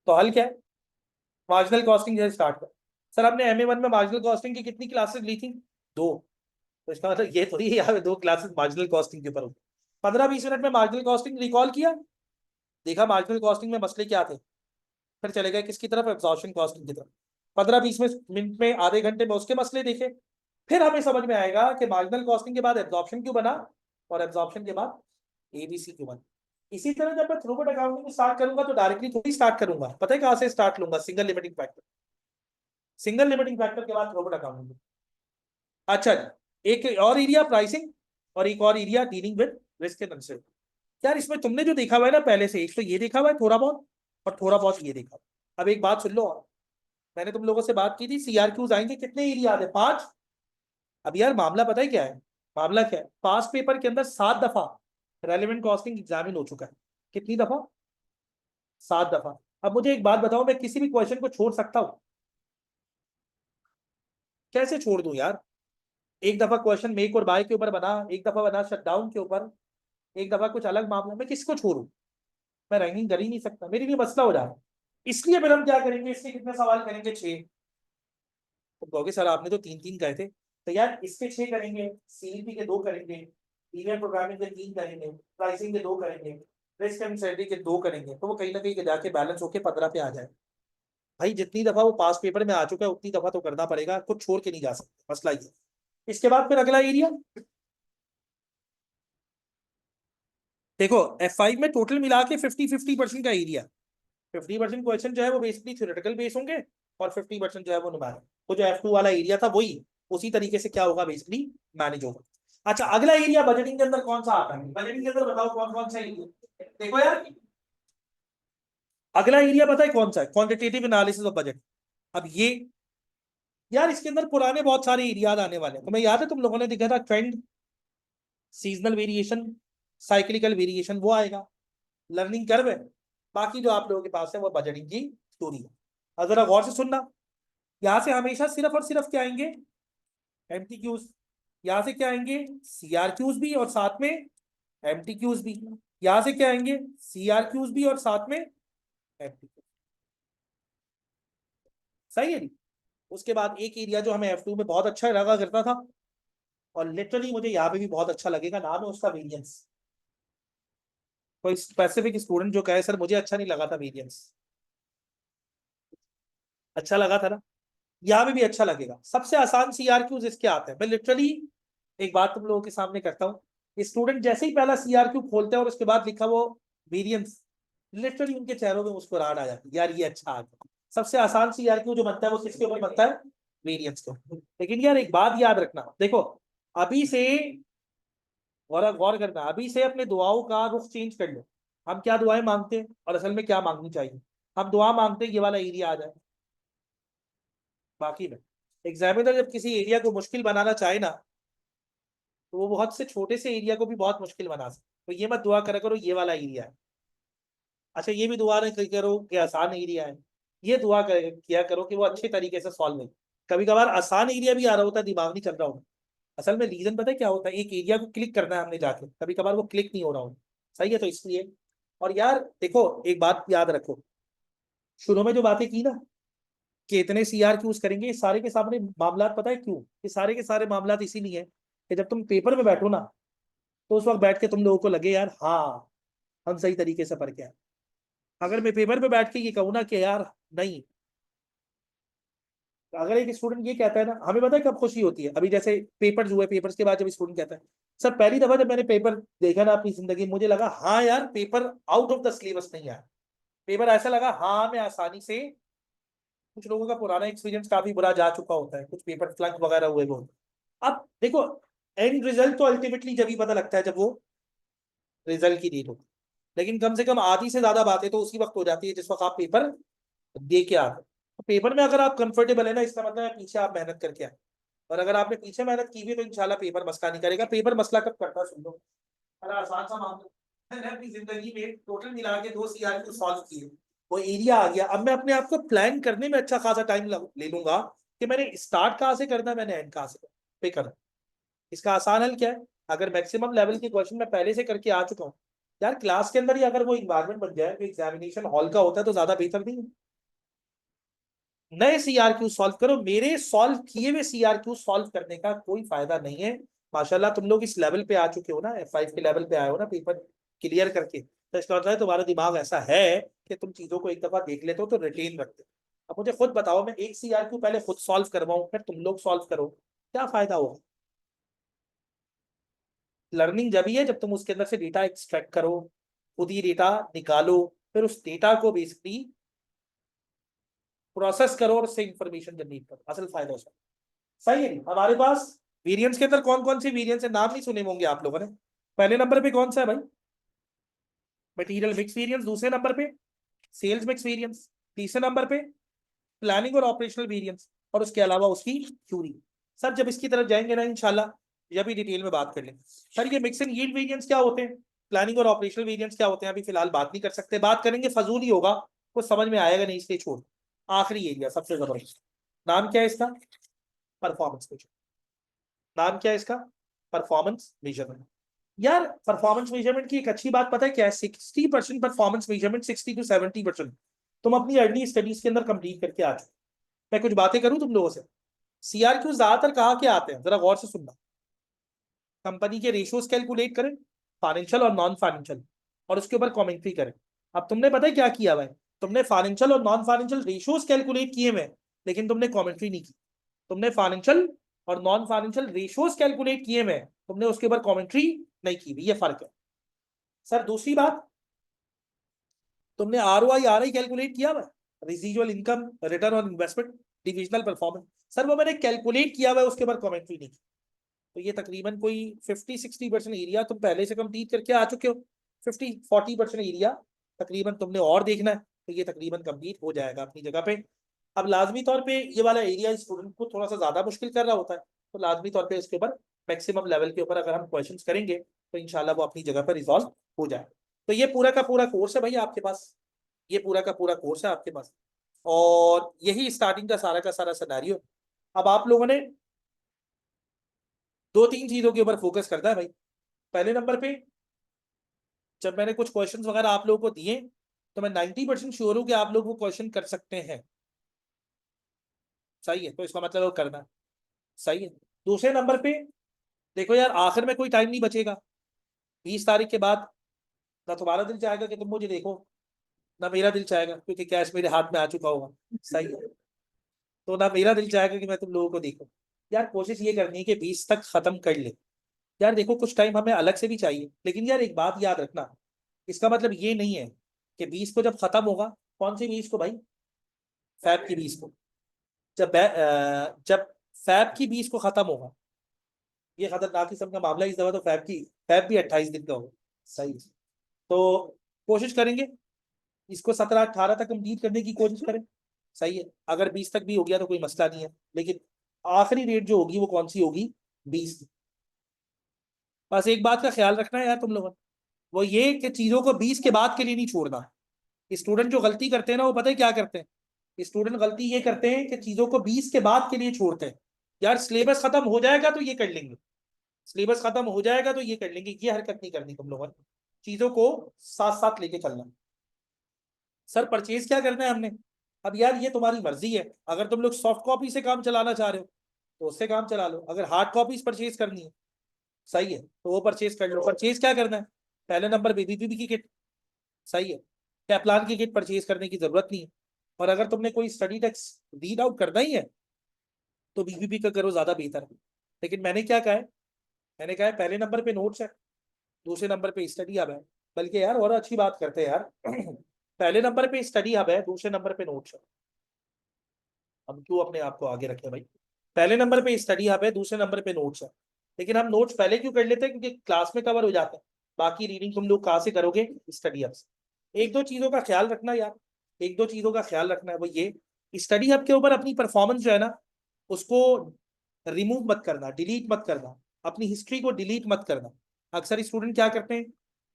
तो हल क्या है? मार्जिनल कॉस्टिंग जैसे स्टार्ट कर। सर आपने MA1 में मार्जिनल कॉस्टिंग की कितनी क्लासेस ली थी? 2। तो इसका मतलब ये थोड़ी यहाँ पे 2 क्लासेस मार्जिनल कॉस्टिंग के ऊपर होगी। 15-20 मिनट में मार्जिनल कॉस्टिंग रिकॉल किया, देखा मार्जिनल कॉस्टिंग में मसले क्या थे, फिर चले गए किसकी तरफ? एब्जॉर्प्शन कॉस्टिंग की तरफ। 15-20 मिनट में, आधे घंटे में उसके मसले देखे। फिर हमें समझ में आएगा कि मार्जिनल कॉस्टिंग के बाद एब्जॉर्प्शन क्यों बना, और एब्जॉर्प्शन के बाद ABC क्यों बना। इसी तरह जब मैं थ्रूपुट अकाउंटिंग स्टार्ट करूंगा तो डायरेक्टली थोड़ी स्टार्ट करूंगा, पता है कहां से स्टार्ट लूंगा? Single limiting factor, single limiting factor के बाद थ्रूपुट अकाउंटिंग। अच्छा जी, एक और एरिया प्राइसिंग और एक और area dealing with risk and uncertainty. यार इसमें तुमने जो देखा हुआ है ना पहले से, एक तो ये देखा हुआ है थोड़ा बहुत, और थोड़ा बहुत ये देखा। अब एक बात सुन लो, मैंने तुम लोगों से बात की थी सीआरक्यूज आएंगे कितने एरिया आते? 5। अब यार मामला पता है क्या है? मामला क्या है, पास पेपर के अंदर 7 दफा रेलिवेंट कॉस्टिंग एग्जामिन हो चुका है। कितनी दफा? 7 दफा। अब मुझे एक बात बताओ, मैं किसी भी क्वेश्चन को छोड़ सकता हूँ? कैसे छोड़ दूं यार? एक दफा क्वेश्चन मेक और बाय के ऊपर बना, एक दफा बना शटडाउन के ऊपर, एक दफा कुछ अलग मामला, मैं किसको छोड़ू? मैं रैंकिंग कर ही नहीं सकता, मेरे लिए मसला हो जाए। इसलिए फिर हम क्या करेंगे, इसके कितने सवाल करेंगे? 6। तो कहोगे सर आपने तो 3-3 कहे थे। तो यार इसके 6 करेंगे, सीईपी के 2 करेंगे, ईमेल प्रोग्रामिंग के 3 करेंगे, प्राइसिंग के 2 करेंगे, रिस्क एंड सैलरी के 2 करेंगे, तो वो कहीं ना कहीं जाके बैलेंस होके 15 पे आ जाए। भाई जितनी दफा वो पास पेपर में आ चुका है उतनी दफा तो करना पड़ेगा, कुछ छोड़ के नहीं जा सकते, मसला ये। इसके बाद फिर अगला एरिया देखो, F5 में टोटल मिला के 50-50% का एरिया। 50% क्वेश्चन जो है वो बेसिकली थ्योरेटिकल बेस होंगे, और 50% जो है वो नुमेरिकल। वो जो F2 वाला एरिया था वही उसी तरीके से क्या होगा, बेसिकली मैनेज होगा। अच्छा अगला एरिया बजटिंग के अंदर कौन सा आता है? बजटिंग के अंदर बताओ कौन कौन सा एरिया? देखो यार, अगला एरिया पता है कौन सा है? Quantitative analysis of budget. अब ये यार इसके अंदर पुराने बहुत सारे एरियाज आने वाले हैं। तुम्हें याद है तुम लोगों ने देखा था trend, seasonal variation, cyclical variation, वो आएगा, लर्निंग कर्व है। बाकी जो आप लोगों के पास है वो बजटिंग की स्टोरी है। और जरा गौर से सुनना, यहां से हमेशा सिर्फ और सिर्फ क्या आएंगे? एमटीक्यूज। यहां से क्या आएंगे? सीआरक्यूज भी और साथ में एमटीक्यूज भी। यहां से क्या आएंगे? सीआरक्यूज भी और साथ में एमटीक्यूज। सही है नहीं? उसके बाद एक एरिया जो हमें F2 में बहुत अच्छा लगा करता था, और लिटरली मुझे यहाँ पे भी बहुत अच्छा लगेगा, नाम है उसका वेरिएंस। कोई स्पेसिफिक स्टूडेंट जो कहे सर मुझे अच्छा नहीं लगा था वेरिएंस, अच्छा लगा था ना? यहाँ पे भी अच्छा लगेगा। सबसे आसान सीआरक्यूज इसके आते हैं। मैं लिटरली एक बात तुम लोगों के सामने करता हूँ, स्टूडेंट जैसे ही पहला सीआरक्यू खोलते हैं और उसके बाद लिखा वो वेरिएंस, लिटरली उनके चेहरों में मुस्कुराहट आ जाती है, यार ये अच्छा आ गया। सबसे आसान सीआरक्यू जो बनता है वो किसके ऊपर बनता है? वेरिएंस के ऊपर। लेकिन यार एक बात याद रखना, देखो अभी से, और गौर करना, अभी से अपने दुआओं का रुख चेंज कर लो। हम क्या दुआएं मांगते हैं और असल में क्या मांगनी चाहिए? हम दुआ मांगते हैं ये वाला एरिया आ जाए। बाकी में एग्जामिनर जब किसी एरिया को मुश्किल बनाना चाहे ना, तो वो बहुत से छोटे से एरिया को भी बहुत मुश्किल बना सकते। तो ये मत दुआ करा करो ये वाला एरिया है, अच्छा ये भी दुआ नहीं करो कि आसान एरिया है, ये दुआ किया करो कि वो अच्छे तरीके से सॉल्व नहीं। कभी कभार आसान एरिया भी आ रहा होता है, दिमाग नहीं चल रहा होता। असल में रीजन पता है क्या होता है? एक एरिया को क्लिक करना है हमने जाके, कभी कभार वो क्लिक नहीं हो रहा होता। सही है, तो इसलिए। और यार देखो एक बात याद रखो, शुरू में जो बातें की ना कि इतने सीआर क्यूज करेंगे, ये सारे के सामने मामला, पता है क्यों ये सारे के सारे मामला इसीलिए है कि जब तुम पेपर में बैठो ना, तो उस वक्त बैठ के तुम लोगों को लगे यार हाँ हम सही तरीके से पढ़ के आए। अगर मैं पेपर पे बैठ के ये कहूँ ना कि यार नहीं, अगर एक स्टूडेंट ये कहता है ना, हमें पता है कब खुशी होती है? अभी जैसे पेपर हुए, पेपर्स के बाद जब स्टूडेंट कहता है सर पहली दफा जब मैंने पेपर देखा ना अपनी जिंदगी में, मुझे लगा हाँ यार paper out of the syllabus नहीं आया। पेपर ऐसा लगा हाँ मैं आसानी से, कुछ लोगों का पुराना एक्सपीरियंस काफी बुरा जा चुका होता है, कुछ पेपर फ्लंक वगैरह हुए वो। अब देखो एंड रिजल्ट तो अल्टीमेटली जब ही पता लगता है जब वो रिजल्ट की डेट होती है, लेकिन कम से कम आधी से ज्यादा बातें तो उसी वक्त हो जाती है जिस वक्त आप पेपर दे के आते हो। तो पेपर में अगर आप कंफर्टेबल है ना, इसका मतलब है पीछे आप मेहनत करके आए। और अगर आपने पीछे मेहनत की हुई तो इंशाल्लाह पेपर मसला नहीं करेगा। पेपर मसला कब करता है सुन लो, बड़ा आसान सा मामला। मैंने अपनी जिंदगी में टोटल मिला के 2 सीआर को सॉल्व किए, वो एरिया आ गया। अब मैं अपने आप को प्लान करने में अच्छा खासा टाइम ले लूंगा कि मैंने स्टार्ट कहाँ से करना है, मैंने एंड कहाँ से पे करना। इसका आसान हल क्या है? अगर मैक्सिमम लेवल के क्वेश्चन मैं पहले से करके आ चुका हूँ, यार क्लास के अंदर ही अगर वो इन्वायरमेंट बन जाए तो एग्जामिनेशन हॉल का होता है तो ज्यादा बेहतर नहीं है? नए सीआरक्यू सॉल्व करो, मेरे सॉल्व किए हुए सीआरक्यू सॉल्व करने का कोई फायदा नहीं है। माशाल्लाह तुम लोग इस लेवल पे आ चुके हो ना, F5 के लेवल पे आए हो ना पेपर क्लियर करके, तो इसका मतलब है तुम्हारा दिमाग ऐसा है कि तुम चीजों को एक दफा देख लेते हो तो रिटेन रखते हो। अब मुझे खुद बताओ, मैं एक सीआरक्यू पहले खुद सॉल्व करवाऊं फिर तुम लोग सॉल्व करो, क्या फायदा होगा? लर्निंग जब ही है जब तुम उसके अंदर से डेटा एक्सट्रैक्ट करो, खुद ही डेटा निकालो, फिर उस डेटा को बेसिकली प्रोसेस करो और उससे इंफॉर्मेशन जनरेट करो, असल फायदा उसका। सही है। हमारे पास वेरिएंस के अंदर कौन कौन सी वेरिएंस है, नाम नहीं सुने होंगे आप लोगों ने। पहले नंबर पे कौन सा है भाई? Material mix variance. दूसरे नंबर पे सेल्स मिक्स वेरिएंस। तीसरे नंबर पे प्लानिंग और ऑपरेशनल वेरिएंस, और उसके अलावा उसकी थ्योरी। सर जब इसकी तरफ जाएंगे ना इंशाल्लाह, यह भी डिटेल में बात कर लेंगे। सर ये मिक्स एंड यील्ड वेरिएंस क्या होते हैं, प्लानिंग और ऑपरेशनल वेरिएंस क्या होते हैं, अभी फिलहाल बात नहीं कर सकते, बात करेंगे फजूल ही होगा, कुछ समझ में आएगा नहीं, इसलिए छोड़। आखिरी एरिया सबसे जबरदस्त, नाम क्या है इसका? Performance measurement. नाम क्या है इसका? Performance measurement. यार परफॉर्मेंस मेजरमेंट की एक अच्छी बात पता है क्या है? 60% परफॉर्मेंस मेजरमेंट, 60 to 70% तुम अपनी अर्ली स्टडीज के अंदर कंप्लीट करके आ चुके। मैं कुछ बातें करूं तुम लोगों से। सीआरक्यू ज्यादातर कहाँ के आते हैं, जरा गौर से सुनना। कंपनी के रेशियोज कैलकुलेट करें, फाइनेंशियल और नॉन फाइनेंशियल, और उसके ऊपर कमेंट्री करें। अब तुमने पता है क्या किया हुआ है? तुमने फाइनेंशियल और नॉन फाइनेंशियल रेशियोज कैलकुलेट किए हुए, लेकिन तुमने कमेंट्री नहीं की। तुमने फाइनेंशियल और नॉन फाइनेंशियल रेशियोज कैलकुलेट किए हुए, तुमने उसके ऊपर कमेंट्री नहीं की हुई, ये फर्क है। सर दूसरी बात, तुमने ROI RI कैलकुलेट किया हुआ, residual income, return on investment, divisional performance, sir वो मैंने कैलकुलेट किया हुआ है, उसके ऊपर कमेंट्री नहीं की। तो ये तकरीबन कोई 50-60% एरिया तुम पहले से कंप्लीट करके आ चुके हो। 50-40% एरिया तकरीबन तुमने और देखना है, तो ये तकरीबन कंप्लीट हो जाएगा अपनी जगह पे। अब लाजमी तौर पे ये वाला एरिया स्टूडेंट को थोड़ा सा ज्यादा मुश्किल कर रहा होता है, तो लाजमी तौर पे इसके ऊपर मैक्सिमम लेवल के ऊपर अगर हम क्वेश्चन करेंगे तो इंशाल्लाह वो अपनी जगह पर रिजॉल्व हो जाए। तो ये पूरा का पूरा कोर्स है भाई आपके पास, ये पूरा का पूरा कोर्स है आपके पास, और यही स्टार्टिंग का सारा सिनेरियो। अब आप लोगों ने दो तीन चीजों के ऊपर फोकस करना है भाई। पहले नंबर पे जब मैंने कुछ क्वेश्चंस वगैरह आप लोगों को दिए, तो मैं 90% श्योर हूं कि आप लोग वो क्वेश्चन कर सकते हैं। सही है, तो इसका मतलब वो करना है। सही है। दूसरे नंबर पे देखो यार, आखिर में कोई टाइम नहीं बचेगा। 20 तारीख के बाद ना तुम्हारा दिल चाहेगा कि तुम मुझे देखो, ना मेरा दिल चाहेगा, क्योंकि कैश मेरे हाथ में आ चुका होगा। सही है। तो ना मेरा दिल चाहेगा कि मैं तुम लोगों को देखूं। यार कोशिश ये करनी है कि 20 तक खत्म कर ले। यार देखो कुछ टाइम हमें अलग से भी चाहिए, लेकिन यार एक बात याद रखना, इसका मतलब ये नहीं है कि 20 को जब खत्म होगा, कौन सी 20 को भाई? फैब की 20 को। जब फैब की 20 को खत्म होगा, ये खतरनाक किस्म का मामला है इस दफा, तो फैब भी 28 दिन का होगा। सही है। तो कोशिश करेंगे इसको 17-18 तक कंप्लीट करने की कोशिश करें। सही है। अगर 20 तक भी हो गया तो कोई मसला नहीं है, लेकिन आखिरी डेट जो होगी वो कौन सी होगी? 20। बस एक बात का ख्याल रखना है यार तुम लोगों ने, वो ये कि चीजों को 20 के बाद के लिए नहीं छोड़ना। स्टूडेंट जो गलती करते हैं ना, वो पता है क्या करते हैं? स्टूडेंट गलती ये करते हैं कि चीजों को 20 के बाद के लिए छोड़ते हैं। यार सिलेबस खत्म हो जाएगा तो ये कर लेंगे, सिलेबस खत्म हो जाएगा तो ये कर लेंगे, ये हरकत नहीं करनी तुम लोगों ने। चीजों को साथ साथ लेके चलना। सर परचेज क्या करना है हमने? अब यार ये तुम्हारी मर्जी है, अगर तुम लोग सॉफ्ट कॉपी से काम चलाना चाह रहे हो तो उससे काम चला लो, अगर हार्ड कॉपीज परचेज करनी है, सही है, तो वो परचेज कर लो। परचेज क्या करना है? पहले नंबर बीबीबी की किट। सही है। कैप्लान की किट परचेज करने की जरूरत नहीं है। और अगर तुमने कोई स्टडी टेक्स्ट रीड आउट करना ही है तो बीबीबी का करो, ज्यादा बेहतर है। लेकिन मैंने क्या कहा है? मैंने कहा है पहले नंबर पे नोट्स है, दूसरे नंबर पे स्टडी हब है। बल्कि यार और अच्छी बात करते हैं यार पहले नंबर पे स्टडी हब है, दूसरे नंबर पे नोट्स है। हम क्यों अपने आप को आगे रखें भाई? पहले नंबर पे स्टडी हब है, दूसरे नंबर पे नोट्स है। लेकिन हम नोट्स पहले क्यों कर लेते हैं? क्योंकि क्लास में कवर हो जाते हैं। बाकी रीडिंग तुम लोग कहाँ से करोगे? स्टडी हब से। एक दो चीजों का ख्याल रखना यार, एक दो चीजों का ख्याल रखना है वो ये, स्टडी हब के ऊपर अपनी परफॉर्मेंस जो है ना, उसको रिमूव मत करना, डिलीट मत करना, अपनी हिस्ट्री को डिलीट मत करना। अक्सर स्टूडेंट क्या करते हैं,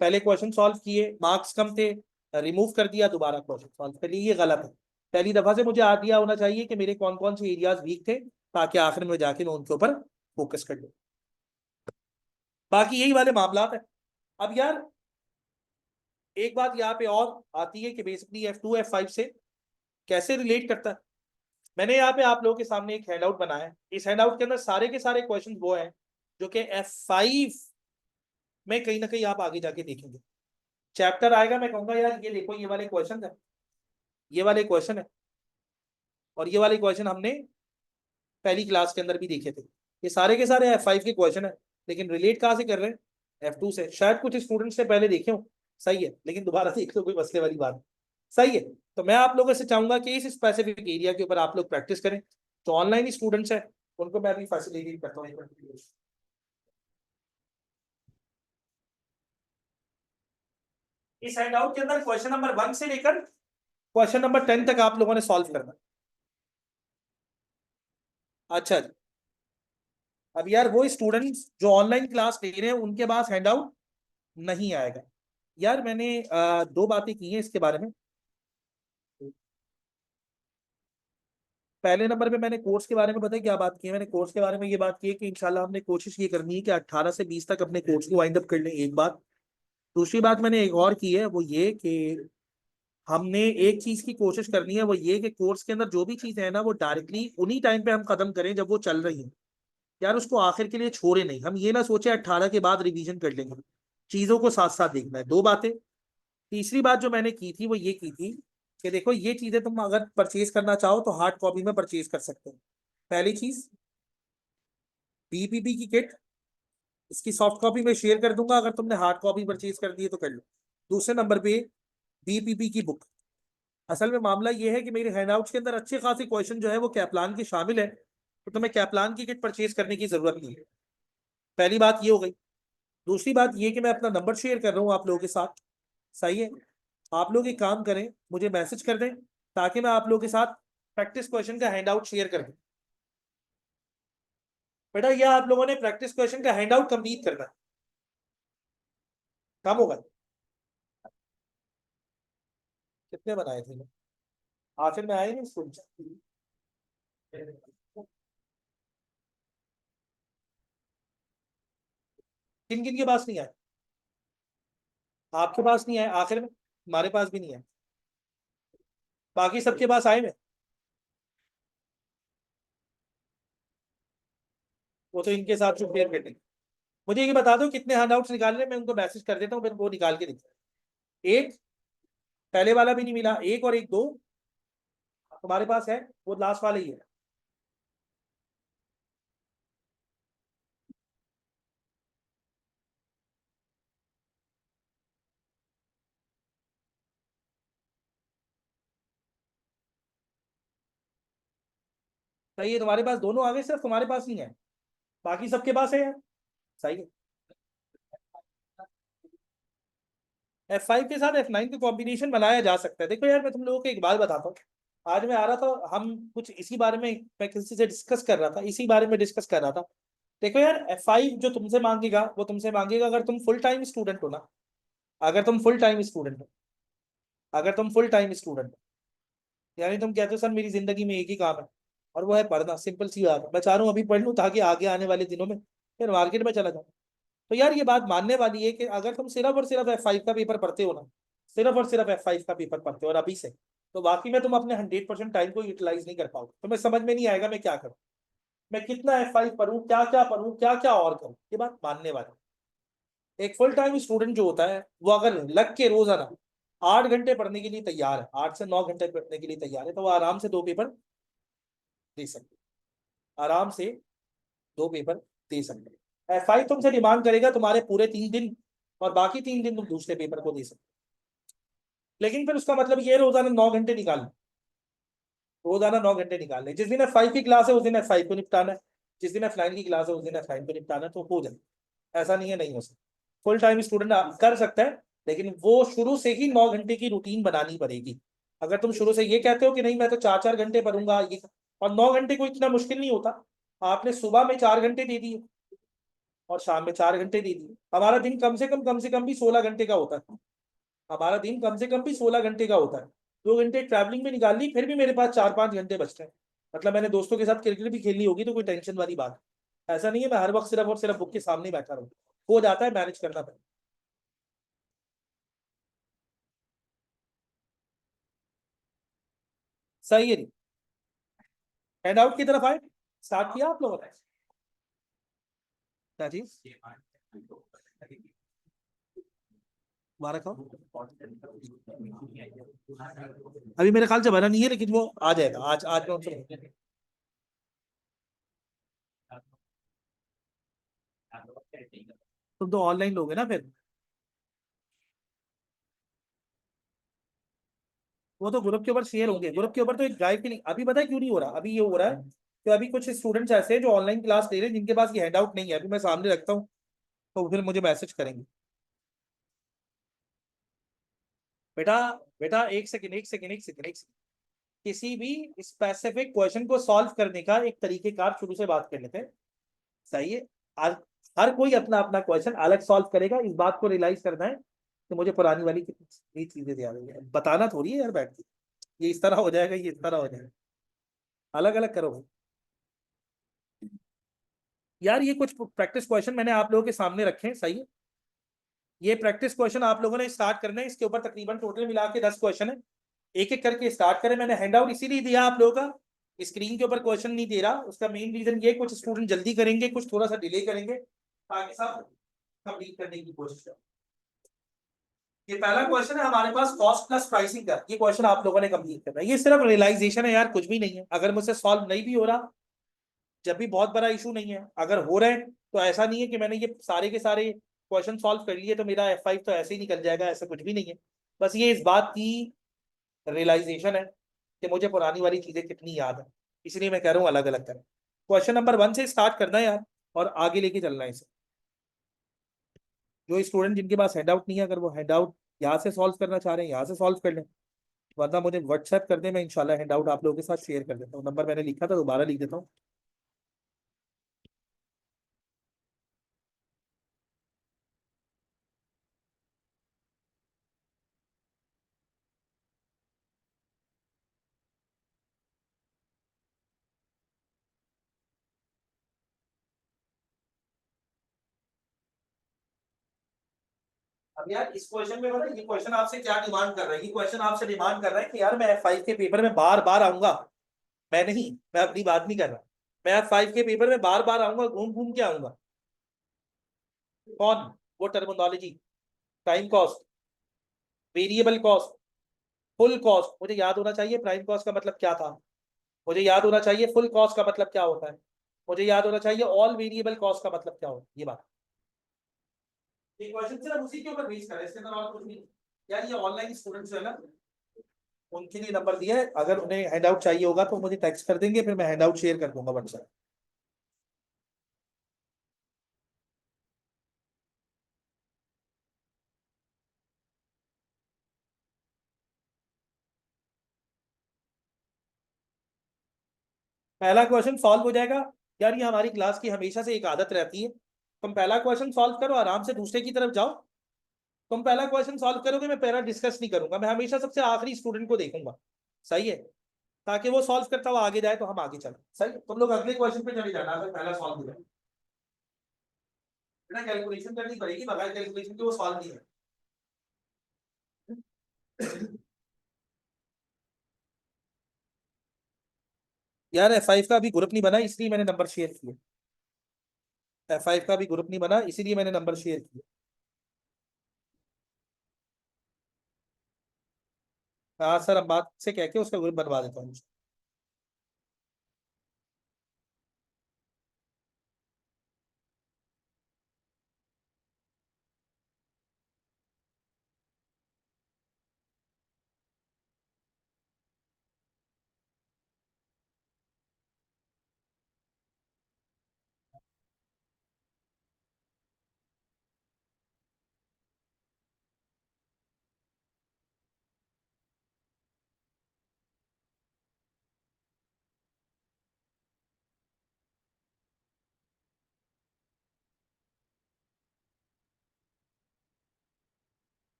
पहले क्वेश्चन सॉल्व किए, मार्क्स कम थे, रिमूव कर दिया, दोबारा क्वेश्चन सॉल्व कर लिए, ये गलत है। पहली दफा से मुझे आइडिया होना चाहिए कि मेरे कौन कौन से एरियाज वीक थे, ताकि आखिर में जाके मैं उनके ऊपर फोकस कर लूँ। बाकी यही वाले मामला है। अब यार एक बात यहाँ पे और आती है कि बेसिकली F2 F5 से कैसे रिलेट करता है। मैंने यहाँ पे आप लोगों के सामने एक हैंडआउट बनाया है, इस हैंडआउट के अंदर सारे के सारे क्वेश्चन वो हैं जो कि F5 में कहीं ना कहीं आप आगे जाके देखेंगे। चैप्टर आएगा, मैं कहूंगा यार ये देखो ये वाले क्वेश्चन है, ये वाले क्वेश्चन है, और ये वाले क्वेश्चन हमने पहली क्लास के अंदर भी देखे थे। ये सारे के सारे F5 के क्वेश्चन है, लेकिन रिलेट कहाँ से कर रहे हैं? F2 से। शायद कुछ स्टूडेंट्स ने पहले देखे हो, सही है, लेकिन दोबारा देख लो, कोई मसले वाली बात नहीं। सही है। तो मैं आप लोगों से चाहूंगा कि इस स्पेसिफिक एरिया के ऊपर आप लोग प्रैक्टिस करें। जो ऑनलाइन स्टूडेंट्स हैं उनको मैं अभी फैसिलिटेट करता हूँ। इस हैंडआउट के अंदर क्वेश्चन नंबर 1 से लेकर क्वेश्चन नंबर 10 तक आप लोगों ने सॉल्व करना। अच्छा जी। अब यार वो स्टूडेंट्स जो ऑनलाइन क्लास ले रहे हैं उनके पास हैंडआउट नहीं आएगा। यार मैंने दो बातें की हैं इसके बारे में। पहले नंबर पे मैंने कोर्स के बारे में बताया क्या बात की है। मैंने कोर्स के बारे में ये बात की है कि इंशाल्लाह हमने कोशिश ये करनी है कि 18 से 20 तक अपने कोर्स को वाइंड अप कर लें, एक बात। दूसरी बात मैंने एक और की है, वो ये कि हमने एक चीज की कोशिश करनी है, वो ये कि कोर्स के अंदर जो भी चीजें हैं ना, वो डायरेक्टली उन्हीं टाइम पे हम खत्म करें जब वो चल रही हैं। यार उसको आखिर के लिए छोड़े नहीं। हम ये ना सोचे 18 के बाद रिवीजन कर लेंगे। चीजों को साथ साथ देखना है। दो बातें। तीसरी बात जो मैंने की थी वो ये की थी कि देखो ये चीजें तुम अगर परचेज करना चाहो तो हार्ड कॉपी में परचेज कर सकते हो। पहली चीज, बीपीपी की किट, इसकी सॉफ्ट कॉपी में शेयर कर दूंगा, अगर तुमने हार्ड कॉपी परचेज कर दी है तो कर लो। दूसरे नंबर पे बीपीपी की बुक। असल में मामला ये है कि मेरे हैंडआउट्स के अंदर अच्छे खासे क्वेश्चन जो है वो कैप्लान के शामिल है, तो तुम्हें कैप्लान की किट परचेज करने की जरूरत नहीं है। पहली बात ये हो गई। दूसरी बात ये कि मैं अपना नंबर शेयर कर रहा हूँ आप लोगों के साथ। सही है। आप लोग एक काम करें, मुझे मैसेज कर दें ताकि मैं आप लोगों के साथ प्रैक्टिस क्वेश्चन का हैंडआउट शेयर कर दूं। बेटा यह आप लोगों ने प्रैक्टिस क्वेश्चन का हैंडआउट कंप्लीट करना है। काम होगा। कितने बनाए थे? आखिर में आए नहीं स्कूल। किन किन के पास नहीं आए? आपके पास नहीं आए आखिर में, हमारे पास भी नहीं आए। बाकी सबके पास आए में। वो तो इनके साथ शेयर कर देंगे। मुझे ये बता दो कितने हैंडआउट्स निकालने, मैं उनको मैसेज कर देता हूँ, फिर वो निकाल के देते हैं। एक, पहले वाला भी नहीं मिला, एक और एक दो तुम्हारे पास है, वो लास्ट वाला ही है। सही है, तुम्हारे पास दोनों आ गए, सिर्फ तुम्हारे पास नहीं है, बाकी सबके पास है यार। सही है। F5 के साथ F9 का कॉम्बिनेशन बनाया जा सकता है। देखो यार मैं तुम लोगों को एक बात बताता हूँ। आज मैं आ रहा था, हम कुछ इसी बारे में, मैं किसी से डिस्कस कर रहा था, इसी बारे में डिस्कस कर रहा था। देखो यार F5 जो तुमसे मांगेगा वो तुमसे मांगेगा अगर तुम फुल टाइम स्टूडेंट हो ना। अगर तुम फुल टाइम स्टूडेंट हो, अगर तुम फुल टाइम स्टूडेंट हो, यानी तुम कहते हो सर मेरी जिंदगी में एक ही काम है और वो है पढ़ना, सिंपल सी बात है, मैं चाह रहा हूँ अभी पढ़ लूँ ताकि आगे आने वाले दिनों में फिर मार्केट में चला जाऊँ। तो यार ये बात मानने वाली है कि अगर तुम सिर्फ और सिर्फ F5 का पेपर पढ़ते हो ना, सिर्फ और सिर्फ F5 का पेपर पढ़ते हो और अभी से, तो बाकी में तुम अपने 100% टाइम को यूटिलाइज नहीं कर पाओगे। तुम्हें समझ में नहीं आएगा मैं क्या करूँ, मैं कितना F5 पढ़ूँ, क्या क्या पढ़ूँ, क्या क्या और करूँ। ये बात मानने वाली है। एक फुल टाइम स्टूडेंट जो होता है वो अगर लग के रोजाना 8 घंटे पढ़ने के लिए तैयार है, 8 से 9 घंटे पढ़ने के लिए तैयार है, तो वो आराम से दो पेपर दे सकते हैं। आराम से दो पेपर दे सकते हैं। F5 तुमसे डिमांड करेगा तुम्हारे पूरे 3 दिन, और बाकी 3 दिन तुम दूसरे पेपर को दे सकते हो। लेकिन फिर उसका मतलब ये रोजाना 9 घंटे निकालना, रोजाना 9 घंटे निकालने। जिस दिन F5 की क्लास है उस दिन F5 को निपटाना है, जिस दिन F9 की क्लास है उस दिन F9 को निपटाना है, तो हो जाए। ऐसा नहीं है नहीं हो सकता। फुल टाइम स्टूडेंट कर सकता है, लेकिन वो शुरू से ही 9 घंटे की रूटीन बनानी पड़ेगी। अगर तुम शुरू से ये कहते हो कि नहीं मैं तो 4 4 घंटे पढ़ूंगा ये, और 9 घंटे को इतना मुश्किल नहीं होता। आपने सुबह में 4 घंटे दे दिए और शाम में 4 घंटे दे दिए, हमारा दिन कम से कम भी 16 घंटे का होता है। हमारा दिन कम से कम भी 16 घंटे का होता है। 2 घंटे ट्रैवलिंग में निकाल ली, फिर भी मेरे पास 4 5 घंटे बचते हैं। मतलब मैंने दोस्तों के साथ क्रिकेट भी खेलनी होगी तो कोई टेंशन वाली बात है। ऐसा नहीं है मैं हर वक्त सिर्फ और सिर्फ बुक के सामने ही बैठा रहूँ। हो जाता है, मैनेज करना पड़ता है। सही है नहीं? हैंड आउट की तरफ आए। स्टार्ट किया आप लोगों ने? क्या चीज? तुम्हारा कहो। अभी मेरे ख्याल से बना नहीं है, लेकिन वो आ जाएगा आज, आज मैं उनसे तुम तो ऑनलाइन लोगे ना फिर। वो तो ग्रुप के ऊपर शेयर होंगे, ग्रुप के ऊपर तो एक ड्राइव के लिए अभी पता है क्यों नहीं हो रहा, अभी ये हो रहा है कि अभी कुछ स्टूडेंट्स ऐसे हैं जो ऑनलाइन क्लास ले रहे हैं जिनके पास ये हैंडआउट नहीं है, अभी मैं सामने रखता हूँ तो फिर मुझे मैसेज करेंगे। बेटा, बेटा एक सेकंड, एक सेकंड, एक सेकंड, एक सेकंड। किसी भी स्पेसिफिक क्वेश्चन को सॉल्व करने का एक तरीकेकार शुरू से बात कर लेते हैं, सही है। हर हर कोई अपना अपना क्वेश्चन अलग सॉल्व करेगा, इस बात को रियलाइज करना है कि मुझे पुरानी वाली कितनी चीजें याद है, बताना थोड़ी है यार बैठ के, ये इस तरह हो जाएगा, ये इस तरह हो जाएगा, अलग अलग करो भाई। यार ये कुछ प्रैक्टिस क्वेश्चन मैंने आप लोगों के सामने रखे हैं, सही है। ये प्रैक्टिस क्वेश्चन आप लोगों ने स्टार्ट करना है, इसके ऊपर तकरीबन टोटल मिला के 10 क्वेश्चन है। एक एक करके स्टार्ट करें, मैंने हैंड आउट इसीलिए दिया आप लोगों का, स्क्रीन के ऊपर क्वेश्चन नहीं दे रहा, उसका मेन रीजन ये कुछ स्टूडेंट जल्दी करेंगे, कुछ थोड़ा सा डिले करेंगे, ताकि सब कंप्लीट करने की कोशिश करें। ये पहला क्वेश्चन है हमारे पास कॉस्ट प्लस प्राइसिंग का, ये क्वेश्चन आप लोगों ने कंप्लीट करना है, ये सिर्फ रियलाइजेशन है यार, कुछ भी नहीं है। अगर मुझसे सॉल्व नहीं भी हो रहा, जब भी बहुत बड़ा इशू नहीं है, अगर हो रहे हैं तो ऐसा नहीं है कि मैंने ये सारे के सारे क्वेश्चन सॉल्व कर लिए तो मेरा F5 तो ऐसे ही निकल जाएगा, ऐसा कुछ भी नहीं है। बस ये इस बात की रियलाइजेशन है कि मुझे पुरानी वाली चीजें कितनी याद है, इसलिए मैं कह रहा हूँ अलग अलग करें। क्वेश्चन नंबर 1 से स्टार्ट करना है यार, और आगे लेके चलना है इसे। जो स्टूडेंट जिनके पास हैंड आउट नहीं है, अगर वो हैंड आउट यहाँ से सॉल्व करना चाह रहे हैं यहाँ से सॉल्व कर लें, वरना मुझे व्हाट्सएप कर दें, मैं इंशाल्लाह हैंड आउट आप लोगों के साथ शेयर कर देता हूँ। नंबर मैंने लिखा था, दोबारा लिख देता हूँ। अब यार इस क्वेश्चन में पता है ये क्वेश्चन आपसे क्या डिमांड कर रहा है, ये क्वेश्चन आपसे डिमांड कर रहा है कि यार मैं F5 के पेपर में बार बार आऊंगा। मैं नहीं, मैं अपनी बात नहीं कर रहा, मैं F5 के पेपर में बार बार आऊंगा, घूम घूम के आऊंगा। कौन? वो terminology, time cost, variable cost, full cost, मुझे याद होना चाहिए प्राइम कॉस्ट का मतलब क्या था, मुझे याद होना चाहिए फुल कॉस्ट का मतलब क्या होता है, मुझे याद होना चाहिए ऑल वेरिएबल कॉस्ट का मतलब क्या होता है, ये बात। ये क्वेश्चन सिर्फ उसी के ऊपर बेस करें, इसके अंदर और कुछ नहीं। यार ये ऑनलाइन स्टूडेंट्स है ना, उनके लिए नंबर दिया है, अगर उन्हें हैंड आउट चाहिए होगा तो मुझे टेक्स्ट कर देंगे, फिर मैं हैंड आउट शेयर कर दूंगा व्हाट्सएप। पहला क्वेश्चन सॉल्व हो जाएगा। यार ये हमारी क्लास की हमेशा से एक आदत रहती है, तुम पहला क्वेश्चन सॉल्व करो, आराम से दूसरे की तरफ जाओ। तुम पहला क्वेश्चन सॉल्व करोगे, मैं पहला डिस्कस नहीं करूंगा, मैं हमेशा सबसे आखिरी स्टूडेंट को देखूंगा, सही है, ताकि वो सॉल्व करता हुआ आगे जाए तो हम आगे चले, सही है? तुम लोग अगले क्वेश्चन पे चले जाना, अगर पहला सॉल्व हो जाए। बिना कैलकुलेशन करनी पड़ेगी, बगैर कैलकुलेशन के वो सॉल्व नहीं है। यार F5 का अभी ग्रुप नहीं बना, इसलिए मैंने नंबर शेयर किए। F5 का भी ग्रुप नहीं बना, इसीलिए मैंने नंबर शेयर किए। हाँ सर, अब बात से कह के उसका ग्रुप बनवा देता हूँ।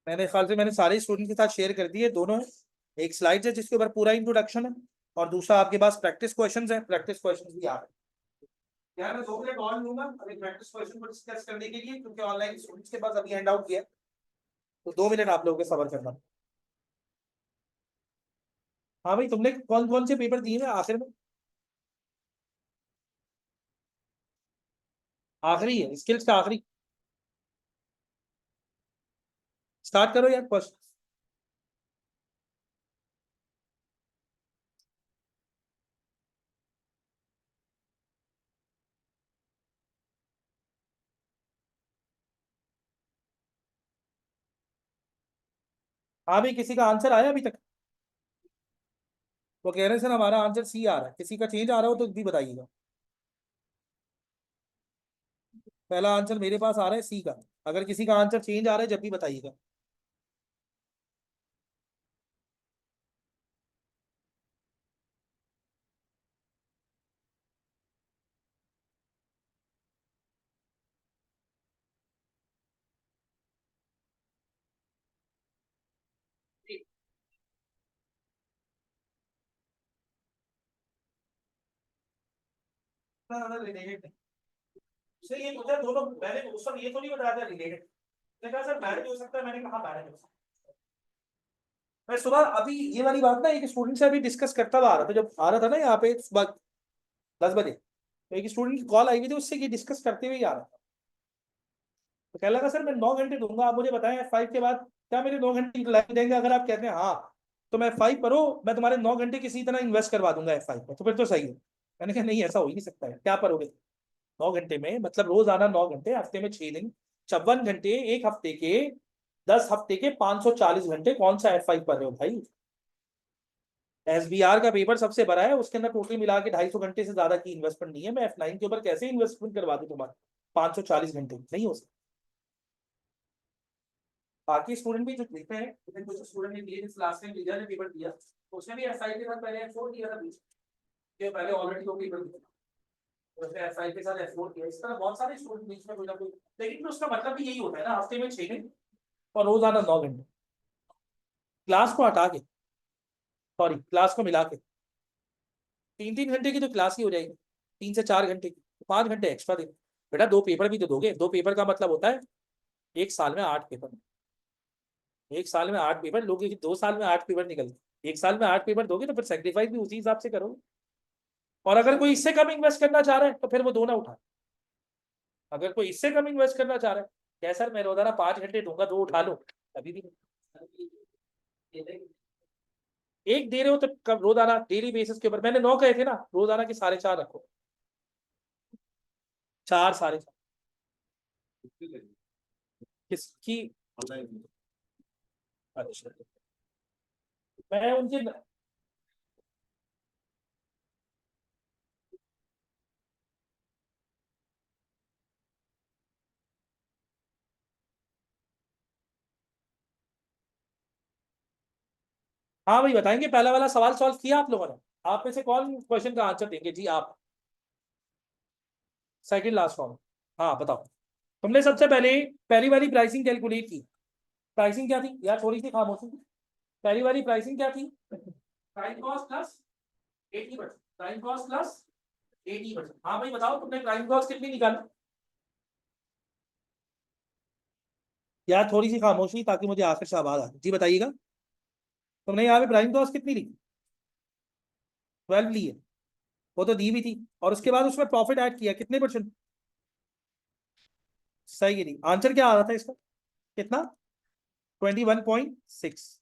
मेरे ख्याल से मैंने सारे स्टूडेंट के साथ शेयर कर दिए दोनों। एक स्लाइड है जिसके ऊपर पूरा इंट्रोडक्शन है, और दूसरा आपके पास प्रैक्टिस क्वेश्चंस है। प्रैक्टिस क्वेश्चंस भी आ रहे हैं यार। मैं 2 मिनट और लूंगा अभी प्रैक्टिस क्वेश्चन को डिस्कस करने के लिए, क्योंकि ऑनलाइन स्टूडेंट्स के पास अभी हैंड आउट किया है, तो 2 मिनट आप लोगों को सबर करना। हाँ भाई, तुमने कौन कौन से पेपर दिए हैं आखिर में? आखिरी है स्किल्स का आखिरी। स्टार्ट करो यार फर्स्ट। हाँ भाई, किसी का आंसर आया अभी तक? वो कह रहे हैं सर हमारा आंसर सी आ रहा है, किसी का चेंज आ रहा हो तो भी बताइएगा। पहला आंसर मेरे पास आ रहा है सी का। अगर किसी का आंसर चेंज आ रहा है जब भी बताइएगा। रिलेटेड से ये पूछा दोनों, मैंने उस वक्त ये तो नहीं बताया था रिलेटेड। मैंने कहा सर मैरिज हो सकता है, मैंने कहा मैरिज हो सकता है। मैं सुबह अभी ये वाली बात ना एक स्टूडेंट से अभी डिस्कस करता हुआ आ रहा था, जब आ रहा था ना यहाँ पे सुबह 10 बजे, तो एक स्टूडेंट की कॉल आई हुई थी, उससे ये डिस्कस करते हुए ही आ रहा था। तो कहने लगा सर मैं 9 घंटे दूंगा, आप मुझे बताएं F5 के बाद क्या मेरे 9 घंटे लाइफ देंगे? अगर आप कहते हैं हाँ, तो मैं F5 करो, मैं तुम्हारे 9 घंटे किसी तरह इन्वेस्ट करवा दूंगा F5 में, तो फिर तो सही है। मैंने कहा नहीं, ऐसा हो ही नहीं सकता है, क्या पढ़ोगे 9 घंटे में? मतलब रोज आना 9 घंटे, हफ्ते में 6 दिन, 54 घंटे, एक हफ्ते के 10 हफ्ते के 540 घंटे, कौन सा F5 पढ़ रहे हो भाई? SBR का पेपर सबसे बड़ा है, उसके अंदर टोटल मिला के 250 घंटे से ज्यादा की इन्वेस्टमेंट नहीं है। मैं F9 के ऊपर कैसे इन्वेस्टमेंट करवा दूं तुम्हारा? 540 घंटे नहीं हो सकता। बाकी स्टूडेंट भी जो देते हैं, जैसे कुछ स्टूडेंट ने दिए, जिस लास्ट टाइम लीडर ने पेपर दिया, तो उसने भी एसआई के साथ पहले F4 दिया था बीच में, पहले ऑलरेडी वो पेपर दिया, तो उसने एसआई के साथ F4 किया। इस तरह बहुत सारे स्टूडेंट बीच में कोई ना कोई, लेकिन उसका मतलब भी यही होता है ना, हफ्ते में 6 दिन और रोजाना 9 घंटे। क्लास को हटा के, सॉरी क्लास को मिला के 3-3 घंटे की तो क्लास ही हो जाएगी, 3 से 4 घंटे की, तो 5 घंटे एक्स्ट्रा दे। बेटा 2 पेपर भी तो दोगे, 2 पेपर का मतलब होता है एक साल में 8 पेपर। एक साल में 8 पेपर लोगे कि 2 साल में 8 पेपर निकलते? एक साल में 8 पेपर दोगे तो फिर सेक्रीफाइस भी उसी हिसाब से करोगे। और अगर कोई इससे कम इन्वेस्ट करना चाह रहा है तो फिर वो दो ना उठा। अगर कोई इससे कम इन्वेस्ट करना चाह रहा है, क्या सर मैं रोजाना 5 घंटे दूंगा, दो उठा लो, अभी भी नहीं। एक दे रहे हो तो कब रोजाना डेली बेसिस के ऊपर, मैंने 9 कहे थे ना, रोजाना के 4.5 रखो, 4 4.5। किसकी? अच्छा, मैं उनके, हाँ भाई बताएंगे। पहला वाला सवाल सॉल्व किया आप लोगों ने? आप में से कौन क्वेश्चन का आंसर देंगे? जी आप। Second last form. हाँ बताओ। तुमने सबसे पहले पहली वाली प्राइसिंग कैलकुलेट की। प्राइसिंग क्या थी यार? थोड़ी सी खामोशी। पहली वाली प्राइसिंग क्या थी? Prime cost plus 80%। Prime cost plus 80%। हाँ भाई बताओ, तुमने प्राइम कॉस्ट कितनी निकाला? यार थोड़ी सी खामोशी, ताकि मुझे आखिर से आवाज आ। जी बताइएगा, तुमने यहाँ पे प्राइम कॉस्ट कितनी ली? 12 ली है, वो तो दी भी थी। और उसके बाद उसमें प्रॉफिट ऐड किया, कितने परसेंट? सही है। नहीं, आंसर क्या आ रहा था इसका? कितना? 21.6।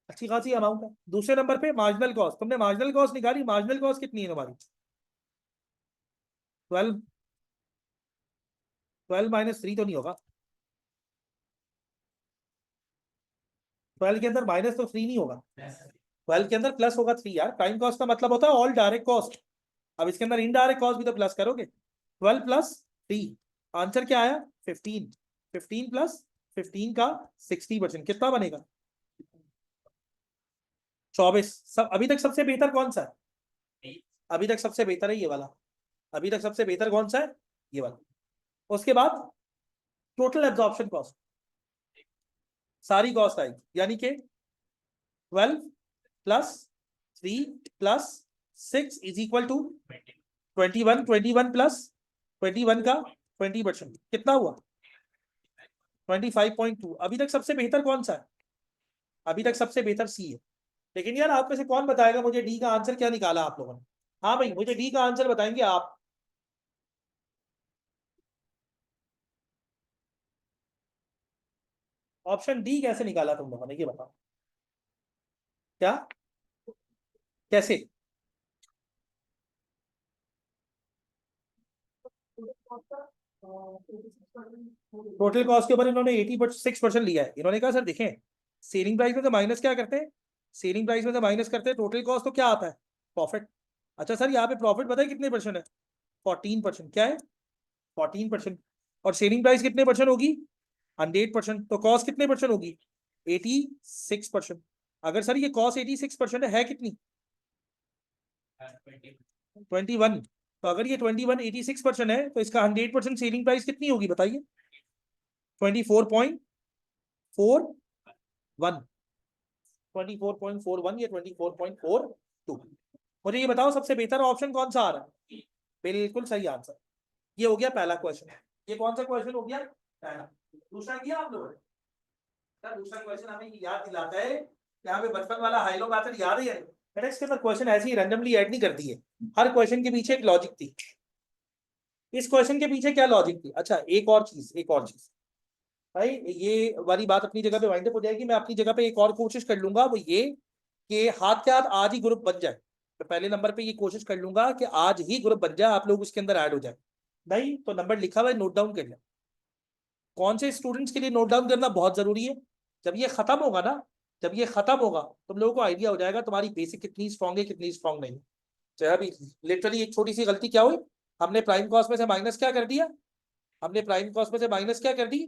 अच्छी खासी अमाउंट है। दूसरे नंबर पे मार्जिनल कॉस्ट, तुमने मार्जिनल कॉस्ट निकाली। मार्जिनल कॉस्ट कितनी है तुम्हारी? 12। 12 - 3 तो नहीं होगा? 12 के अंदर माइनस तो 3 नहीं होगा। 12 के अंदर प्लस होगा 3 यार। प्राइम कॉस्ट का मतलब होता है ऑल डायरेक्ट कॉस्ट। अब इसके अंदर इनडायरेक्ट कॉस्ट भी तो प्लस करोगे। 12 + 3। आंसर क्या आया? 15। 15 + 15 का 60%, कितना बनेगा? 24। सब अभी तक सबसे बेहतर कौन सा है? अभी तक सबसे बेहतर है ये वाला। अभी तक सबसे बेहतर कौन सा है? ये वाला। उसके बाद टोटल एब्जॉर्प्शन कॉस्ट। सारी कॉस्ट आएगी, यानी कि 12 plus 3 plus 6 is equal to 21, 21 plus 21 का 20% कितना हुआ 25.2। अभी तक सबसे बेहतर कौन सा है, अभी तक सबसे बेहतर सी है। लेकिन यार आप में से कौन बताएगा मुझे डी का आंसर क्या निकाला आप लोगों ने? हाँ भाई, मुझे डी का आंसर बताएंगे आप। ऑप्शन डी कैसे निकाला तुम लोगों ने, ये बताओ। क्या, कैसे? टोटल कॉस्ट के ऊपर इन्होंने 86% लिया है। इन्होंने कहा सर देखें, सेलिंग प्राइस में तो माइनस क्या करते हैं, सेलिंग प्राइस में तो माइनस करते हैं टोटल कॉस्ट, तो क्या आता है प्रॉफिट। अच्छा सर यहाँ पे प्रॉफिट पता है कितने परसेंट है, 14%। क्या है 14%। और सेलिंग प्राइस कितने परसेंट होगी, 100%। तो कॉस्ट कितने परसेंट होगी, 86%। अगर सर ये कॉस्ट 86% है कितनी, 21। तो अगर ये 21 86% है तो इसका 100% सेलिंग प्राइस कितनी होगी बताइए, 24.41, 24.41 या 24.42। मुझे ये बताओ सबसे बेहतर ऑप्शन कौन सा आ रहा है, बिल्कुल सही आंसर। ये हो गया पहला क्वेश्चन। ये कौन सा क्वेश्चन हो गया, पहला। दूसरा किया आप लोगों ने? सर दूसरा क्वेश्चन हमें ये याद दिलाता है कि हमें बचपन वाला हाइलो मेथड याद है। बेटा इसके अंदर क्वेश्चन ऐसे ही रैंडमली ऐड नहीं कर दिए, हर क्वेश्चन के पीछे एक लॉजिक थी। इस क्वेश्चन के पीछे क्या लॉजिक थी, अच्छा एक और चीज, एक और चीज भाई, ये वाली बात अपनी जगह पे वाइंड अप हो जाएगी। मैं अपनी जगह पे एक और कोशिश कर लूंगा, वो ये कि हाथ के हाथ आज ही ग्रुप बन जाए। तो पहले नंबर पे ये कोशिश कर लूंगा कि आज ही ग्रुप बन जाए, आप लोग उसके अंदर ऐड हो जाए। नहीं तो नंबर लिखा हुआ है, नोट डाउन कर लें। कौन से स्टूडेंट्स के लिए नोट डाउन करना बहुत जरूरी है, जब ये खत्म होगा ना, जब ये खत्म होगा तुम लोगों को आइडिया हो जाएगा तुम्हारी बेसिक कितनी स्ट्रांग है कितनी स्ट्रांग नहीं। चाहे अभी लिटरली एक छोटी सी गलती क्या हुई, हमने प्राइम कॉस्ट में से माइनस क्या कर दिया, हमने प्राइम कॉस्ट में से माइनस क्या कर दी,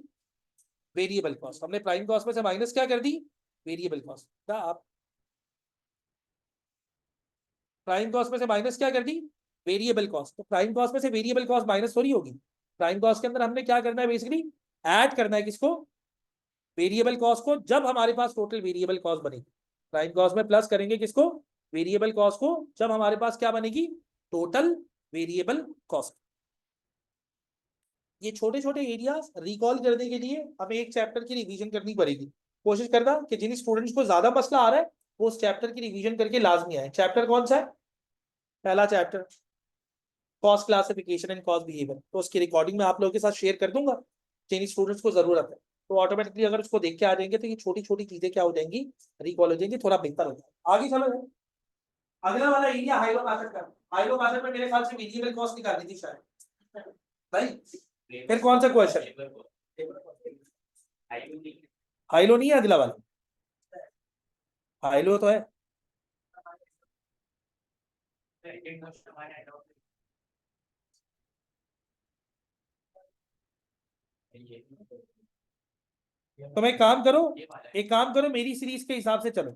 वेरिएबल कॉस्ट। हमने प्राइम कॉस्ट में से माइनस क्या कर दी, वेरिएबल कॉस्ट। क्या आप प्राइम कॉस्ट में से माइनस क्या कर दी, वेरिएबल कॉस्ट। तो प्राइम कॉस्ट में से वेरिएबल कॉस्ट माइनस थोड़ी होगी। प्राइम कॉस्ट के अंदर हमने क्या करना है, बेसिकली ऐड करना है किसको, वेरिएबल कॉस्ट को, जब हमारे पास टोटल वेरिएबल कॉस्ट बनेगी। प्राइम कॉस्ट में प्लस करेंगे किसको, वेरिएबल कॉस्ट को, जब हमारे पास क्या बनेगी, टोटल वेरिएबल कॉस्ट। ये छोटे छोटे एरियाज रिकॉल करने के लिए हमें एक चैप्टर की रिवीजन करनी पड़ेगी। कोशिश करना कि जिन स्टूडेंट्स को ज्यादा मसला आ रहा है वो उस चैप्टर की रिवीजन करके लाजमी आए। चैप्टर कौन सा है, पहला chapter cost classification and cost behaviour. तो उसकी रिकॉर्डिंग में आप लोगों के साथ शेयर कर दूंगा, जिन स्टूडेंट्स को जरूरत है। तो ऑटोमेटिकली अगर उसको देख के आ जाएंगे तो ये छोटी छोटी चीजें क्या हो जाएंगी, रिकॉल हो जाएंगी, थोड़ा बेहतर हो जाएगा। आगे चलो, अगला वाला एरिया हाइलो मैथड का। हाइलो मैथड में मेरे ख्याल से वेरिएबल कॉस्ट निकालनी थी शायद भाई। फिर कौन सा क्वेश्चन, हाइलो नहीं है अगला वाला, हाइलो तो है। तुम एक काम करो, एक काम करो, मेरी सीरीज के हिसाब से चलो।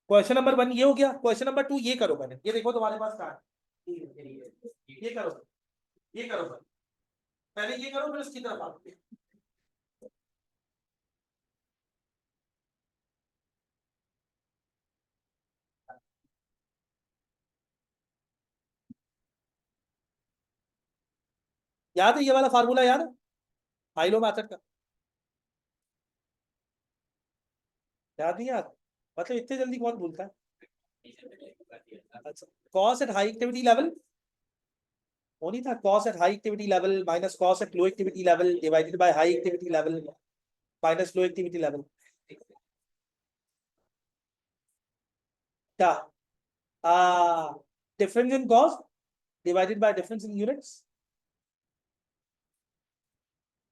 क्वेश्चन नंबर 1 ये हो गया, क्वेश्चन नंबर 2 ये करो। मैंने ये देखो तुम्हारे पास कहाँ है, ये करो, ये करो पहले ये करो, फिर उसकी तरफ आओ। याद है ये वाला फार्मूला, याद है हाइलो मैथड का, याद नहीं याद, मतलब इतने जल्दी कौन भूलता है। अच्छा, cost at high activity level, वो नहीं था, cost at high activity level minus cost at low activity level divided by high activity level minus low activity level. क्या, difference in cost divided by difference in units,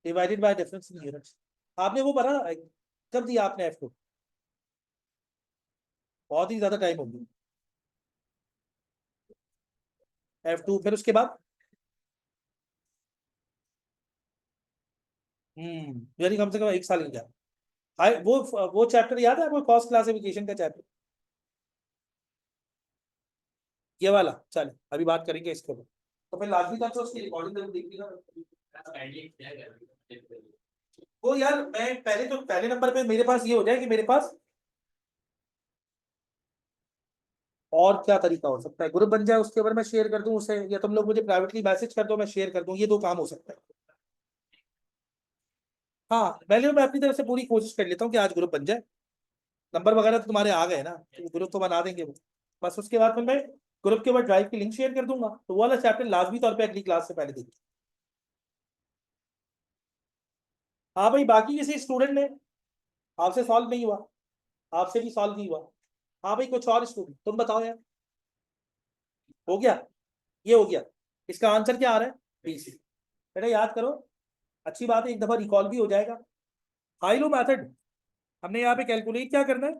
divided by difference in units. आपने वो पढ़ा, कब दिया आपने F को, बहुत ही ज्यादा टाइम हो गया। F2 फिर उसके बाद, यानी कम से कम 1 साल ही गया। हाई वो चैप्टर याद है आपको, कॉस्ट क्लासिफिकेशन का चैप्टर, ये वाला। चलो अभी बात करेंगे इसके ऊपर। तो फिर लाजमी था तो उसकी रिकॉर्डिंग जरूर देखिएगा। वो यार मैं पहले तो पहले नंबर पे मेरे पास ये हो जाए कि मेरे पास और क्या तरीका हो सकता है, ग्रुप बन जाए उसके ऊपर मैं शेयर कर दूं उसे, या तुम लोग मुझे प्राइवेटली मैसेज कर दो मैं शेयर कर दूं, ये दो काम हो सकता है। हाँ पहले मैं अपनी तरफ से पूरी कोशिश कर लेता हूँ कि आज ग्रुप बन जाए। नंबर वगैरह तो तुम्हारे आ गए ना, तो ग्रुप तो बना देंगे वो। बस उसके बाद फिर मैं ग्रुप के ऊपर ड्राइव की लिंक शेयर कर दूंगा, तो वो वाला चैप्टर लाजमी तौर पे अगली क्लास से पहले देखिए। हाँ भाई, बाकी किसी स्टूडेंट ने आपसे सॉल्व नहीं हुआ, आपसे भी सॉल्व नहीं हुआ। हाँ भाई, कुछ और स्टूडेंट तुम बताओ यार। हो गया, ये हो गया। इसका आंसर क्या आ रहा है? 20। बेटा याद करो, अच्छी बात है, एक दफा रिकॉल भी हो जाएगा। हाई लो मेथड, हमने यहाँ पे कैलकुलेट क्या करना है?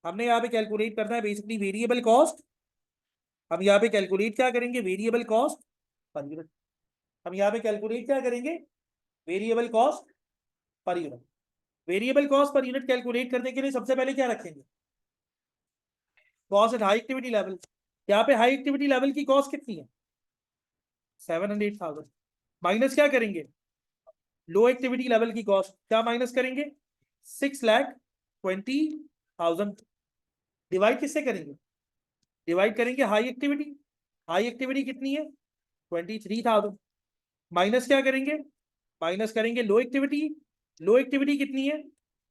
हमने यहाँ पे कैलकुलेट करना है बेसिकली वेरिएबल कॉस्ट। हम यहाँ पे कैलकुलेट क्या करेंगे? Variable cost per unit. हम यहाँ पे कैलकुलेट क्या करेंगे? Variable cost per unit. Variable cost per unit calculate करने के लिए सबसे पहले क्या रखेंगे? Cost at high activity level. यहाँ पे हाई एक्टिविटी लेवल की कॉस्ट कितनी है? 708,000। माइनस क्या करेंगे? लो एक्टिविटी लेवल की कॉस्ट, क्या माइनस करेंगे? 6,20,000। डिवाइड किससे करेंगे? डिवाइड करेंगे हाई एक्टिविटी। हाई एक्टिविटी कितनी है? 23,000। माइनस क्या करेंगे? माइनस करेंगे लो एक्टिविटी। लो एक्टिविटी कितनी है?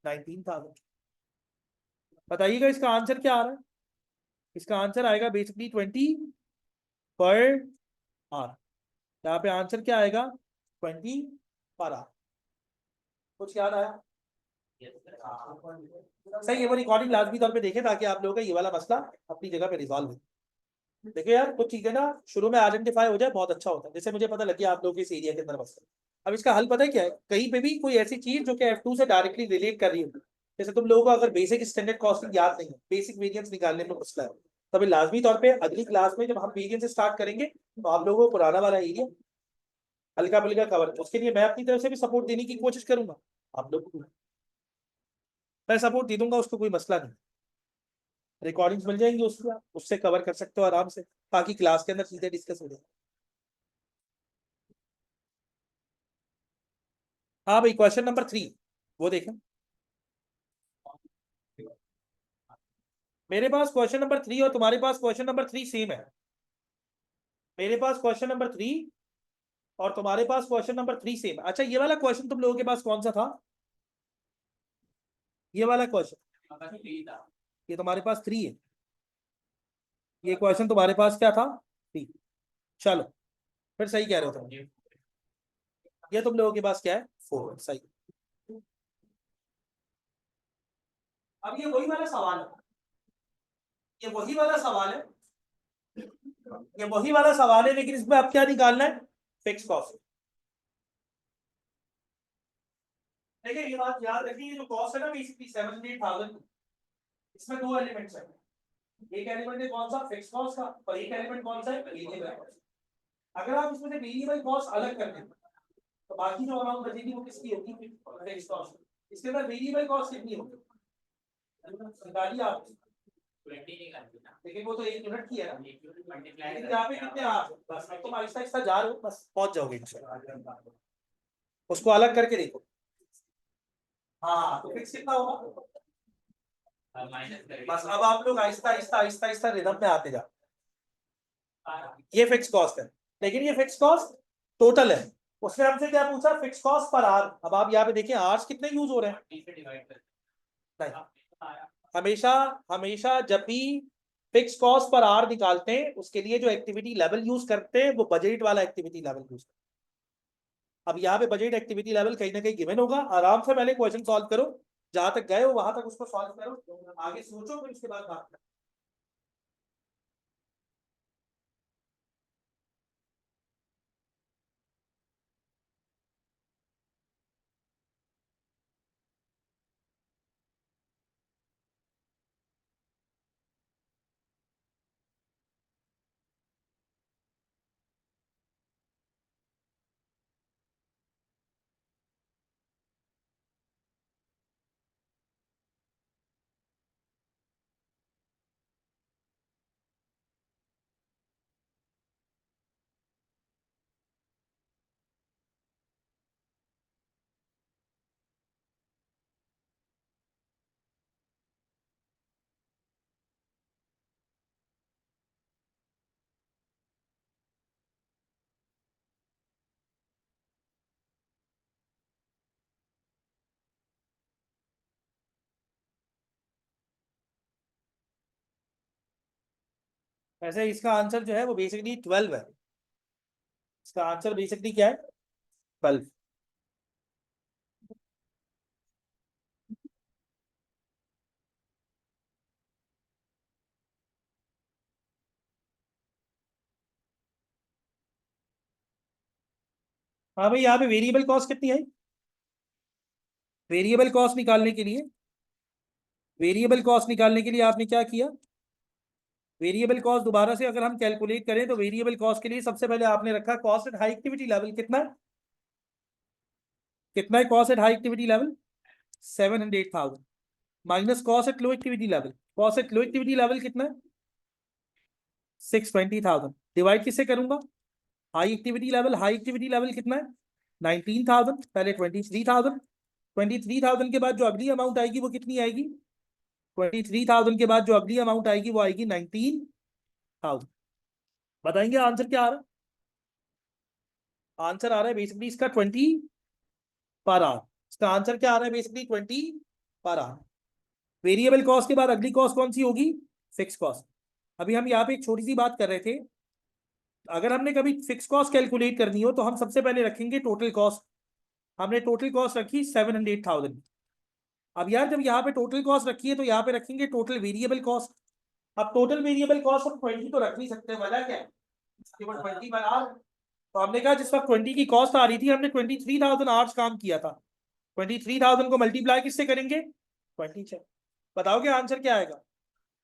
19,000। बताइएगा इसका आंसर क्या आ रहा है? इसका आंसर आएगा बेसिकली 20 पर आर। यहाँ पे आंसर क्या आएगा? 20 पर आर। कुछ याद आया? सही है, वो रिकॉर्डिंग लाजमी तौर पे देखें ताकि आप लोगों का ये वाला मसला अपनी जगह पे रिजॉल्व हो। देखिए यार, कुछ चीजें ना शुरू में आइडेंटिफाई हो जाए बहुत अच्छा होता है, जैसे मुझे पता लग गया आप लोगों के इस एरिया के अंदर मसला। अब इसका हल पता है क्या है? कहीं पे भी कोई ऐसी चीज जो कि F2 से डायरेक्टली रिलेट कर रही हो, जैसे तुम लोगों को अगर बेसिक स्टैंडर्ड कॉस्टिंग याद नहीं है, बेसिक वेरिएंस निकालने में मसला है, तभी लाजमी तौर पे अगली क्लास में जब हम वेरिएंस स्टार्ट करेंगे तो आप लोगों को पुराना वाला एरिया हल्का फुल्का कवर, उसके लिए मैं अपनी तरफ से भी सपोर्ट देने की कोशिश करूंगा। आप लोग को मैं सपोर्ट दे दूंगा, उसको कोई मसला नहीं। रिकॉर्डिंग्स मिल जाएंगी उसकी, आप उससे कवर कर सकते हो आराम से, बाकी क्लास के अंदर चीजें डिस्कस हो जाए। हाँ भाई, क्वेश्चन नंबर 3 वो देखें। मेरे पास क्वेश्चन नंबर 3 और तुम्हारे पास क्वेश्चन नंबर 3 सेम है। मेरे पास क्वेश्चन नंबर 3 और तुम्हारे पास क्वेश्चन नंबर 3 सेम। अच्छा, ये वाला क्वेश्चन तुम लोगों के पास कौन सा था? ये वाला क्वेश्चन, ये तुम्हारे पास 3 है। ये क्वेश्चन तुम्हारे पास क्या था? 3। चलो, फिर सही कह रहे हो तुम। ये तुम लोगों के पास क्या है? 4। सही। अब ये वही वाला सवाल है, ये वही वाला सवाल है, ये वही वाला सवाल है, लेकिन इसमें अब क्या निकालना है? Fix cost. देखिए ये बात याद रखिए, ये जो कॉस्ट है ना बेसिकली 78,000, इसमें दो एलिमेंट्स है। एक एलिमेंट है कौन सा? फिक्स कॉस्ट का, और एक एलिमेंट कौन सा है? Variable cost. अगर आप इसमें से वेरिएबल कॉस्ट अलग कर दें तो बाकी जो अमाउंट बचेगी वो किसकी होगी? Fix cost. इसके अंदर वेरिएबल कॉस्ट कितनी होगी निकालिए आप। लेकिन वो तो 1 यूनिट की है ना, लेकिन यहाँ पे कितने आ, बस अब तुम आहिस्ता आहिस्ता जा रहे हो, बस पहुंच जाओगे इंशाल्लाह। उसको अलग करके देखो। हाँ तो फिक्स कितना होगा? बस अब आप लोग आहिस्ता आहिस्ता आहिस्ता आहिस्ता रिदम में आते जाओ। ये फिक्स कॉस्ट है, लेकिन ये फिक्स कॉस्ट टोटल है। उसने हमसे क्या पूछा? फिक्स कॉस्ट पर आर। अब आप यहाँ पे देखिए आर्स कितने यूज हो रहे हैं? नहीं, हमेशा हमेशा जब भी फिक्स कॉस्ट पर आर निकालते हैं उसके लिए जो एक्टिविटी लेवल यूज करते हैं वो बजट वाला एक्टिविटी लेवल यूज करते हैं। अब यहाँ पे बजट एक्टिविटी लेवल कहीं ना कहीं गिवन होगा, आराम से पहले क्वेश्चन सॉल्व करो, जहां तक गए हो वहां तक उसको सॉल्व करो, आगे सोचो फिर उसके बाद बात करो। वैसे इसका आंसर जो है वो बेसिकली 12 है। इसका आंसर बेसिकली क्या है? 12। हाँ भाई, यहाँ पे वेरिएबल कॉस्ट कितनी है? वेरिएबल कॉस्ट निकालने के लिए, वेरिएबल कॉस्ट निकालने के लिए आपने क्या किया? वेरिएबल कॉस्ट दोबारा से अगर हम कैलकुलेट करें तो वेरिएबल कॉस्ट के लिए सबसे पहले आपने रखा cost at high activity level. कितना है? कितना है cost at high activity level? 700,000 minus cost at low activity level. Cost at low activity level कितना है? 620,000। डिवाइड किससे करूंगा? High activity level. High activity level कितना है? 19,000। पहले 23,000। 23,000 के बाद जो अगली अमाउंट आएगी वो कितनी आएगी? 23,000 के बाद जो अगली अमाउंट आएगी वो आएगी 19,000। बताएंगे आंसर क्या आ रहा है? आंसर आ रहा है बेसिकली इसका 20 पर आवर। इसका आंसर क्या आ रहा है? Basically 20 per hour. Variable cost के बाद अगली कॉस्ट कौन सी होगी? Fix cost. अभी हम यहाँ पे एक छोटी सी बात कर रहे थे। अगर हमने कभी फिक्स कॉस्ट कैलकुलेट करनी हो तो हम सबसे पहले रखेंगे टोटल कॉस्ट। हमने टोटल कॉस्ट रखी 700,000। अब यार जब यहाँ पे टोटल कॉस्ट रखी है तो यहाँ पे रखेंगे टोटल वेरिएबल कॉस्ट। अब टोटल वेरिएबल कॉस्ट हम 20 तो रख नहीं सकते, वजह क्या है? केवल 20 बना। तो हमने कहा जिस वक्त 20 की कॉस्ट आ रही थी हमने 23,000 आवर्स काम किया था। 23,000 को मल्टीप्लाई किससे करेंगे? 20 से। बताओगे आंसर क्या आएगा?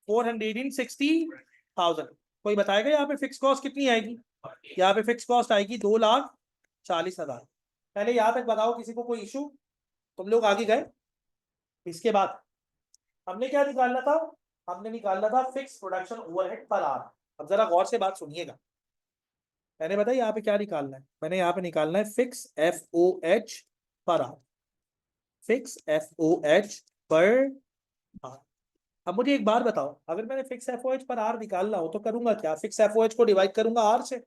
460,000। कोई बताएगा यहाँ पे फिक्स कॉस्ट कितनी आएगी? यहाँ पे फिक्स कॉस्ट आएगी 2,40,000। पहले यहाँ तक बताओ किसी को कोई इशू? तुम लोग आगे गए। इसके बाद हमने क्या निकालना था? हमने निकालना था fix production overhead per hour. अब जरा गौर से बात सुनिएगा। मैंने बताया यहाँ पे क्या निकालना है। मैंने यहाँ पे निकालना है fix FOH per hour. Fix FOH per hour. अब मुझे एक बार बताओ, अगर मैंने फिक्स FOH पर आर निकालना हो तो करूंगा क्या? फिक्स FOH को डिवाइड करूंगा आर से।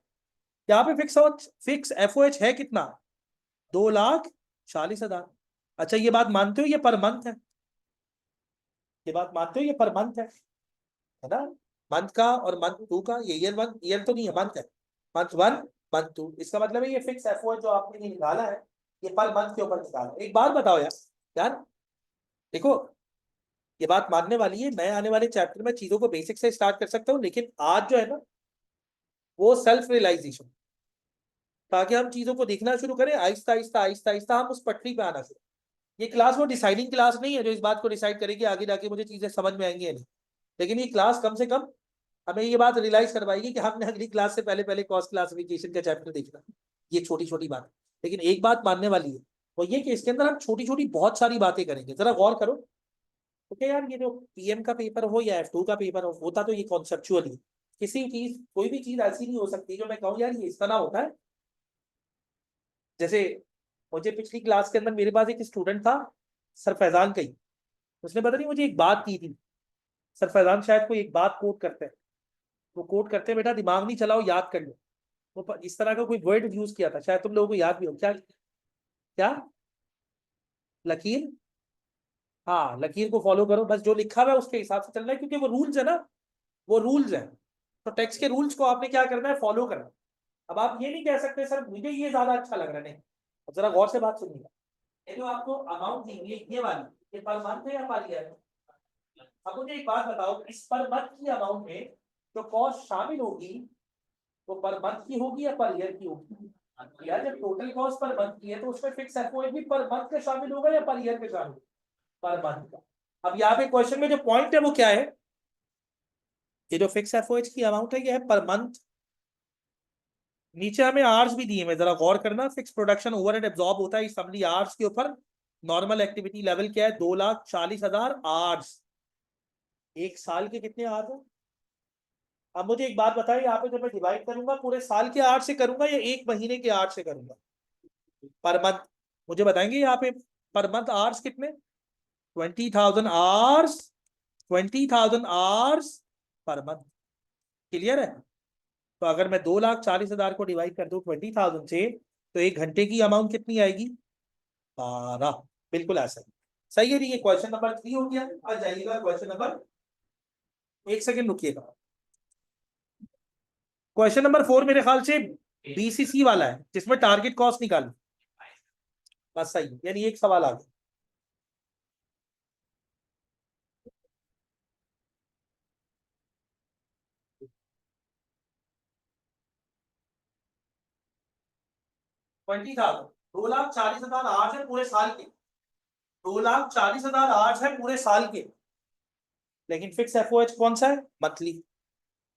यहाँ पे फिक्स FOH है कितना? 2,40,000। अच्छा ये बात मानते हो ये पर मंथ है? ये बात मानते हो ये पर मंथ है ना? मंथ का और मंथ टू का, ये ईयर वन ईयर तो नहीं है, मंथ है। मंथ वन, मंथ टू, इसका मतलब है ये फिक्स FOH जो आपने ये निकाला है ये पर मंथ के ऊपर निकाला है। एक बात बताओ यार, यार देखो, ये बात मानने वाली है। मैं आने वाले चैप्टर में चीजों को बेसिक से स्टार्ट कर सकता हूँ, लेकिन आज जो है ना वो सेल्फ रियलाइजेशन, ताकि हम चीजों को देखना शुरू करें आहिस्ता आहिस्ता आहिस्ता आहिस्ता हम उस पटरी पे आना शुरू। ये क्लास वो डिसाइडिंग क्लास नहीं है जो इस बात को डिसाइड करेगी आगे जाके मुझे चीजें समझ में आएंगी या नहीं। लेकिन ये क्लास कम से कम हमें ये बात रियलाइज करवाएगी कि हमने अगली क्लास से पहले पहले कॉस्ट क्लासिफिकेशन का चैप्टर देखना। ये छोटी छोटी बात। लेकिन एक बात मानने वाली है, वो ये कि इसके अंदर हम छोटी छोटी बहुत सारी बातें करेंगे। जरा गौर करो। ओके यार, ये जो PM का पेपर हो या F2 का पेपर हो, होता तो ये कॉन्सेप्चुअली। किसी चीज, कोई भी चीज ऐसी नहीं हो सकती जो मैं कहूँ यार ये इस तरह होता है। जैसे मुझे पिछली क्लास के अंदर मेरे पास एक स्टूडेंट था, सर फैजान कई। उसने पता नहीं मुझे एक बात की थी। सर फैजान शायद कोई एक बात कोट करते हैं। वो कोट करते हैं, बेटा दिमाग नहीं चलाओ, याद कर लो। वो इस तरह का कोई वर्ड यूज किया था, शायद तुम लोगों को याद भी हो। क्या क्या? लकीर। हाँ, लकीर को फॉलो करो, बस जो लिखा हुआ है उसके हिसाब से चलना है, क्योंकि वो रूल्स है ना। वो रूल्स है। तो टेक्स्ट के रूल्स को आपने क्या करना है? फॉलो करना है। अब आप ये नहीं कह सकते सर मुझे ये ज्यादा अच्छा लग रहा है। नहीं, अब जरा गौर से बात सुनिएगा। ये जो आपको अमाउंट दी हुई है ये वाली, ये पर मंथ है या पर ईयर है? अब मुझे एक बात बताओ, इस पर मंथ की अमाउंट में जो कॉस्ट शामिल होगी वो पर मंथ की होगी या पर ईयर की होगी? यार जब टोटल कॉस्ट पर मंथ की है तो उसमें फिक्स एफओएच भी पर मंथ का शामिल होगा या पर ईयर का शामिल? पर मंथ का। अब यहाँ पे क्वेश्चन में जो पॉइंट है वो क्या है? ये जो फिक्स एफओएच की अमाउंट है ये है पर मंथ। नीचे हमें आवर्स भी दिए हैं, जरा गौर करना। फिक्स प्रोडक्शन ओवरहेड एब्जॉर्ब होता है इस समरी आवर्स के ऊपर। नॉर्मल एक्टिविटी लेवल क्या है? 2,40,000 आवर्स। एक साल के कितने आवर्स है? अब मुझे एक बात बताइए, यहाँ पे जब मैं डिवाइड करूंगा पूरे साल के आवर्स से करूंगा या एक महीने के आवर्स से करूंगा? Per month. मुझे बताएंगे यहाँ पे पर मंथ आवर्स कितने? 20,000 hours. 20,000 hours per month. Clear है? तो अगर मैं 2,40,000 को डिवाइड कर दूं 20,000 से तो एक घंटे की अमाउंट कितनी आएगी? 12। बिल्कुल ऐसा ही सही है। ये क्वेश्चन नंबर 3 हो गया। आ जाइएगा क्वेश्चन नंबर, एक सेकेंड रुकिएगा। क्वेश्चन नंबर 4 मेरे ख्याल से बीसीसी वाला है, जिसमें टारगेट कॉस्ट निकाली। बस सही, यानी एक सवाल आ गया। ट्वेंटी था, 2,40,000 आज है पूरे साल के, 2,40,000 आज है पूरे साल के, लेकिन फिक्स एफओएच कौन सा है? मंथली।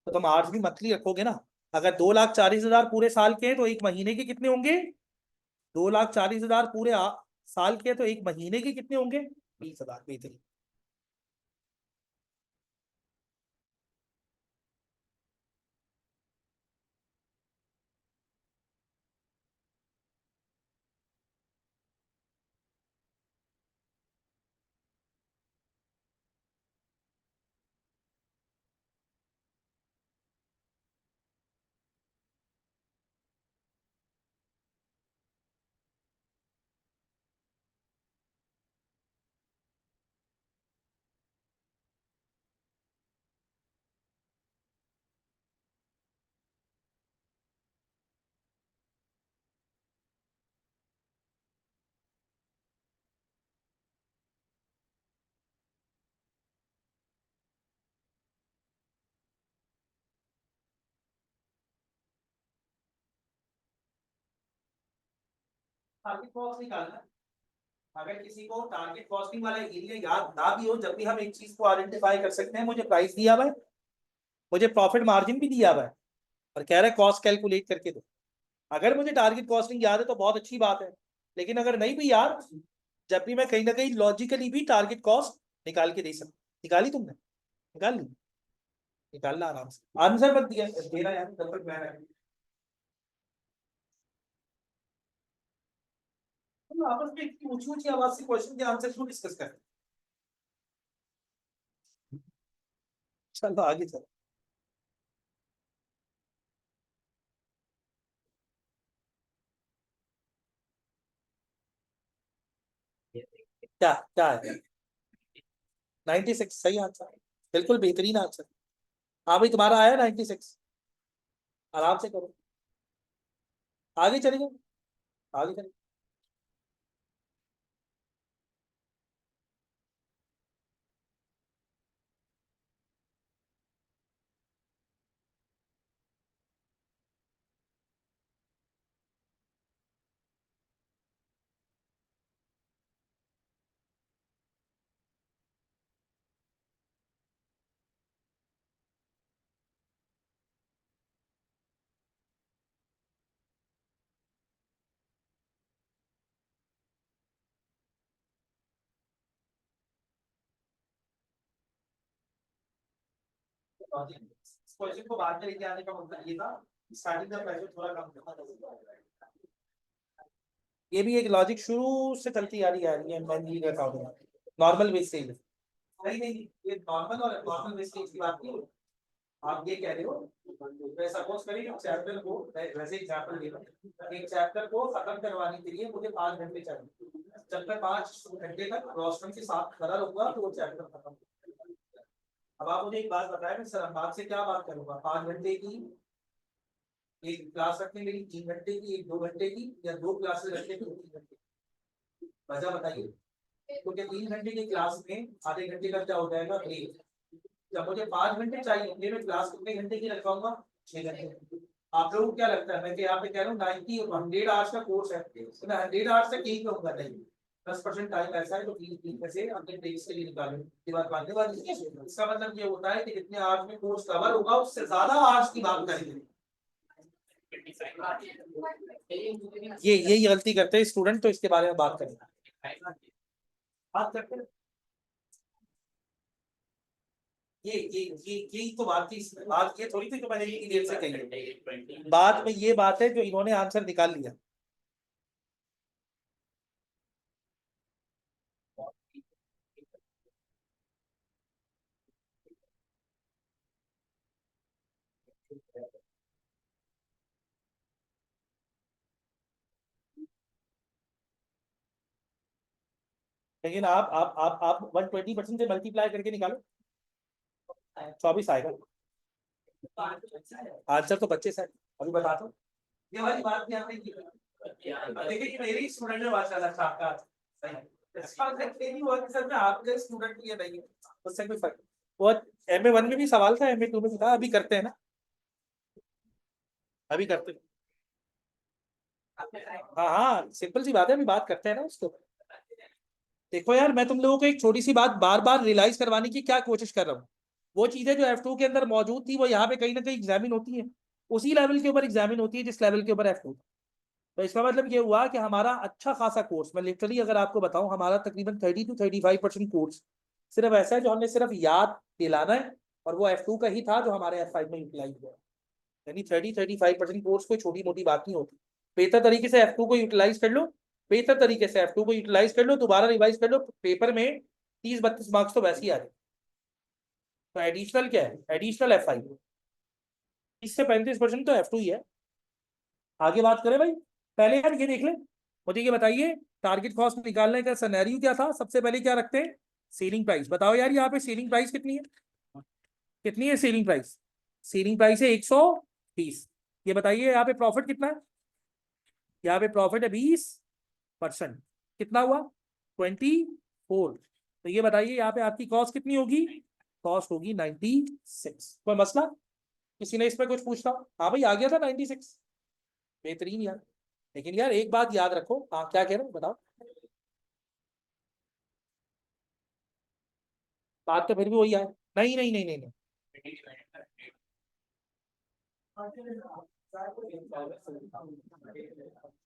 तो तुम आज भी मंथली रखोगे ना। अगर 2,40,000 पूरे साल के हैं तो एक महीने के कितने होंगे? 2,40,000 पूरे साल के, तो एक महीने के कितने होंगे? 20,000। बेहतरीन। टारगेट कॉस्ट निकालना है। अगर किसी को टारगेट कॉस्टिंग वाला एरिया याद ना भी हो, जब भी हम एक चीज को आइडेंटिफाई कर सकते हैं, मुझे प्राइस दिया हुआ है, मुझे प्रॉफिट मार्जिन भी दिया हुआ है, और कह रहा है कॉस्ट कैलकुलेट करके दो। अगर मुझे टारगेट कॉस्टिंग याद है तो बहुत अच्छी बात है, लेकिन अगर नहीं भी यार, जब भी मैं कहीं ना कहीं लॉजिकली भी टारगेट कॉस्ट निकाल के दे सकता। निकाली तुमने? निकाल ली? निकालना आराम से, आंसर मत दिया देना यार, जब तक मैं तुम आपस में इतनी ऊंची ऊंची आवाज से क्वेश्चन के आंसर क्यों डिस्कस कर रहे हैं? चलो आगे चलो। क्या क्या है? 96 सही आंसर, बिल्कुल बेहतरीन आंसर। हाँ भाई, तुम्हारा आया 96। आराम से करो, आगे चले जाओ, आगे चले। इस क्वेश्चन को बाद में लेके आने का मतलब ये था, स्टार्टिंग का प्रेशर थोड़ा कम करना। ये भी एक लॉजिक शुरू से चलती आ रही है, मैं नहीं रहता हूँ नॉर्मल वेस्टेज। नहीं नहीं, ये नॉर्मल और नॉर्मल वेस्टेज की बात नहीं हो। आप ये कह रहे हो, मैं सपोज करिए चैप्टर को, वैसे एग्जाम्पल दे रहा हूँ, एक चैप्टर को खत्म करवाने के लिए मुझे 5 घंटे चाहिए। जब मैं 5 घंटे तक रोशनी के साथ खड़ा रहूंगा तो वो चैप्टर खत्म होगा। अब आप मुझे एक बात बताएं, मैं सर बात से क्या बात करूंगा? 5 घंटे की एक क्लास रखने मेरी, 3 घंटे की एक 2 घंटे की, या 2 क्लासेस रखने की 3 घंटे की? वजह बताइए। क्योंकि 3 घंटे की क्लास में आधे घंटे का क्या हो जाएगा, ब्रेक। जब मुझे 5 घंटे चाहिए होंगे, मैं क्लास कितने घंटे की रखवाऊंगा? 6 घंटे। आप लोगों को क्या लगता है, मैं यहाँ पे कह रहा हूँ 100 आवर्स का कोर्स है, तो मैं 100 आवर्स तक यही कहूंगा? नहीं, 10% टाइम ऐसा है तो 30 में से अपने ब्रेक्स के लिए निकालो, ये बात मानने वाली है। इसका मतलब ये होता है कि जितने आवर्स में कोर्स कवर होगा उससे ज्यादा आवर्स की बात करेंगे। ये यही गलती करते हैं स्टूडेंट, तो इसके बारे में बात करेंगे, बात करते हैं। यही तो बात थी, बात ये थोड़ी थी जो मैंने इतनी देर से कही है। बात में ये बात है जो इन्होंने आंसर निकाल लिया। लेकिन आप 120% से मल्टीप्लाई करके निकालो, 24 आएगा। आंसर तो बच्चे से अभी बताता हूँ। ये वाली बात भी आपने की। देखिए कि मेरी स्टूडेंट में माशाल्लाह आपका सही है। इसका मतलब ये नहीं हुआ कि सर मैं आपके स्टूडेंट के लिए नहीं है, उससे कोई फर्क। वो MA1 में भी सवाल था, MA2 में भी था, अभी करते हैं ना, अभी करते हैं। हाँ हाँ सिंपल सी बात है, अभी बात करते हैं ना उसको। देखो यार, मैं तुम लोगों को एक छोटी सी बात बार बार रियलाइज करवाने की क्या कोशिश कर रहा हूँ। वो चीजें जो F2 के अंदर मौजूद थी वो यहाँ पे कहीं ना कहीं एग्जामिन होती है, उसी लेवल के ऊपर एग्जामिन होती है जिस लेवल के ऊपर F2 था। तो इसका मतलब ये हुआ कि हमारा अच्छा खासा कोर्स, मैं लिटरली अगर आपको बताऊं, हमारा तकरीबन 30 to 35% कोर्स सिर्फ ऐसा है जो हमने सिर्फ याद दिलाना है, और वो F2 का ही था जो हमारे F5 में यूटिलाइज हुआ। यानी 30-35% कोर्स कोई छोटी मोटी बात नहीं होती। बेहतर तरीके से F2 को यूटिलाइज कर लो, बेहतर तरीके से F2 को यूटिलाइज कर लो, दोबारा रिवाइज कर लो, पेपर में 30-32 मार्क्स तो वैसे ही आ जाए। तो एडिशनल क्या है, एडिशनल F5, इससे 35% तो F2 ही है। आगे बात करें भाई, पहले यार ये देख ले, मुझे ये बताइए टारगेट कॉस्ट निकालने का सिनेरियो क्या था। सबसे पहले क्या रखते हैं, सेलिंग प्राइस। बताओ यार यहाँ पे सेलिंग प्राइस कितनी है, कितनी है सेलिंग प्राइस। सेलिंग प्राइस है 120। ये बताइए यहाँ पे प्रॉफिट कितना है, यहाँ पे प्रॉफिट है 20%, कितना हुआ 24। तो ये बताइए यहाँ पे आपकी कॉस्ट कितनी होगी, कॉस्ट होगी 96। कोई मसला, किसी ने इसमें कुछ पूछना। हाँ भाई आ गया था 96, बेहतरीन यार। लेकिन यार एक बात याद रखो, हाँ क्या कह रहे हो बताओ। बात तो फिर भी वही है, नहीं नहीं नहीं नहीं नहीं।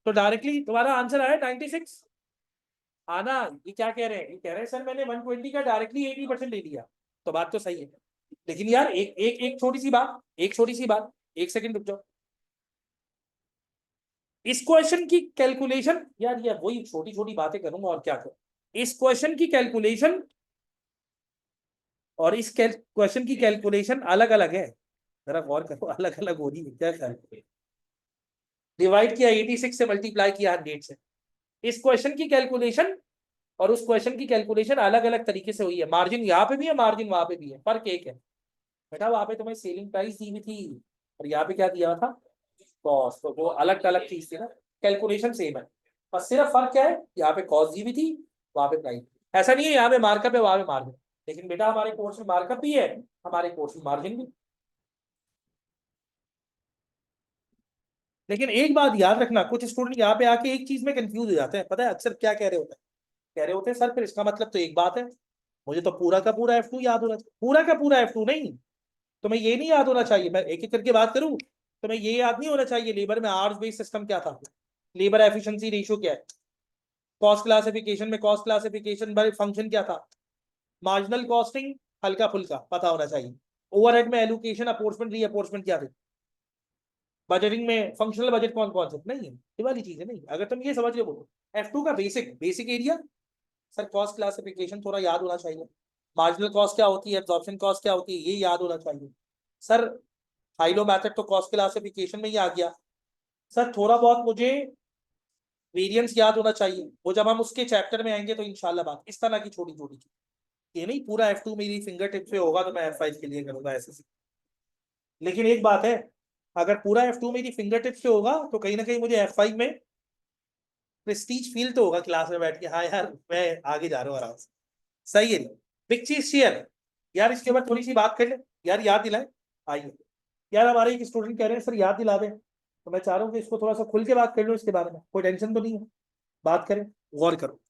तो डायरेक्टली तुम्हारा आंसर आया 96 आना। ये क्या कह रहे हैं, ये कह रहे हैं सर मैंने 120 का डायरेक्टली 80% ले लिया। तो बात तो सही है, लेकिन यार एक एक एक छोटी सी बात, एक छोटी सी बात, एक सेकंड रुक जाओ। इस क्वेश्चन की कैलकुलेशन, यार यार वही छोटी छोटी बातें करूंगा और क्या करूं। इस क्वेश्चन की कैलकुलेशन और इस क्वेश्चन की कैलकुलेशन अलग अलग है, जरा गौर करो, अलग अलग हो रही है क्या कैलकुलेशन। डिवाइड किया 86 से, मल्टीप्लाई किया 100 से। इस क्वेश्चन की कैलकुलेशन और उस क्वेश्चन की कैलकुलेशन अलग अलग तरीके से हुई है। मार्जिन यहाँ पे भी है, मार्जिन वहां पे भी है, फर्क एक है बेटा, वहां पे तुम्हें सेलिंग प्राइस दी हुई थी और यहाँ पे क्या दिया था, कॉस्ट। तो वो अलग अलग चीज थी ना, कैलकुलेशन सेम है, और सिर्फ फर्क क्या है, यहाँ पे कॉस्ट दी हुई थी, वहां पे प्राइस। ऐसा नहीं है यहाँ पे मार्कअप है वहां पे मार्जिन, लेकिन बेटा हमारे कोर्स में मार्कअप भी है, हमारे कोर्स में मार्जिन भी। लेकिन एक बात याद रखना, कुछ स्टूडेंट यहाँ पे आके एक चीज में कंफ्यूज हो जाते हैं, पता है अक्सर क्या कह रहे होते हैं, कह रहे होते हैं सर फिर इसका मतलब तो एक बात है, मुझे तो पूरा का पूरा F2 याद होना चाहिए। पूरा का पूरा F2 नहीं, तुम्हें ये नहीं याद होना चाहिए, मैं एक एक करके बात करूं, तुम्हें ये याद नहीं होना चाहिए लेबर में आवर्स बेस्ड सिस्टम क्या था, लेबर एफिशिएंसी रेशियो क्या है, कॉस्ट क्लासिफिकेशन में कॉस्ट क्लासिफिकेशन बाय फंक्शन क्या था, मार्जिनल कॉस्टिंग हल्का फुल्का पता होना चाहिए, ओवरहेड में एलोकेशन अपॉर्चमेंट रीअपॉर्चमेंट क्या थे, बजटिंग में फंक्शनल बजट कौन कौन से नहीं है, ये वाली चीजें नहीं। अगर तुम ये समझ लो बोलो F2 का basic basic area, sir cost classification थोड़ा याद होना चाहिए, मार्जिनल कॉस्ट क्या होती है, एब्जॉर्प्शन कॉस्ट क्या होती है ये याद होना चाहिए। सर हाइलो मैथड तो कॉस्ट क्लासिफिकेशन में ही आ गया। सर थोड़ा बहुत मुझे वेरिएंस याद होना चाहिए, वो जब हम उसके चैप्टर में आएंगे तो इंशाल्लाह बात, इस तरह की छोटी छोटी चीज। ये नहीं पूरा F2 मेरी फिंगर टिप पे होगा तो मैं F5 के लिए करूंगा ऐसे से। लेकिन एक बात है, अगर पूरा F2 मेरी फिंगर टिप पे होगा तो कहीं ना कहीं मुझे F5 में प्रेस्टीज फील तो होगा क्लास में बैठ के, हाँ यार मैं आगे जा रहा हूँ आराम से। सही है, बिग चीज शेयर। यार इसके बाद थोड़ी सी बात कर ले, यार याद दिलाए, आइए। यार हमारे एक स्टूडेंट कह रहे हैं सर याद दिला दें, तो मैं चाह रहा हूँ कि इसको थोड़ा सा खुल के बात कर लो इसके बारे में, कोई टेंशन तो नहीं है, बात करें, गौर करो।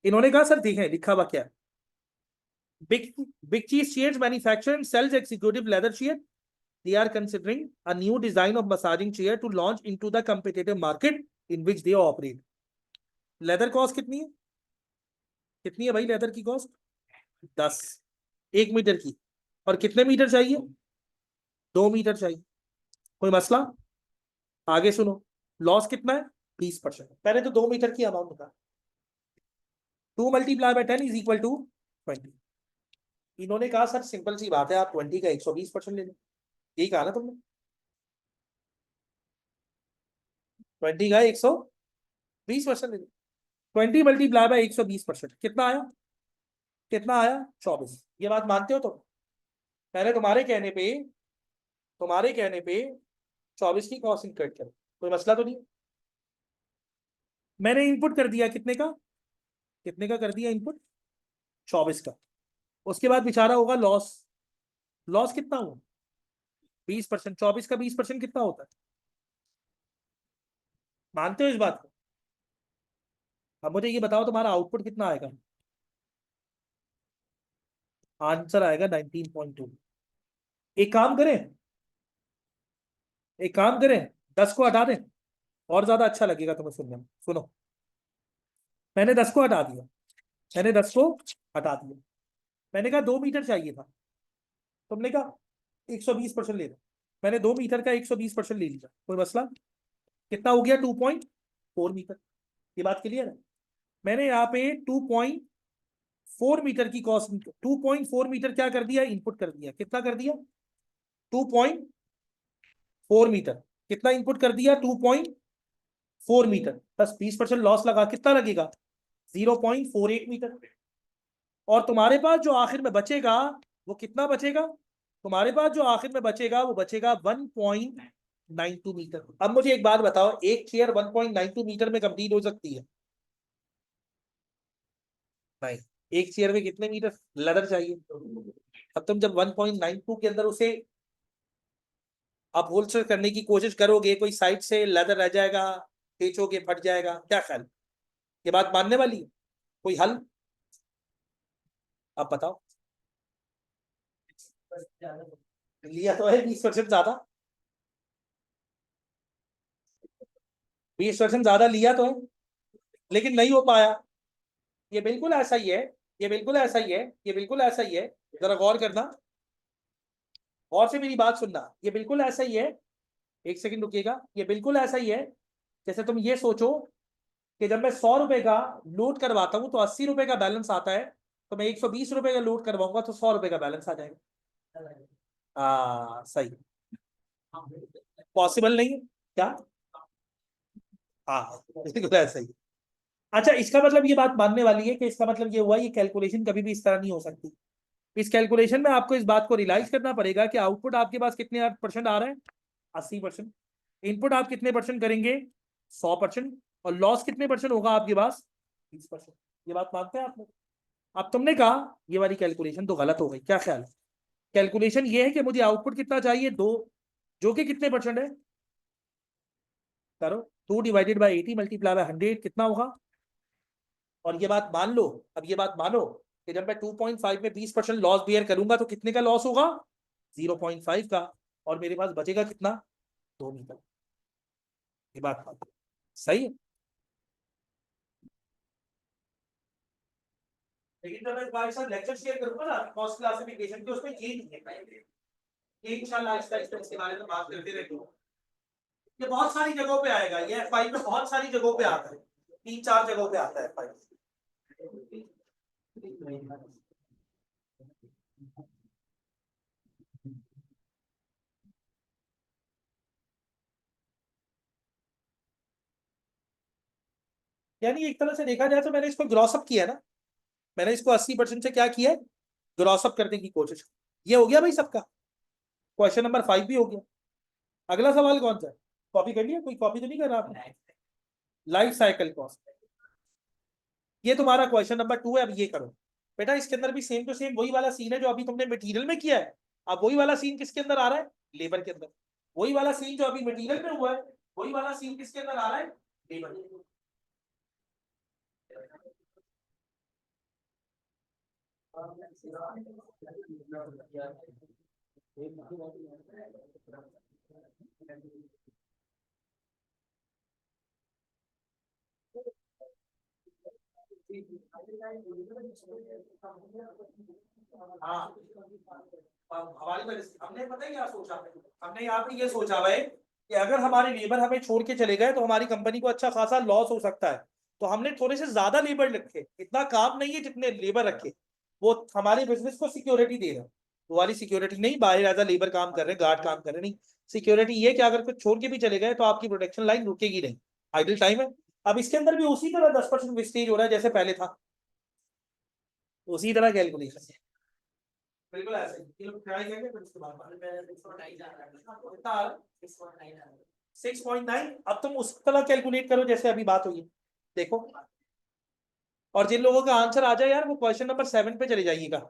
इन्होंने कहा सर देखें लिखा हुआ क्या है, big big cheese shares manufacture and sales executive leather share, they are considering a new design of massaging chair to launch into the competitive market in which they operate. Leather cost कितनी है, कितनी है भाई leather की cost, 10, 1 metre की, और कितने metre चाहिए, 2 मीटर चाहिए। कोई मसला, आगे सुनो, लॉस कितना है 20%। पहले तो 2 मीटर की अमाउंट बता, 2 × 10 इज इक्वल टू 20। इन्होंने कहा सर सिंपल सी बात है, आप 20 का 120% ले लो, यही कहा ना तुमने, 20 का 120% ले लो, 20 × 120% कितना आया, कितना आया 24। ये बात मानते हो तो, पहले तुम्हारे कहने पे तुम्हारे कहने पे 24 की कॉस्ट इंक्लूड करो, कोई मसला तो नहीं। मैंने इनपुट कर दिया कितने का कर दिया इनपुट, 24 का। उसके बाद बेचारा होगा लॉस। लॉस कितना हुआ, 20%। 24 का 20% कितना होता है, मानते हो इस बात को? अब मुझे ये बताओ तुम्हारा आउटपुट कितना आएगा। आंसर आएगा 19.2। एक काम करें, एक काम करें, 10 को हटा दें, और ज्यादा अच्छा लगेगा तुम्हें सुनने में। सुनो, मैंने 10 को हटा दिया, मैंने 10 को हटा दिया। मैंने कहा 2 मीटर चाहिए था, तुमने कहा 120% ले लो। मैंने 2 मीटर का 120% ले लिया, कोई मसला। कितना हो गया, 2.4 मीटर। ये बात क्लियर है। मैंने यहाँ पे 2.4 मीटर की कॉस्ट, 2.4 मीटर क्या कर दिया, इनपुट कर दिया। कितना कर दिया, 2.4 मीटर। कितना इनपुट कर दिया, 2.4 मीटर, बस 20% लॉस लगा, कितना लगेगा, 0.48 मीटर। और तुम्हारे पास जो आखिर में बचेगा वो कितना बचेगा, तुम्हारे पास जो आखिर में बचेगा वो बचेगा 1.92 मीटर। अब मुझे एक बात बताओ, एक चेयर 1.92 मीटर में कंप्लीट हो सकती है? नहीं। एक चेयर में कितने मीटर लेदर चाहिए? अब तुम जब 1.92 के अंदर उसे आप होलसेल करने की कोशिश करोगे, कोई साइड से लेदर रह जाएगा, खींचोगे फट जाएगा, क्या ख्याल? ये बात मानने वाली है? कोई हल आप बताओ। लिया तो है 20% ज्यादा, 20% ज्यादा लिया तो है, लेकिन नहीं हो पाया। ये बिल्कुल ऐसा ही है, ये बिल्कुल ऐसा ही है, ये बिल्कुल ऐसा ही है। जरा गौर करना, और से मेरी बात सुनना, ये बिल्कुल ऐसा ही है। एक सेकंड रुकिएगा, ये बिल्कुल ऐसा ही है। जैसे तुम ये सोचो कि जब मैं 100 रुपए का लोड करवाता हूं तो 80 रुपए का बैलेंस आता है, तो मैं 120 रुपए का लोड करवाऊंगा तो 100 रुपए का बैलेंस आ जाएगा। हाँ सही। पॉसिबल नहीं है क्या? हाँ बिल्कुल ऐसा ही। अच्छा, इसका मतलब ये बात मानने वाली है कि इसका मतलब ये हुआ, ये कैलकुलेशन कभी भी इस तरह नहीं हो सकती। इस कैलकुलेशन में आपको इस बात को रियलाइज करना पड़ेगा कि आउटपुट आपके पास कितने % आ रहा है, 80%। इनपुट आप कितने % करेंगे, 100%। और लॉस कितने % होगा आपके पास, 20%। ये बात मानते हैं आप लोग? अब तुमने कहा ये वाली कैलकुलेशन तो गलत हो गई, क्या ख्याल है? कैलकुलेशन ये है कि मुझे आउटपुट कितना चाहिए, 2, जो कि कितने % है, करो। 2/80 मल्टीप्लाई बाय 100 कितना होगा? और ये बात मान लो, अब ये बात मानो कि जब मैं 2.5 में 20% लॉस बियर करूंगा तो कितने का लॉस होगा, 0.5 का। और मेरे पास बचेगा कितना, 2 मीटर। ये बात मानो, सही है। लेकिन जब मैं तुम्हारे साथ लेक्चर शेयर करूंगा ना कॉस्ट क्लासिफिकेशन के, उसमें ये नहीं है, ये इंशाल्लाह आहिस्ता आहिस्ता इसके बारे में बात करते रहेंगे। ये बहुत सारी जगहों पे आएगा, ये F5 में बहुत सारी जगहों पे आता है, 3-4 जगहों पे आता है F5। यानी एक तरह से देखा जाए तो मैंने इसको ग्रॉसअप किया ना, मैंने इसको 80% से क्या किया है, ग्रॉसअप करने की कोशिश की। ये हो गया भाई सबका, क्वेश्चन नंबर 5 भी हो गया। अगला सवाल कौन सा है, कॉपी कर लिया, कोई कॉपी तो नहीं कर रहा आपने? लाइफ साइकिल कॉस्ट, ये तुम्हारा क्वेश्चन नंबर 2 है। अब ये करो बेटा, इसके अंदर भी सेम टू सेम वही वाला सीन है जो अभी तुमने मटेरियल में किया है। अब वही वाला सीन किसके अंदर आ रहा है, लेबर के अंदर। वही वाला सीन जो अभी मटेरियल में हुआ है, वही वाला सीन किसके अंदर आ रहा है, लेबर। हाँ, हमारी वजह से हमने पता है क्या सोचा, हमने यहाँ पे ये सोचा भाई कि अगर हमारे लेबर हमें छोड़ के चले गए तो हमारी कंपनी को अच्छा खासा लॉस हो सकता है। तो हमने थोड़े से ज्यादा लेबर रखे, इतना काम नहीं है जितने लेबर रखे, वो हमारे बिजनेस को सिक्योरिटी दे रहे हैं। वो वाली सिक्योरिटी नहीं, बाहर एज लेबर काम कर रहे हैं, गार्ड काम कर रहे हैं, नहीं। सिक्योरिटी ये कि अगर कुछ छोड़ के भी चले गए तो आपकी प्रोडक्शन लाइन रुकेगी नहीं, आइडल टाइम है। अब इसके अंदर भी उसी तरह 10% वेस्टेज हो रहा है जैसे पहले था, उसी तरह कैलकुलेशन है। बिल्कुल ऐसे ही ये लोग ट्राई करके फिर उसके बाद 6.9। अब तुम उस तरह कैलकुलेट करो जैसे अभी बात हुई है, देखो। और जिन लोगों का आंसर आ जाए यार वो क्वेश्चन नंबर 7 पे चले जाइएगा।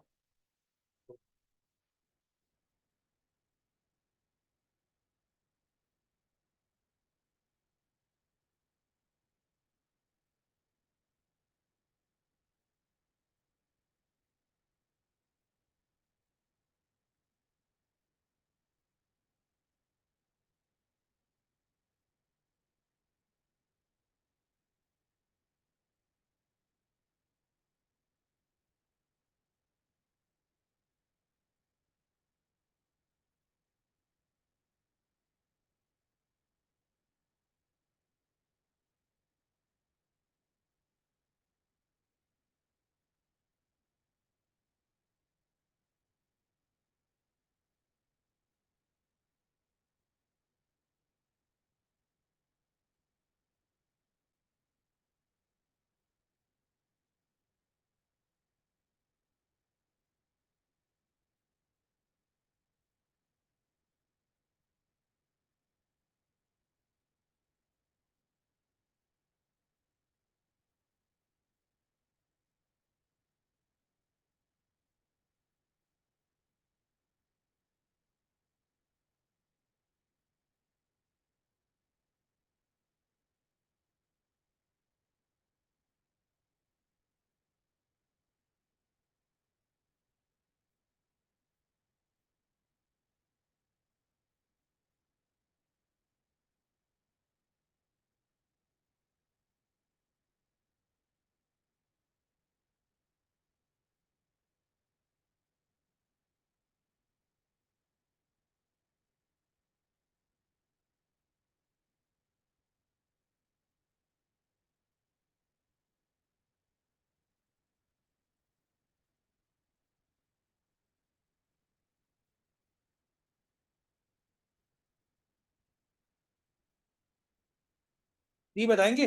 ये बताएंगे।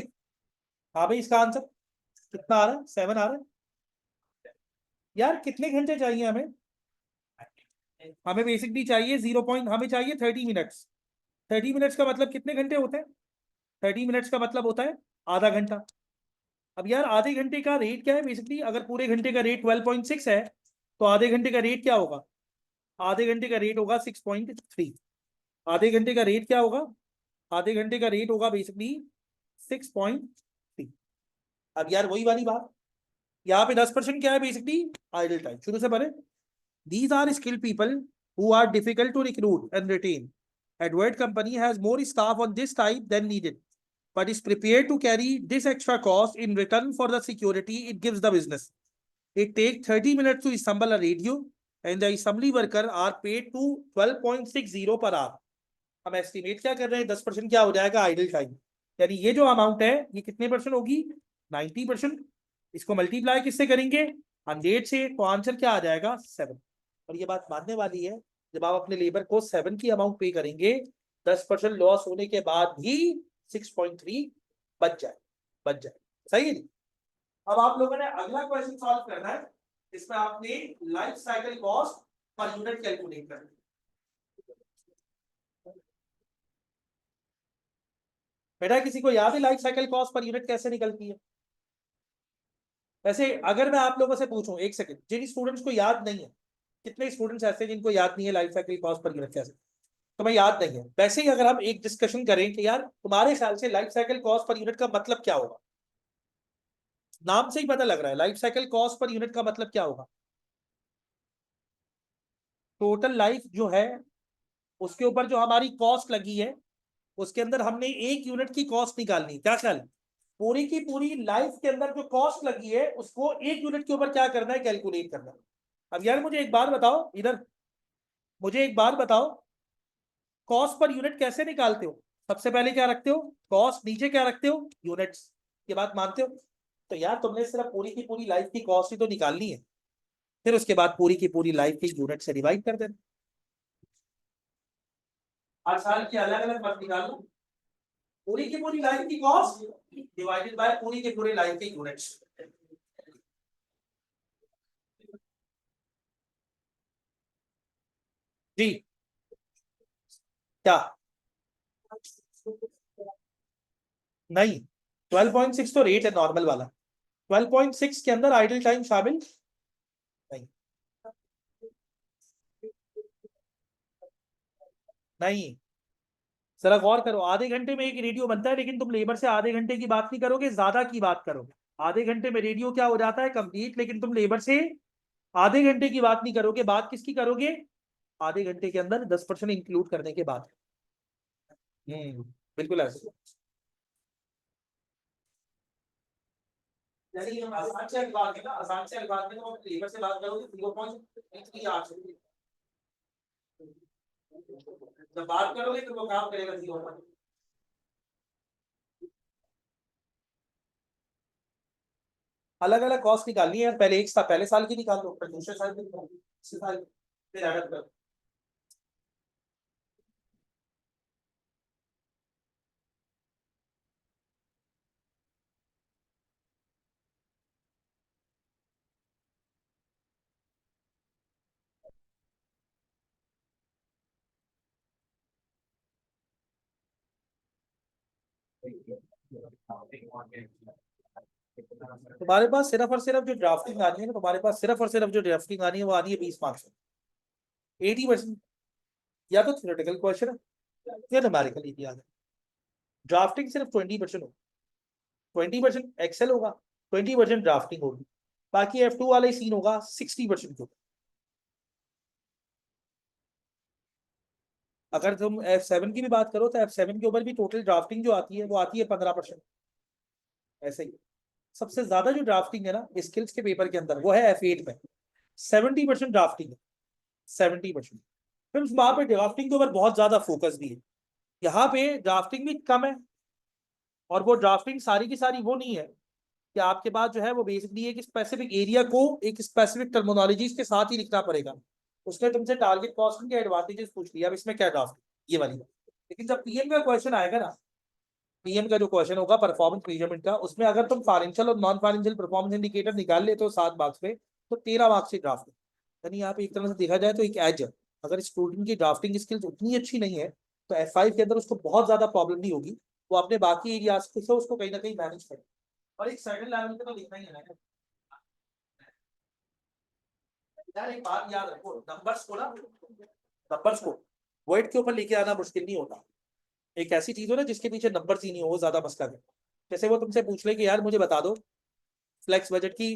हाँ भाई इसका आंसर कितना आ रहा है, 7 आ रहा है। यार कितने घंटे चाहिए हमें? हमें बेसिकली चाहिए 0 पॉइंट, हमें चाहिए 30 मिनट्स। 30 मिनट्स का मतलब कितने घंटे होते हैं? 30 मिनट्स का मतलब होता है आधा घंटा। अब यार आधे घंटे का रेट क्या है बेसिकली? अगर पूरे घंटे का रेट 12.6 है तो आधे घंटे का रेट क्या होगा? आधे घंटे का रेट होगा 6.3। आधे घंटे का रेट क्या होगा? आधे घंटे का रेट होगा बेसिकली 6.3। अब यार वही वाली बात, यहाँ पे 10% क्या है बेसिकली? Idle time. शुरू से पढ़े। These are skilled people who are difficult to recruit and retain. Advert company has more staff on this type than needed, but is prepared to carry this extra cost in return for the security it gives the business. It takes 30 minutes to assemble a radio, and the assembly worker are paid to 12.60 per hour. हम estimate क्या कर रहे हैं? 10% क्या हो जाएगा? Idle time. यानी ये जो अमाउंट है ये कितने परसेंट होगी? 90%। इसको मल्टीप्लाई किससे करेंगे? 100 से, तो आंसर क्या आ जाएगा? 7। और ये बात मानने वाली है, जब आप अपने लेबर को 7 की अमाउंट पे करेंगे 10% लॉस होने के बाद भी 6.3 बच जाए, बच जाए। सही है जी। अब आप लोगों ने अगला क्वेश्चन सॉल्व करना है। इसमें आपने life cycle cost per unit calculate करना है। बेटा किसी को याद है life cycle cost per unit कैसे निकलती है? वैसे अगर मैं आप लोगों से पूछूं, एक सेकंड, जिन स्टूडेंट्स को याद नहीं है, कितने स्टूडेंट्स ऐसे हैं जिनको याद नहीं है life cycle cost per unit कैसे? तुम्हें याद नहीं है? वैसे ही अगर हम एक डिस्कशन करें कि यार तुम्हारे ख्याल से life cycle cost per unit का मतलब क्या होगा? नाम से ही पता लग रहा है, life cycle cost per unit का मतलब क्या होगा? टोटल लाइफ जो है उसके ऊपर जो हमारी कॉस्ट लगी है उसके अंदर हमने 1 यूनिट की कॉस्ट निकालनी। क्या ख्याल है? पूरी की पूरी लाइफ के अंदर जो कॉस्ट लगी है उसको 1 यूनिट के ऊपर क्या करना है? कैलकुलेट करना है। अब यार मुझे एक बात बताओ इधर, मुझे एक बात बताओ, कॉस्ट पर यूनिट कैसे निकालते हो? सबसे पहले क्या रखते हो? कॉस्ट, नीचे क्या रखते हो? यूनिट्स। ये बात मानते हो? तो यार तुमने सिर्फ पूरी की पूरी लाइफ की कॉस्ट ही तो निकालनी है, फिर उसके बाद पूरी की पूरी लाइफ की यूनिट से डिवाइड कर देना। हर साल की अलग अलग मत निकालो, पूरी की पूरी लाइफ की कॉस्ट डिवाइडेड बाय पूरी की पूरी लाइफ की यूनिट्स। जी क्या? नहीं, 12.6 तो रेट है नॉर्मल वाला, 12.6 के अंदर आइडल टाइम शामिल नहीं। नहीं, जरा गौर करो, आधे घंटे में एक रेडियो बनता है, लेकिन तुम लेबर से आधे घंटे की बात नहीं करोगे, ज्यादा की बात करोगे। आधे घंटे में रेडियो क्या हो जाता है, कंप्लीट, लेकिन तुम लेबर से आधे घंटे की बात नहीं करोगे। बात किसकी करोगे? आधे घंटे के अंदर 10% इंक्लूड करने के बाद। बिल्कुल ऐसे। जैसे हम आसान से बात है ना, आसान से बात में तो लेबर से बात करोगे 0.8 जब बात करोगे तो वो काम करेगा 0। अलग अलग कॉस्ट निकालनी है, पहले एक साल, पहले साल की निकाल लो, फिर दूसरे साल की निकाल लो, तीसरे साल की, फिर ऐड करो। तुम्हारे पास सिर्फ और सिर्फ जो ड्राफ्टिंग आनी है ना, तुम्हारे पास सिर्फ और सिर्फ जो ड्राफ्टिंग आनी है वो आनी है 20 मार्क्स में, 80%। या तो थ्योरेटिकल क्वेश्चन है या न्यूमेरिकल इतिहास है। ड्राफ्टिंग सिर्फ 20% होगा, 20% एक्सेल होगा, 20% ड्राफ्टिंग होगी, बाकी F2 वाला ही सीन होगा 60% के ऊपर। अगर तुम F7 की भी बात करो तो F7 के ऊपर भी टोटल ड्राफ्टिंग जो आती है वो आती है 15%। ऐसे ही सबसे ज्यादा जो ड्राफ्टिंग है ना स्किल्स के पेपर के अंदर वो है F8 में, 70% ड्राफ्टिंग है, 70%। फिर वहां पे ड्राफ्टिंग के ऊपर बहुत ज्यादा फोकस भी है, यहाँ पे ड्राफ्टिंग भी कम है। और वो ड्राफ्टिंग सारी की सारी वो नहीं है कि आपके पास जो है वो बेसिकली एक स्पेसिफिक एरिया को एक स्पेसिफिक टर्मिनोलॉजीज के साथ ही लिखना पड़ेगा। उसने तुमसे टारगेट कॉस्टिंग के एडवांटेजेस पूछ लिया, अब इसमें क्या ड्राफ्ट, ये वाली बात। लेकिन जब पीएम का क्वेश्चन आएगा ना, पीएम का जो क्वेश्चन होगा परफॉर्मेंस मेजरमेंट का, उसमें अगर तुम फाइनेंशियल और नॉन फाइनेंशियल परफॉर्मेंस इंडिकेटर निकाल लेते हो 7 मार्क्स में, तो 13 मार्क्स की ड्राफ्ट है। यानी यहाँ पे एक तरह से देखा जाए तो एक एज है। अगर स्टूडेंट की ड्राफ्टिंग स्किल्स उतनी अच्छी नहीं है तो F5 के अंदर उसको बहुत ज्यादा प्रॉब्लम नहीं होगी, वो अपने बाकी एरियाज से उसको कहीं ना कहीं मैनेज करे। और एक सर्टेन लेवल पे तो लिखना ही है ना यार। एक बात याद रखो, नंबर्स को वर्ड के ऊपर लेके आना मुश्किल नहीं होता। एक ऐसी चीज हो ना जिसके पीछे नंबर्स ही नहीं हो, वो ज्यादा मसला है। जैसे वो तुमसे पूछ ले कि यार मुझे बता दो फ्लेक्स बजट की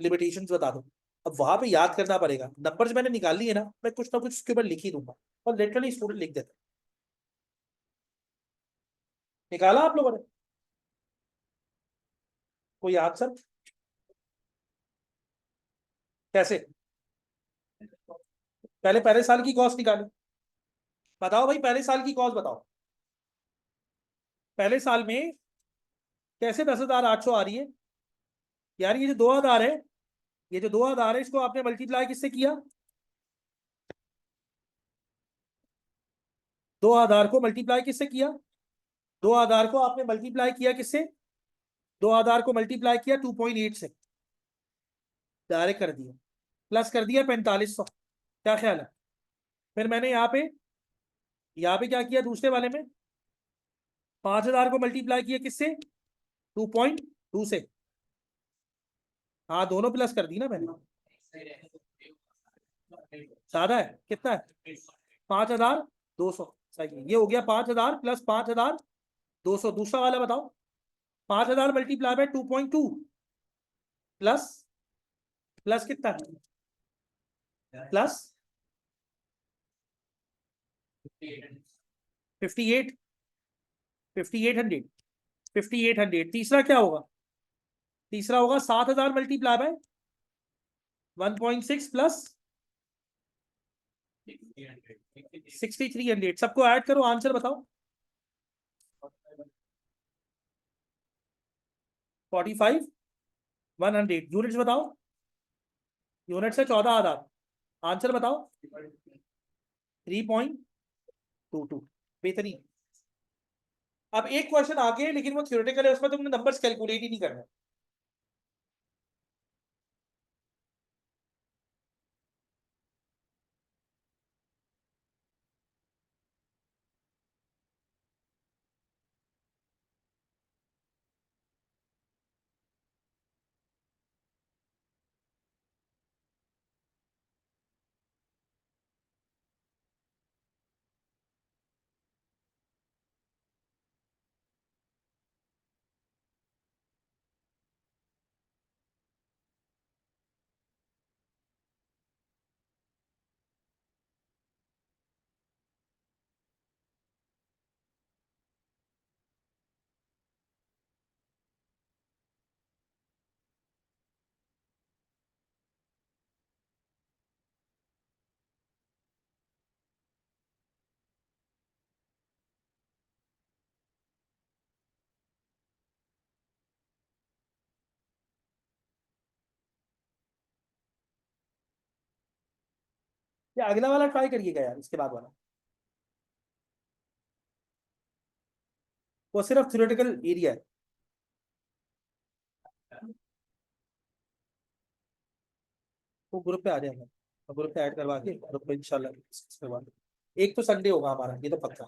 लिमिटेशंस बता दो, अब वहां पे याद करना पड़ेगा। नंबर्स मैंने निकाल लिए ना, मैं कुछ ना कुछ उसके ऊपर लिख ही दूंगा, और लिटरली स्टूडेंट लिख देता है। निकाला आप लोगों ने कोई आंसर? कैसे? पहले पहले साल की कॉस्ट निकालो, बताओ भाई, पहले साल की कॉस्ट बताओ। पहले साल में कैसे 10,800 आ रही है? यार ये जो 2,000 है, ये जो 2,000 है इसको आपने मल्टीप्लाई किससे किया? 2,000 को मल्टीप्लाई किससे किया? 2,000 को आपने मल्टीप्लाई किया किससे? 2,000 को मल्टीप्लाई किया 2.8 से, डायरेक्ट कर दिया, प्लस कर दिया 4500। क्या ख्याल है? फिर मैंने यहाँ पे क्या किया दूसरे वाले में? 5,000 को मल्टीप्लाई किया किससे? 2.2 से। हाँ दोनों प्लस कर दी ना मैंने। ज्यादा है कितना है? 5,200। सही, ये हो गया 5,000 प्लस 5,200। दूसरा वाला बताओ, 5,000 मल्टीप्लाई बाय 2.2 प्लस, प्लस कितना है? प्लस 58, 5800, 5800। तीसरा क्या होगा? तीसरा होगा 7,000 मल्टीप्लाई बाय 1.6 प्लस 6,300। सबको ऐड करो, आंसर बताओ। 45,100। यूनिट्स बताओ, यूनिट से 14,000। आंसर बताओ। 3.22। बेहतरीन। अब एक क्वेश्चन आगे, लेकिन वो थ्योरेटिकल है, उसमें तुमने नंबर्स कैलकुलेट ही नहीं करना। ये अगला वाला ट्राई करिएगा यार, इसके बाद वाला वो सिर्फ थ्योरेटिकल एरिया है। वो ग्रुप पे आ जाएगा, तो ग्रुप पे ऐड करवा के ग्रुप पे इंशाल्लाह डिस्कस करवा देंगे। एक तो संडे होगा हमारा, ये तो पक्का।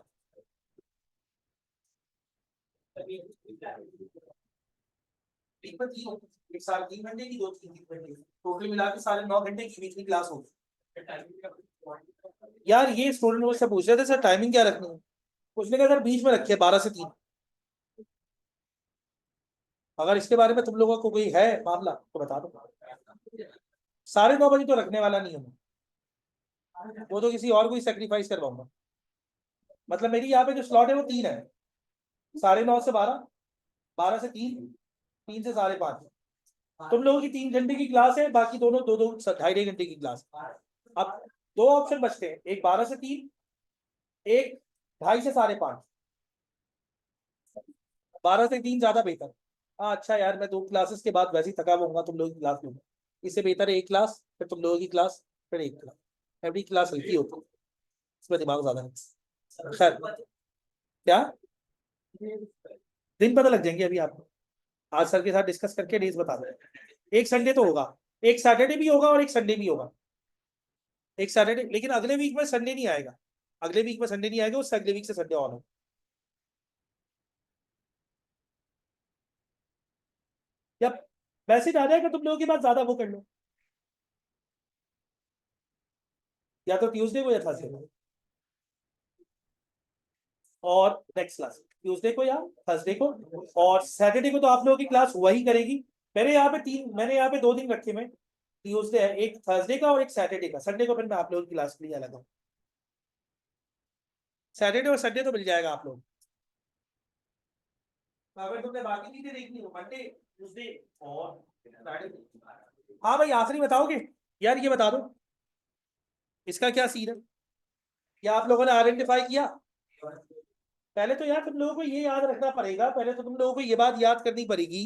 एक पर तीन, एक साल 3 घंटे की, 2 3 घंटे की, टोटल मिला के साढ़े 9 घंटे की वीकली क्लास होगी। यार ये स्टूडेंट मुझसे पूछ रहे थे सर टाइमिंग क्या रखनी है, उसने कहा सर बीच में रखिए 12 से 3। अगर इसके बारे में तुम लोगों को कोई है मामला तो बता दो। 9:30 बजे तो रखने वाला नहीं हूँ, वो तो किसी और को ही सेक्रीफाइस करवाऊंगा। मतलब मेरी यहाँ पे जो स्लॉट है वो 3 है, 9:30 से 12, 12 से 3, 3 से 5:30। तुम लोगों की 3 घंटे की क्लास है, बाकी दोनों दो दो 2.5 घंटे की क्लास। अब दो ऑप्शन बचते हैं, एक 12 से 3, एक 2:30 से 5:30। 12 से 3 ज्यादा बेहतर। हाँ अच्छा यार, मैं 2 क्लासेस के बाद वैसे ही थका हुआ तुम लोगों की क्लास लूंगा, इससे बेहतर है एक क्लास फिर तुम लोगों की क्लास फिर एक क्लास। एवरी क्लास हल्की होती है, इसमें दिमाग ज्यादा है। खैर क्या दिन पता लग जाएंगे अभी आपको, आज सर के साथ डिस्कस करके डेज बता दें। एक संडे तो होगा, एक सैटरडे भी होगा और एक संडे भी होगा। एक सैटरडे, लेकिन अगले वीक में संडे नहीं आएगा, अगले वीक में संडे नहीं आएगा, उससे अगले वीक से संडे ऑन हो। या मैसेज आ जाएगा तुम लोगों के पास, ज्यादा वो कर लो, या तो ट्यूसडे को या थर्सडे को, और नेक्स्ट क्लास ट्यूसडे को या थर्सडे को, और सैटरडे को तो आप लोगों की क्लास वही करेगी। मैंने यहाँ पे 2 दिन रखे, मैं ट्यूसडे है, एक थर्सडे का और एक सैटरडे का। संडे को फिर मैं आप लोगों की क्लास के लिए अलग हूँ। सैटरडे और संडे तो मिल जाएगा आप लोग। अगर तुमने बाकी चीजें देखनी हो मंडे ट्यूसडे और फ्राइडे। हाँ भाई आखिरी बताओगे यार, ये बता दो इसका क्या सीन है, या आप लोगों ने आइडेंटिफाई किया। पहले तो यार तुम लोगों को ये याद रखना पड़ेगा, पहले तो तुम लोगों को ये बात याद करनी पड़ेगी,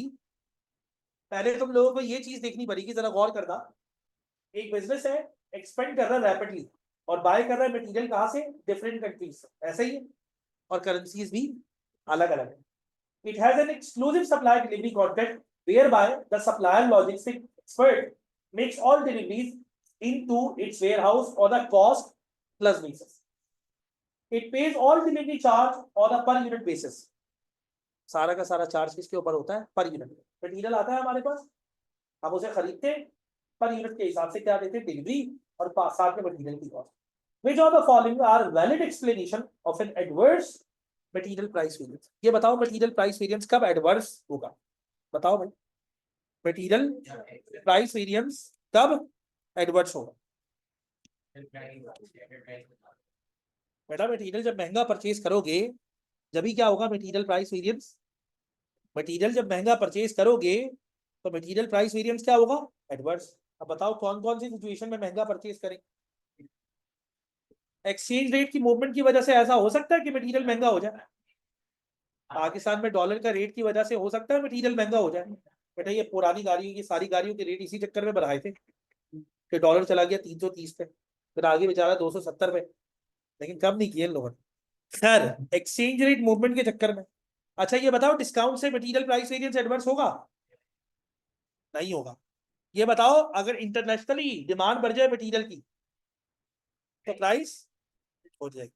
पहले तुम लोगों को ये चीज देखनी पड़ेगी, जरा गौर करना। एक बिजनेस है, एक्सपेंड कर रहा है रैपिडली, और बाय कर रहा है मटेरियल कहाँ से, डिफरेंट कंट्रीज से, ऐसा ही है। और करेंसीज भी अलग अलग है। It has an exclusive supply delivery contract whereby the supplier logistics expert makes all deliveries into its warehouse on a cost plus basis. It pays all delivery charge on a per unit basis. सारा का सारा charge किसके ऊपर होता है, per unit. Material आता है हमारे पास, हम उसे खरीदते हैं, पर यूनिट के हिसाब से क्या देते हैं, डिलीवरी और साथ में मटेरियल की cost. Which of the following are valid explanation of an adverse material price variance? ये बताओ मटेरियल प्राइस वेरिएंस कब एडवर्स होगा, बताओ भाई। मटेरियल प्राइस वेरिएंस कब एडवर्स होगा। बेटा मटेरियल जब महंगा परचेज करोगे, जब ही क्या होगा मटेरियल प्राइस वेरिएंस। मटेरियल जब महंगा परचेज करोगे तो मटेरियल प्राइस वेरिएंस क्या होगा, एडवर्स। अब बताओ कौन कौन सी सिचुएशन में महंगा परचेज करें। एक्सचेंज रेट की मूवमेंट की वजह से ऐसा हो सकता है कि मटेरियल महंगा हो जाए, पाकिस्तान में डॉलर का रेट की वजह से हो सकता है मटेरियल महंगा हो जाए। बेटा ये पुरानी गाड़ियों की सारी गाड़ियों के रेट इसी चक्कर में बढ़ाए थे कि डॉलर चला गया 330 पे, फिर आगे बेचारा 270 पे, लेकिन कम नहीं किए इन लोगों ने। खैर एक्सचेंज रेट मूवमेंट के चक्कर में। अच्छा ये बताओ डिस्काउंट से मटेरियल प्राइस वेरिएंस एडवर्स होगा, नहीं होगा। ये बताओ अगर इंटरनेशनली डिमांड बढ़ जाए मटेरियल की तो प्राइस हो जाएगी,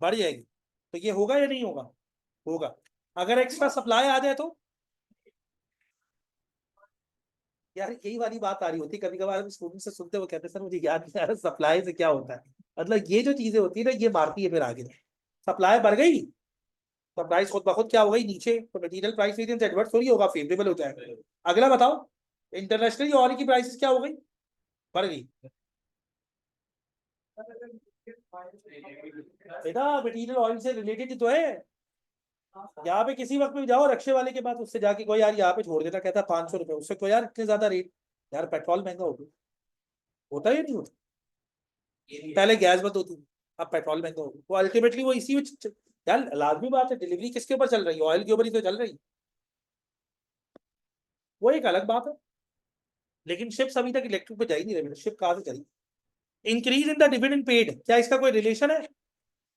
बढ़ जाएगी, तो ये होगा या नहीं होगा, होगा। अगर एक्स्ट्रा सप्लाई आ जाए तो यार यही वाली बात आ रही होती, कभी कभार स्टूडेंट से सुनते वो कहते सर मुझे याद नहीं आ रहा सप्लाई से क्या होता है। मतलब ये जो चीजें होती है ना ये मारती है फिर आगे। सप्लाई बढ़ गई तो प्राइस खुद ब खुद क्या हो गई नीचे, तो मटेरियल प्राइस वेरिएंस एडवर्स थोड़ी होगा, फेवरेबल हो जाएगा। अगला बताओ इंटरनेशनली ऑयल की प्राइसेस क्या हो गई, बढ़ गई। बेटा मटेरियल ऑयल से रिलेटेड ही तो है। यहाँ पे किसी वक्त में जाओ रक्शे वाले के पास, उससे जाके कोई यार यहाँ पे छोड़ देता, कहता 500 रुपए, उससे कोई यार इतने ज्यादा रेट, यार पेट्रोल महंगा हो गया, होता है या नहीं होता। पहले गैस बंद होती थी, अब पेट्रोल महंगा हो गया, वो अल्टीमेटली वो इसी में यार लाजमी बात है, डिलीवरी किसके ऊपर चल रही है, ऑयल के ऊपर ही तो चल रही है, वो एक अलग बात है। लेकिन शिप्स अभी तक इलेक्ट्रिक पे जा ही नहीं रही, शिप कहाँ से चली। Increase in the dividend paid, क्या इसका कोई रिलेशन है?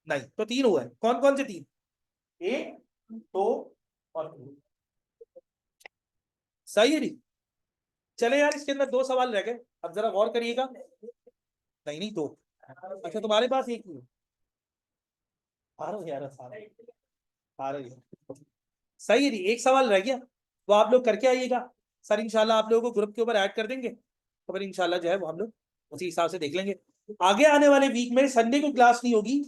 नहीं, तो 3 हुआ है। कौन कौन से 3? 1, 2 और 3। सही है जी। चले यार, इसके अंदर 2 सवाल रह गए, अब जरा गौर करिएगा। नहीं नहीं, 2। अच्छा, तुम्हारे पास एक ही है। आ रहा हूँ यार, आ रही है। सही है जी, एक सवाल रह गया, वो आप लोग करके आइएगा। सर इंशाल्लाह आप लोगों को ग्रुप के ऊपर ऐड कर देंगे, तो फिर इंशाल्लाह जो है वो हम लोग उसी हिसाब से देख लेंगे। आगे आने वाले वीक में संडे को क्लास नहीं होगी,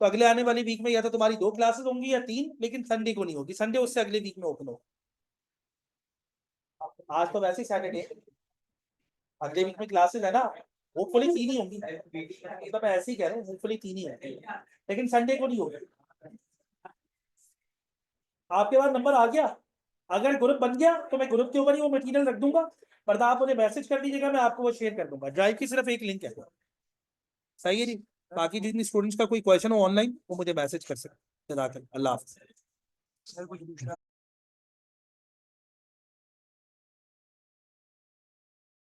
तो अगले आने वाले वीक में या तो तुम्हारी 2 क्लासेस होंगी या 3, लेकिन संडे को नहीं होगी। संडे उससे अगले वीक में ओपन होगा। आज तो वैसे ही सैटरडे, अगले वीक में क्लासेस है ना, होपफुली 3 ही होंगी, मतलब मैं ऐसे ही कह रहा हूँ, होपफुली 3 ही है, लेकिन संडे को नहीं होगा। आपके पास नंबर आ गया? अगर ग्रुप बन गया तो मैं ग्रुप के ऊपर ही वो मटेरियल रख दूंगा, पर आप मुझे मैसेज कर दीजिएगा, मैं आपको वो शेयर कर दूंगा। ड्राइव की सिर्फ एक लिंक है। सही है जी। बाकी जितनी स्टूडेंट्स का कोई क्वेश्चन हो ऑनलाइन, वो मुझे मैसेज कर सकते हैं। अल्लाह हाफिज़।